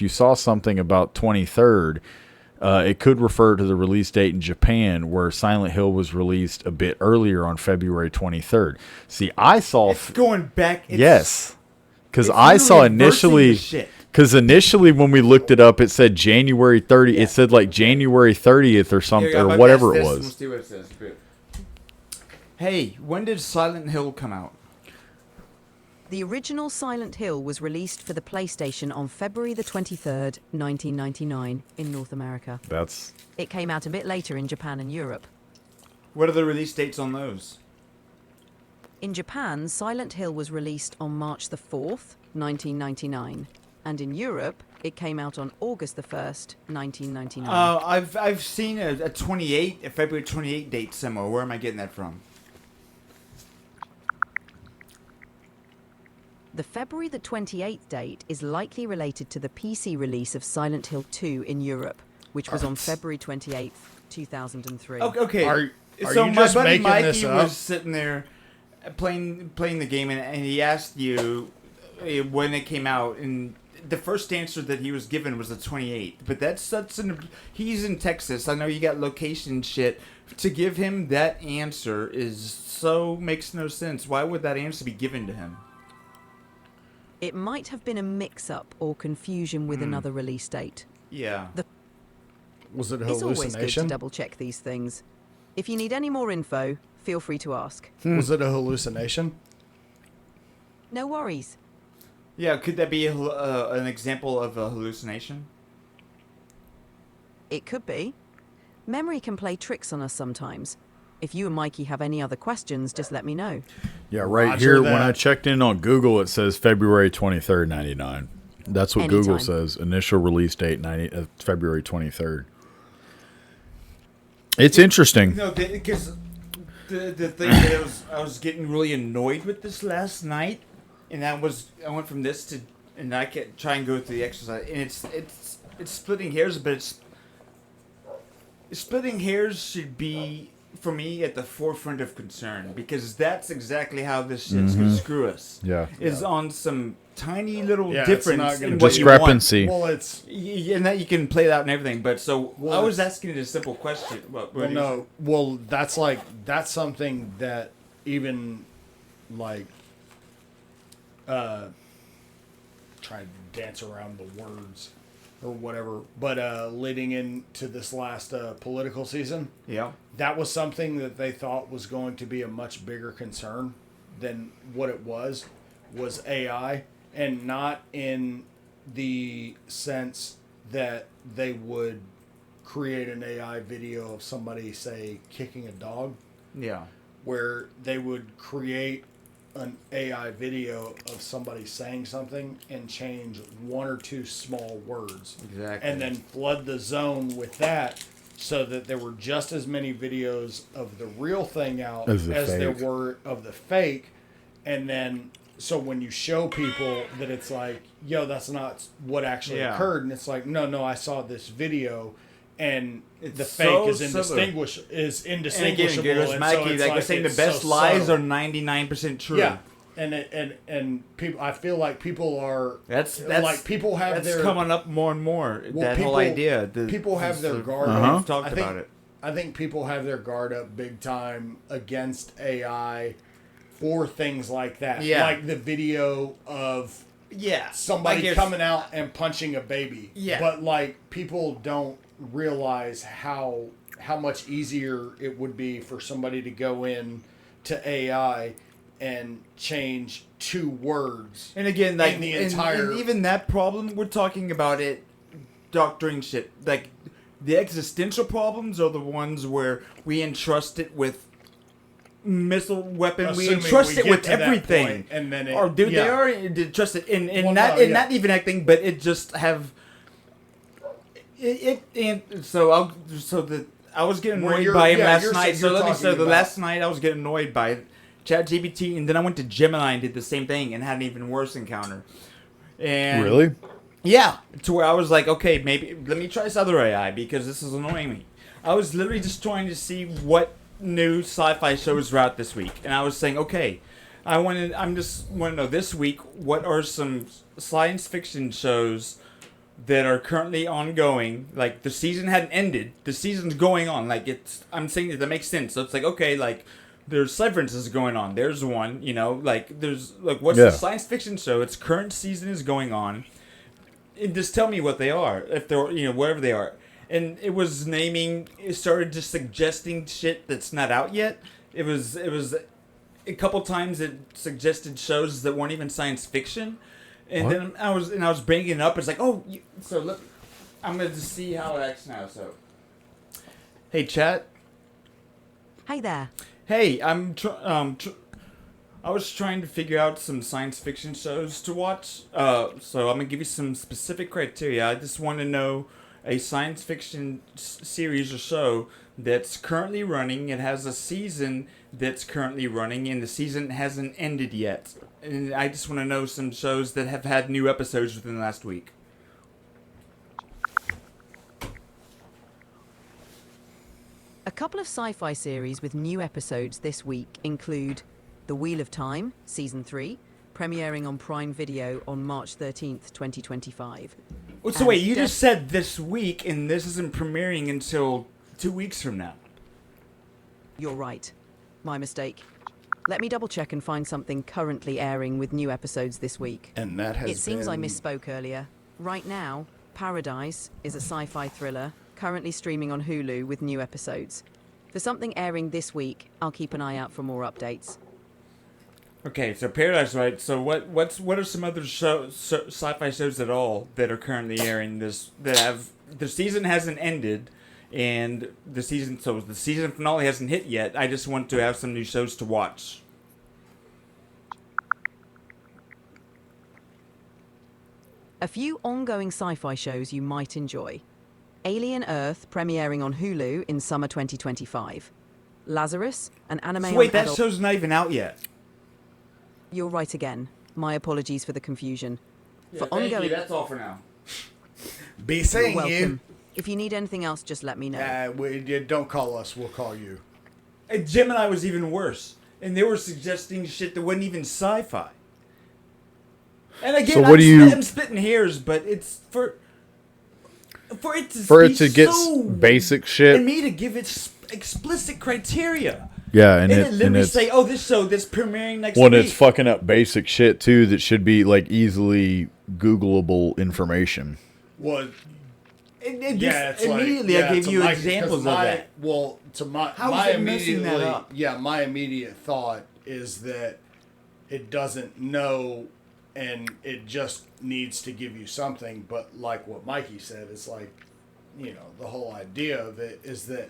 you saw something about 23rd, it could refer to the release date in Japan, where Silent Hill was released a bit earlier on February 23rd. See, I saw... It's going back... Yes. Because it's I saw literally inversing initially... the shit. Because initially when we looked it up, it said January 30th. It said like January 30th or something, Here, or I'm whatever gonna it ask this, was. We'll see what it says. Hey, when did Silent Hill come out? The original Silent Hill was released for the PlayStation on February the 23rd, 1999 in North America. It came out a bit later in Japan and Europe. What are the release dates on those? In Japan, Silent Hill was released on March the 4th, 1999. And in Europe, it came out on August the 1st, 1999. I've seen a February 28 date somewhere. Where am I getting that from? The February the 28th date is likely related to the PC release of Silent Hill 2 in Europe, which was on February 28th, 2003. Okay. Are so you my just buddy making this Mikey up? was sitting there playing the game, and he asked you when it came out, and the first answer that he was given was the 28th. But he's in Texas. I know you got location shit. To give him that answer makes no sense. Why would that answer be given to him? It might have been a mix-up or confusion with another release date. Yeah. Was it a It's always good to hallucination? double-check these things. If you need any more info, feel free to ask. Was it a hallucination? No worries. Yeah, could that be an example of a hallucination? It could be. Memory can play tricks on us sometimes. If you and Mikey have any other questions, just let me know. Yeah, right Roger here, that. when I checked in on Google, it says February 23rd, 99. That's what Google Anytime. says. Initial release date, February 23rd. It's interesting. No, because the thing that I was getting really annoyed with this last night, and I went from this to, and I can try and go through the exercise, and it's splitting hairs, but splitting hairs should be, for me, at the forefront of concern, because that's exactly how this shit's gonna screw us. Yeah. Is on some tiny little Yeah, it's difference not gonna in be- what you want. Discrepancy. Well, it's And that you can play it out and everything, but so Well, I was asking a simple question. that's something that even like trying to dance around the words or whatever, but leading into this last political season, Yeah. that was something that they thought was going to be a much bigger concern than what it was AI, and not in the sense that they would create an AI video of somebody, say, kicking a dog, Yeah. where they would create an AI video of somebody saying something and change one or two small words. Exactly. And then flood the zone with that, so that there were just as many videos of the real thing out As as the there fake. were of the fake. And then, so when you show people that it's like, yo, that's not what actually Yeah. occurred. And it's like, no, I saw this video. And It's the so fake is similar. indistinguishable. And again, and Mikey, so it's like we're saying, the it's best so lies subtle. are 99% true. Yeah, and people, I feel like people are That's like people have that's their coming up more and more. well, that people, whole idea. People have their guard We've up. talked I think, about it. I think people have their guard up big time against AI for things like that. Yeah. Like the video of somebody Like coming out and punching a baby. Yeah. But like people don't realize how much easier it would be for somebody to go in to AI and change two words. And again, like in the and entire even that problem, we're talking about it doctoring shit. Like the existential problems are the ones where we entrust it with missile weapon. We Assuming entrust we it get with to that everything. point, and then it- or dude, yeah. they are entrusted in Well, not no, in yeah. not even acting, but it just have it and so I was getting Well, annoyed you're- by him yeah, last you're- night. So you're let me talking say the about- last night I was getting annoyed by ChatGPT, and then I went to Gemini and did the same thing and had an even worse encounter. And Really? Yeah, to where I was like, okay, maybe let me try this other AI because this is annoying me. I was literally just trying to see what new sci-fi shows were out this week, and I was saying, okay, I'm just want to know this week what are some science fiction shows that are currently ongoing. Like the season hadn't ended, the season's going on. Like I'm saying that makes sense. So it's like, okay, like there's Severance is going on. There's one, like there's like what's the science fiction show? Its current season is going on. And just tell me what they are, if they're whatever they are. And it was it started just suggesting shit that's not out yet. It was a couple times it suggested shows that weren't even science fiction. And What? then I was bringing it up. It's like, oh, so look, I'm gonna just see how it acts now. So, hey chat. Hey there. Hey, I was trying to figure out some science fiction shows to watch. So I'm gonna give you some specific criteria. I just want to know a science fiction series or show that's currently running. It has a season that's currently running, and the season hasn't ended yet. And I just want to know some shows that have had new episodes within the last week. A couple of sci-fi series with new episodes this week include The Wheel of Time, Season 3, premiering on Prime Video on March 13th, 2025. So wait, you just said this week, and this isn't premiering until 2 weeks from now. You're right. My mistake. Let me double check and find something currently airing with new episodes this week. And that has It seems I been- misspoke earlier. Right now, Paradise is a sci-fi thriller currently streaming on Hulu with new episodes. For something airing this week, I'll keep an eye out for more updates. Okay, so Paradise, right? So what are some other sci-fi shows at all that are currently airing this? That have the season hasn't ended, and the season finale hasn't hit yet. I just want to have some new shows to watch. A few ongoing sci-fi shows you might enjoy. Alien Earth, premiering on Hulu in summer 2025. Lazarus, an anime So wait, on that adult... show's not even out yet. You're right again. My apologies for the confusion. Yeah, thank you. That's all for now. Be saying You're you. welcome. If you need anything else, just let me know. Don't call us. We'll call you. Gemini was even worse, and they were suggesting shit that wasn't even sci-fi. And again, So I'm splitting hairs, but it's for it to get so basic shit. and me to give it explicit criteria. Yeah, and it literally say, "Oh, this show that's premiering next when week." it's fucking up basic shit too that should be like easily Googleable information. Well, it's immediately I gave you examples of that. Well, to my How my is it messing that up? Yeah, my immediate thought is that it doesn't know, and it just needs to give you something. But like what Mikey said, it's like, the whole idea of it is that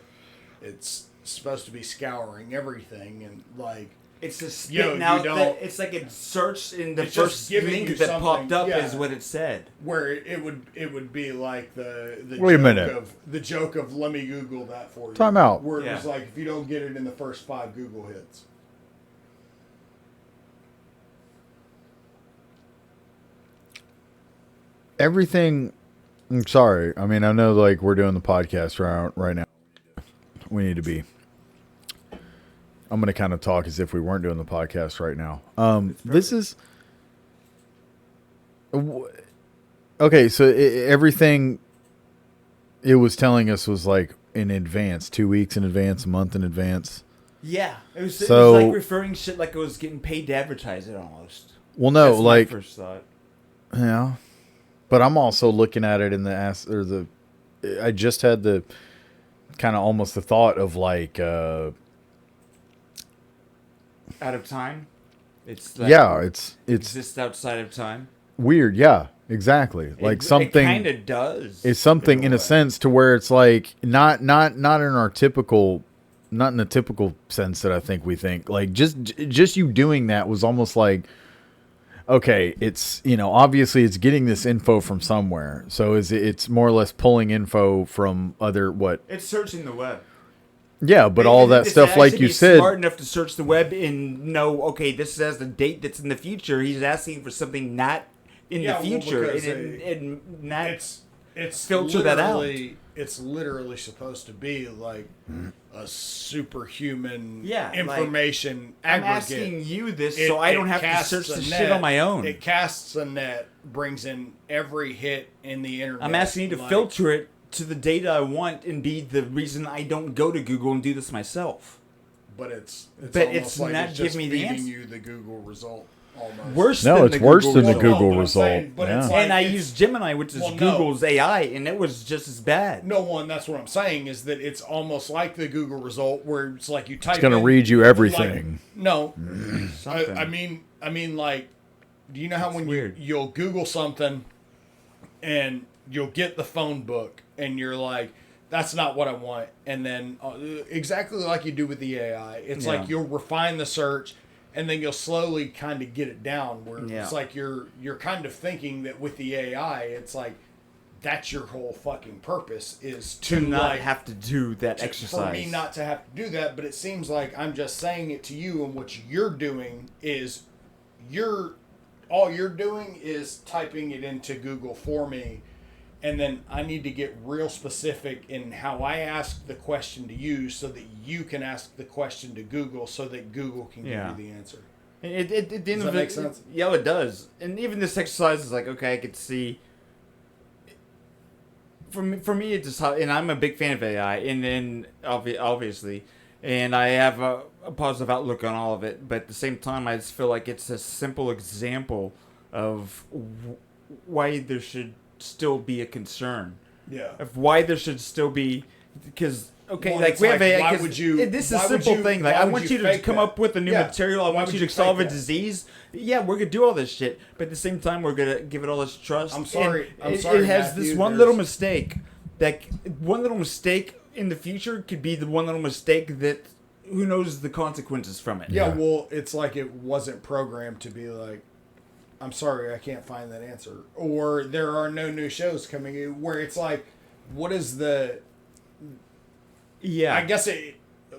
it's supposed to be scouring everything, and like it's just spitting out that it's like it searched in the first link that popped up is what it said. Where it would be like the Wait a joke minute. of the joke of let me Google that for you. Time out. Where it was like if you don't get it in the first 5 Google hits. Everything. I'm sorry. I mean, I know like we're doing the podcast right now. We need to be. I'm going to kind of talk as if we weren't doing the podcast right now. This is okay. So everything it was telling us was like in advance, 2 weeks in advance, a month in advance. Yeah, it was like referring shit like it was getting paid to advertise it almost. Well, no, That's like my first thought. Yeah, but I'm also looking at it in the I just had the kind of almost the thought of like Out of time. It's like it's exists outside of time. Weird, yeah, exactly. Like something. It kind of does. It's something in a sense to where it's like not in our typical, not in the typical sense that I think we think. Like just you doing that was almost like, okay, it's obviously it's getting this info from somewhere. So it's more or less pulling info from other what? It's searching the web. Yeah, but all that stuff, like you said, smart enough to search the web and know, okay, this has the date that's in the future. He's asking for something not in the future, and not it's filter that out. It's literally supposed to be like a superhuman information I'm aggregate. asking you this so I don't have to search the shit on my own. It casts a net, brings in every hit in the internet. I'm asking you to filter it to the data I want and be the reason I don't go to Google and do this myself. But it's not just giving me the feeding answer. you the Google result. Almost. Worse than the Google result. And I used Gemini, which is Google's AI, and it was just as bad. That's what I'm saying is that it's almost like the Google result where it's like you type. It's going to read you everything. I mean, like, do you know how when you'll Google something and you'll get the phone book and you're like, that's not what I want, and then exactly like you do with the AI, it's like you'll refine the search. and then you'll slowly kind of get it down where Yeah. it's like you're kind of thinking that with the AI, it's like that's your whole fucking purpose is To not like, have to do that for exercise. me not to have to do that, but it seems like I'm just saying it to you, and what you're doing is all you're doing is typing it into Google for me, and then I need to get real specific in how I ask the question to you so that you can ask the question to Google so that Google can Yeah. give you the answer. Does that make sense? Yeah, it does. And even this exercise is like, okay, I could see. For me, it's just how, and I'm a big fan of AI, and then obviously, and I have a positive outlook on all of it. But at the same time, I just feel like it's a simple example of why there should still be a concern. Yeah. Of why there should still be, because okay, Well, like it's we have like, AI. why 'cause would you- this is why a would simple you- thing. Like why I would want you you to fake come that? up with a new Yeah. material. I Why want would you you to solve a fake that? disease. Yeah, we're gonna do all this shit, but at the same time, we're gonna give it all this trust. I'm sorry. And I'm sorry, It has Matthew, this one there's- little mistake. That one little mistake in the future could be the one little mistake that who knows the consequences from it. Yeah, well, it's like it wasn't programmed to be like, I'm sorry, I can't find that answer. Or there are no new shows coming in where it's like, what is the... Yeah. I guess it,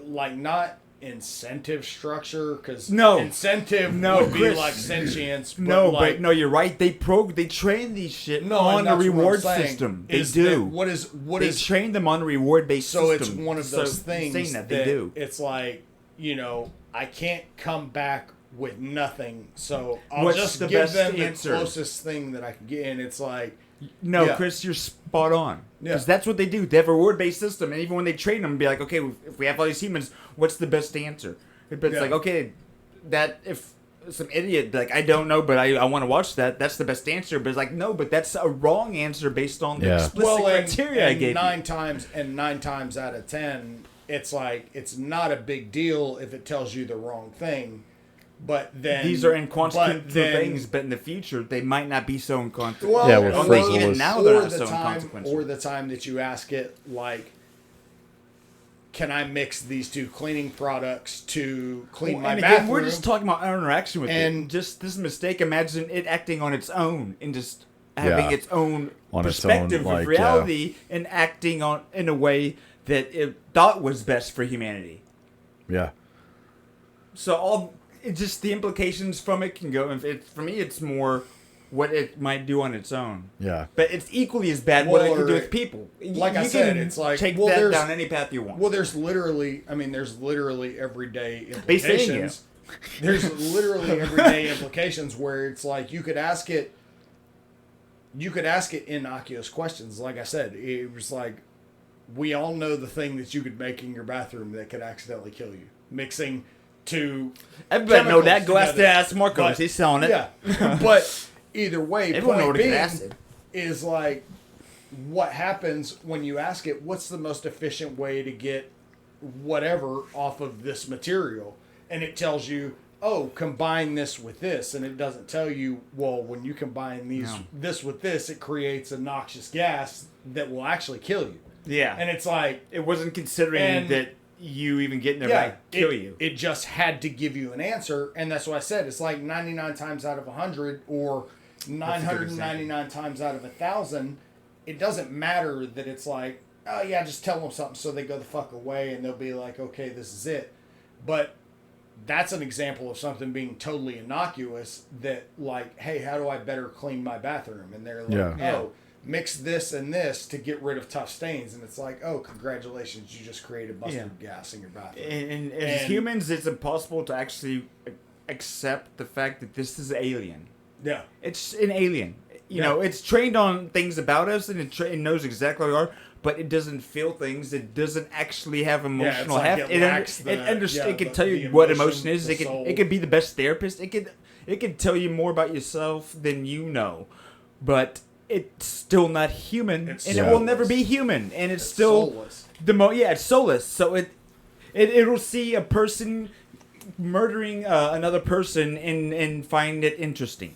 like, not incentive structure, because No. incentive No, would be Chris. like sentience. But No, like, but no, you're right. They train these shit No, on and a that's what I'm reward saying, system. They is do. that what they is train them on a reward based so system. it's one of those things saying that they do. It's like, you know, I can't come back with nothing, so I'll What's just the give best them answer? the closest thing that I can get, and it's like, No, yeah. Chris, you're spot on. Yeah. Because that's what they do. They have a reward-based system, and even when they train them, be like, okay, if we have all these humans, what's the best answer? But it's Yeah. like, okay, that if some idiot be like, I don't know, but I want to watch that. That's the best answer. But it's like, no, but that's a wrong answer based on the explicit criteria I gave you. nine times out of 10, it's like it's not a big deal if it tells you the wrong thing. But then These are inconsequential but then- things, but in the future they might not be so inconsequential. Well, Yeah, we're Only frivolous. even now they're or not the so time, inconsequential. or the time that you ask it, like, can I mix these two cleaning products to clean my and bathroom? again, we're just talking about our interaction with And- it. Just this mistake, imagine it acting on its own and just having Yeah. its own On its own, perspective like, of reality and acting on in a way that it thought was best for humanity. Yeah. So just the implications from it can go. For me, it's more what it might do on its own. Yeah. But it's equally as bad what it Well, can do or- with people. Like I You said, can it's like, take well, that there's- down any path you want. Well, there's literally everyday Based in you. implications. There's literally everyday implications where it's like you could ask it innocuous questions. Like I said, it was like, we all know the thing that you could make in your bathroom that could accidentally kill you. Mixing two Everybody know that. chemicals Go ask together. the ass Marcos. But- He's selling it. Yeah. But either way, Everyone know point what to get being acid. is like, what happens when you ask it, what's the most efficient way to get whatever off of this material? And it tells you, oh, combine this with this. And it doesn't tell you, well, when you combine this with this, it creates a noxious gas that will actually kill you. Yeah. And it's like, It wasn't considering And- that you even getting there might kill you. It just had to give you an answer, and that's what I said. It's like 99 times out of 100 or 999 times out of 1,000. It doesn't matter that it's like, oh yeah, just tell them something so they go the fuck away, and they'll be like, okay, this is it. But that's an example of something being totally innocuous that, like, hey, how do I better clean my bathroom? And they're like, Yeah. oh, mix this and this to get rid of tough stains. And it's like, oh, congratulations, you just created mustard gas in your bathroom. And as humans, it's impossible to actually accept the fact that this is alien. Yeah. It's an alien. You Yeah. know, it's trained on things about us, and it knows exactly what we are, but it doesn't feel things. It doesn't actually have emotional like heft. it lacks It the can tell you the what emotion, emotion is. the It can soul. be the best therapist. It can tell you more about yourself than you know, but it's still not human, It's and it will never soulless. be human, and it's still soulless. it's soulless. So it'll see a person murdering another person and find it interesting.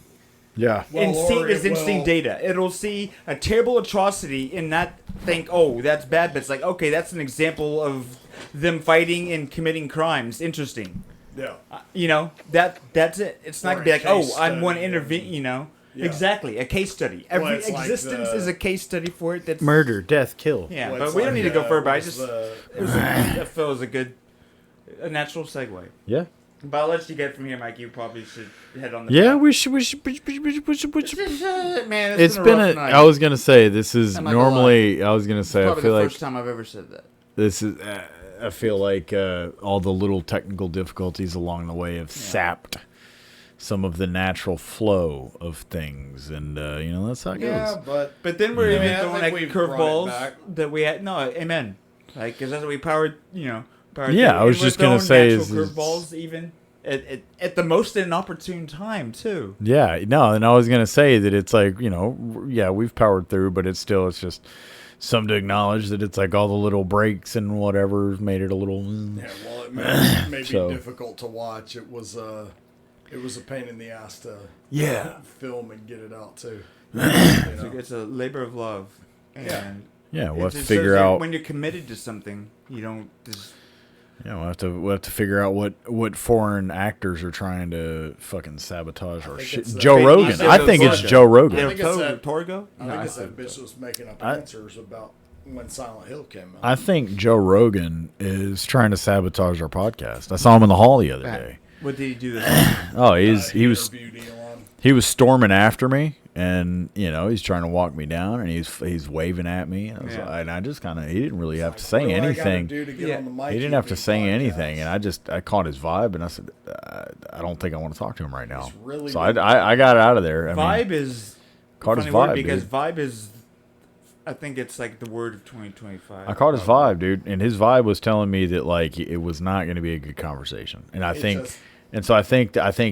Yeah. And Well, see or it as it interesting will- data. It'll see a terrible atrocity and not think, oh, that's bad, but it's like, okay, that's an example of them fighting and committing crimes. Interesting. Yeah. You know, that's it. It's not Or going to be a like, oh, case I'm going to study intervene, you know. Yeah. Exactly, a case study. Well, Every it's like existence is a case study for it. That's Murder, death, kill. Yeah, Well, but it's we don't like, need to go further. I what's just the- I feel it was a natural segue. Yeah. But I'll let you get from here, Mike. You probably should head on the. Yeah, back. we should. Man, It's been rough a. night. I was gonna say this is I'm not gonna normally. I was gonna say. I Probably feel the like first time I've ever said that. this is. I feel like all the little technical difficulties along the way have sapped some of the natural flow of things, and you know that's how it Yeah, goes. but then we're I even mean, I throwing think like we've brought it curveballs back. that we had. No, amen. Like, because that's what we powered. You know, powered. Yeah, through. I was And we're just gonna throwing say natural is- curveballs even at the most inopportune time too. Yeah, no, and I was gonna say that it's like yeah, we've powered through, but it's just something to acknowledge that it's like all the little breaks and whatever made it a little. Yeah, well, it may So- be difficult to watch. It was a pain in the ass to film and get it out too. It's a labor of love. And Yeah, we'll it have to just figure shows that out- when you're committed to something, you don't just. Yeah, we'll have to figure out what foreign actors are trying to fucking sabotage our shit. Joe Rogan. I think it's Joe Rogan. I think it's that Torgo. I think it's that bitch was making up answers about when Silent Hill came out. I think Joe Rogan is trying to sabotage our podcast. I saw him in the hall the other day. What did he do this? Oh, he was interviewed Elon. he was storming after me, and he's trying to walk me down, and he's waving at me, and I just kind of he didn't really have to say what do I gotta anything. do to get on the Mikey He didn't have to Beat say podcast? anything, and I caught his vibe, and I said I don't think I want to talk to him right now. really So good. I got out of there. I Vibe mean, is caught his funny word vibe, because dude. vibe is. I think it's like the word of 2025. I caught his vibe, dude, and his vibe was telling me that like it was not going to be a good conversation, and I think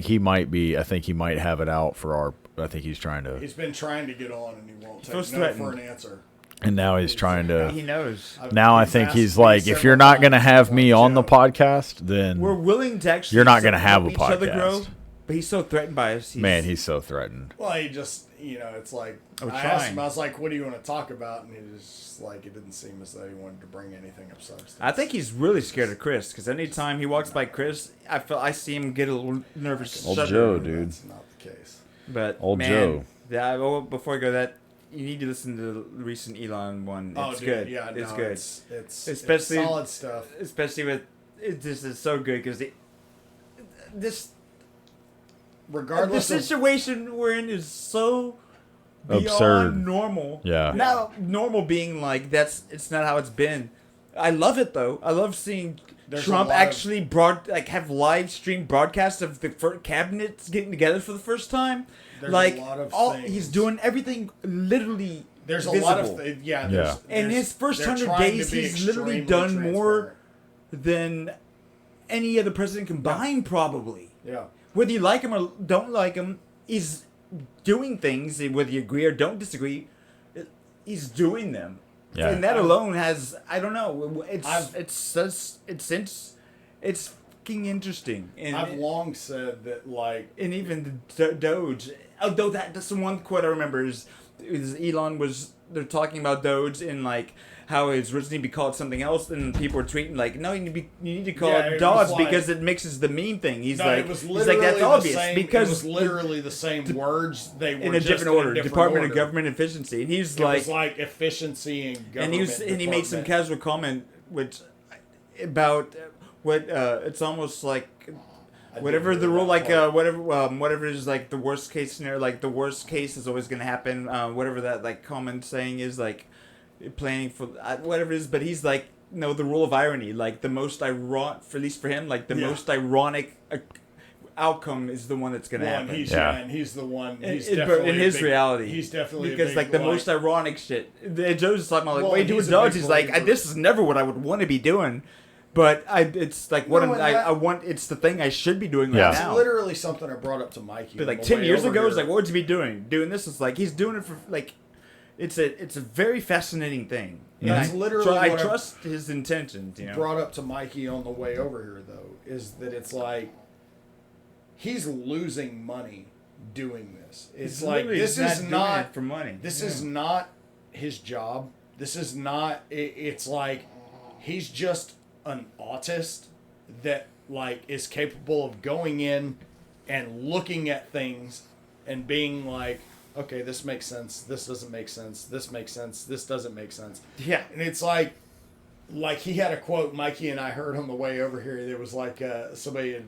he might have it out for our. I think he's trying to, He's been trying to get on and he won't take feels no threatened. for an answer. and now he's trying to. He knows. Now I think he's like, if you're not going to have me on the podcast, then We're willing to actually. you're not going to have a help each other grow, podcast. but he's so threatened by us. Man, he's so threatened. Well, he just, it's like, We're I asked him, trying. I was like, what do you want to talk about? And he was just like, it didn't seem as though he wanted to bring anything of substance. I think he's really scared of Chris because anytime he walks by Chris, I see him get a little nervous. Old Shut Joe, up. dude. That's not the case. But Old man, Joe. Before I go, that you need to listen to the recent Elon one. It's Oh, dude, good. yeah, it's no, good. it's especially solid stuff. Especially with this is so good because this Regardless the of situation we're in is so beyond Absurd. normal. Yeah. Now normal being like it's not how it's been. I love it though. I love seeing There's Trump a lot of- actually have live stream broadcasts of the cabinets getting together for the first time. There's like a lot of he's things. doing everything literally. There's a visible. lot of Yeah. In his first they're 100 trying to days, be he's literally extremely done more transparent. than any other president combined, probably. Yeah. Whether you like him or don't like him, he's doing things. Whether you agree or don't disagree, he's doing them. Yeah. And that alone has, I don't know, it's fucking interesting. And I've long said that, like, and even the Doge. Although that's the one quote I remember is Elon they're talking about Doge and like how it's originally be called something else, and people were tweeting like, no, you need to call Yeah, it it Doge was like- because it mixes the meme thing. He's no, like, it was he's literally like that's the obvious same, because it was literally the same words. They were in a just different order, Department order. of Government Efficiency, and he's It like, was like efficiency and government. and he made some department. casual comment which about what it's almost like whatever the rule, like whatever is like the worst case scenario, like the worst case is always going to happen. Whatever that like common saying is, like planning for whatever it is. But he's like, no, the rule of irony, like the most ironic, for at least for him, like the most ironic outcome is the one that's going to happen. And he's the one. He's in definitely in a his big- reality, He's definitely a because big, like the most ironic shit. Joe's just talking about like, Well, what are you doing, he's a Doge? big He's like, believer. this is never what I would want to be doing, but it's like what No, and that- I want. It's the thing I should be doing right Yeah. now. It's literally something I brought up to Mikey. But on like the 10 way years over ago, it's here. like, what would you be doing? Doing this? It's like he's doing it for like, it's a very fascinating thing. And That's literally I what I trust his intentions. You know, brought up to Mikey on the way over here, though, is that it's like he's losing money doing this. It's He's like literally this not is doing not it for money. This Yeah. is not his job. This is not. It's like he's just an autist that like is capable of going in and looking at things and being like, okay, this makes sense, this doesn't make sense, this makes sense, this doesn't make sense. Yeah. And it's like he had a quote Mikey and I heard on the way over here. There was like somebody had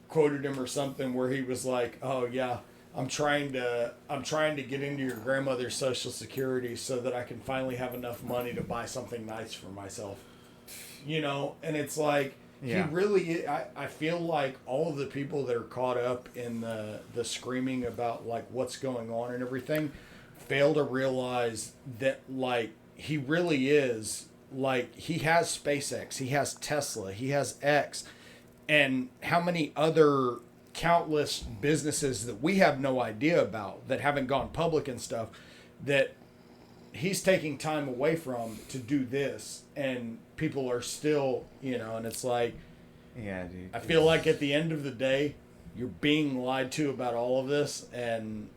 quoted him or something where he was like, oh yeah, I'm trying to get into your grandmother's Social Security so that I can finally have enough money to buy something nice for myself. You know, and it's like, Yeah. he really, I feel like all of the people that are caught up in the screaming about like what's going on and everything fail to realize that like he really is, like he has SpaceX, he has Tesla, he has X, and how many other countless businesses that we have no idea about that haven't gone public and stuff that he's taking time away from to do this, and people are still, you know, and it's like, yeah, dude. I feel like at the end of the day, you're being lied to about all of this, and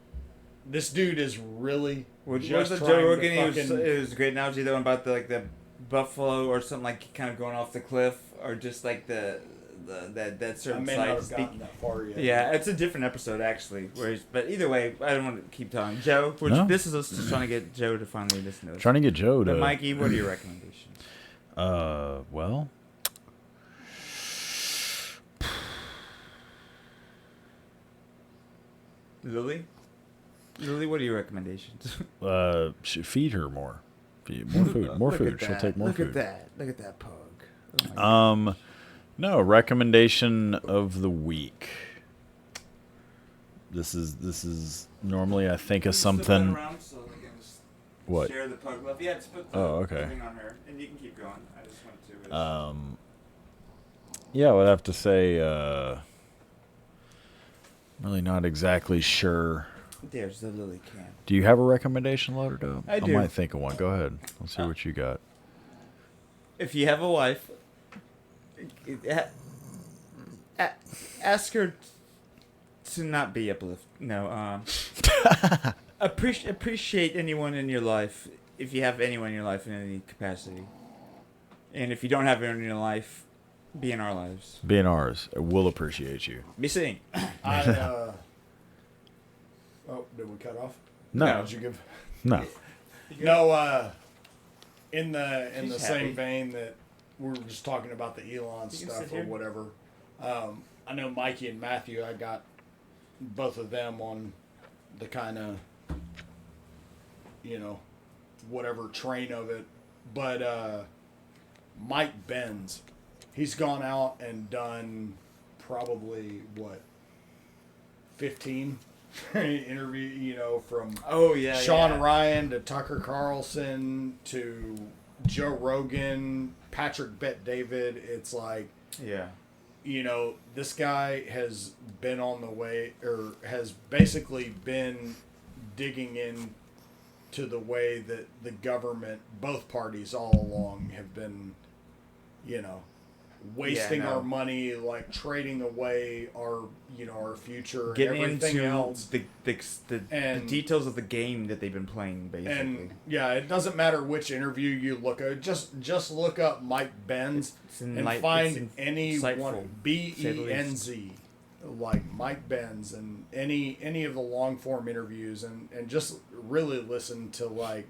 this dude is really What just was the trying Joe Rogan? to It fucking... was a great analogy though about the buffalo or something, like kind of going off the cliff, or just like that certain I may side not to have speak. gotten that far yet. Yeah, it's a different episode actually. But either way, I don't want to keep talking. Joe, this is us just trying to get Joe to finally listen to us. Trying to get Joe to. But Mikey, what are your recommendations? Well, Lily, what are your recommendations? Feed her more. More food. More Look food. at She'll that. take more Look food. at that. Look at that pug. Oh my God. No, recommendation of the week. This is normally I think of something. What? Share the pug love. Yeah, just put the okay. thing on her, and you can keep going. I just wanted to. Yeah, I would have to say. Really not exactly sure. There's the lily can. Do you have a recommendation loaded up? I do. I might think of one. Go ahead. Let's see what you got. If you have a wife, ask her to not be uplift. No. Appreciate anyone in your life, if you have anyone in your life in any capacity. And if you don't have anyone in your life, be in our lives. Be in ours. We'll appreciate you. Be seen. Oh, did we cut off? No. Did you give? No. No. In the She's same happy. vein that we were just talking about the Elon You can stuff sit or here. whatever. I know Mikey and Matthew. I got both of them on the kind of, you know, whatever train of it. But Mike Benz, he's gone out and done probably what 15 interview, you know, from Sean Ryan to Tucker Carlson to Joe Rogan, Patrick Bet-David. It's like, you know, this guy has been on the way, or has basically been digging in to the way that the government, both parties all along, have been, you know, wasting our money, like trading away our, you know, our future, Getting and everything into else. the details of the game that they've been playing, basically. And yeah, it doesn't matter which interview you look at. Just look up Mike Benz and find any one, BENZ, like Mike Benz, and any of the long form interviews, and just really listen to like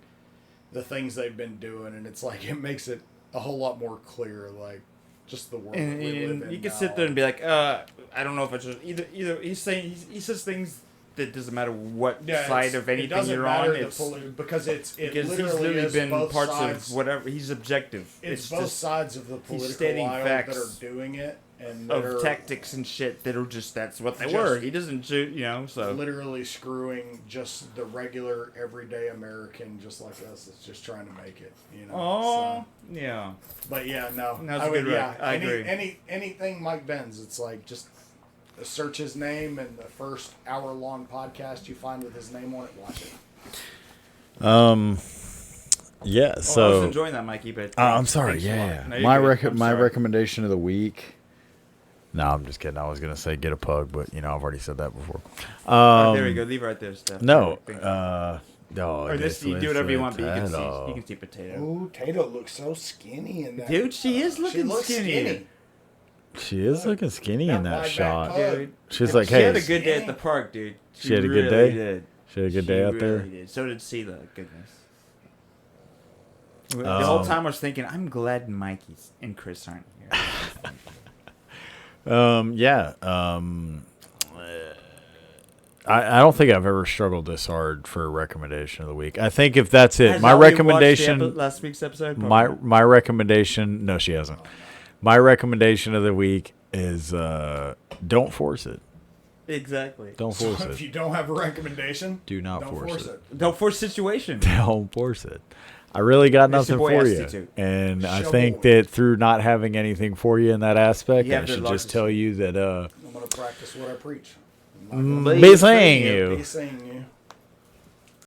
the things they've been doing, and it's like it makes it a whole lot more clear, like just the world And we live in you can now. sit there and be like, I don't know if it's just either he's saying he says things that doesn't matter what side of anything you're on. It's because he's literally literally is been both parts sides. of whatever. He's objective. It's both just, sides of the he's political stating aisle facts that are doing it, and that of are tactics and shit that are just that's what they just were. He doesn't shoot, you know. So literally screwing just the regular everyday American, just like us, that's just trying to make it. You know. Oh, yeah. But yeah, no. That's I a would, good yeah. rec. I agree. Anything Mike Benz, it's like just search his name, and the first hour-long podcast you find with his name on it, watch it. Yeah. I So was enjoying that, Mikey. But I'm sorry. thanks a lot. Yeah. No, you're My good. I'm my sorry. recommendation of the week. No, I'm just kidding. I was gonna say get a pug, but you know I've already said that before. There we go. Leave it right there, Steph. No. Thank you. No. Or this, you do whatever you want, but you can see potato. Ooh, Tato looks so skinny in that. Dude, she is looking looks skinny. She is looking skinny in that shot. Dude. She's like, She hey. had a good day at the park, dude. She had a good really day? Did. She had a good day out there? Really did. So did Sela, goodness. The whole time I was thinking, I'm glad Mikey's and Chris aren't here. I don't think I've ever struggled this hard for a recommendation of the week. I think if that's it, Has my Ellie watched recommendation last week's episode. my recommendation. No, she hasn't. My recommendation of the week is don't force it. Exactly. Don't force If it. you don't have a recommendation, Do not don't force it. Don't force situation. Don't force it. I really got It's nothing your boy for you. Institute. And I Show think boy. that through not having anything for you in that aspect, You have I the should just largest- tell you that I'm going to practice what I preach. be saying you. Be saying you.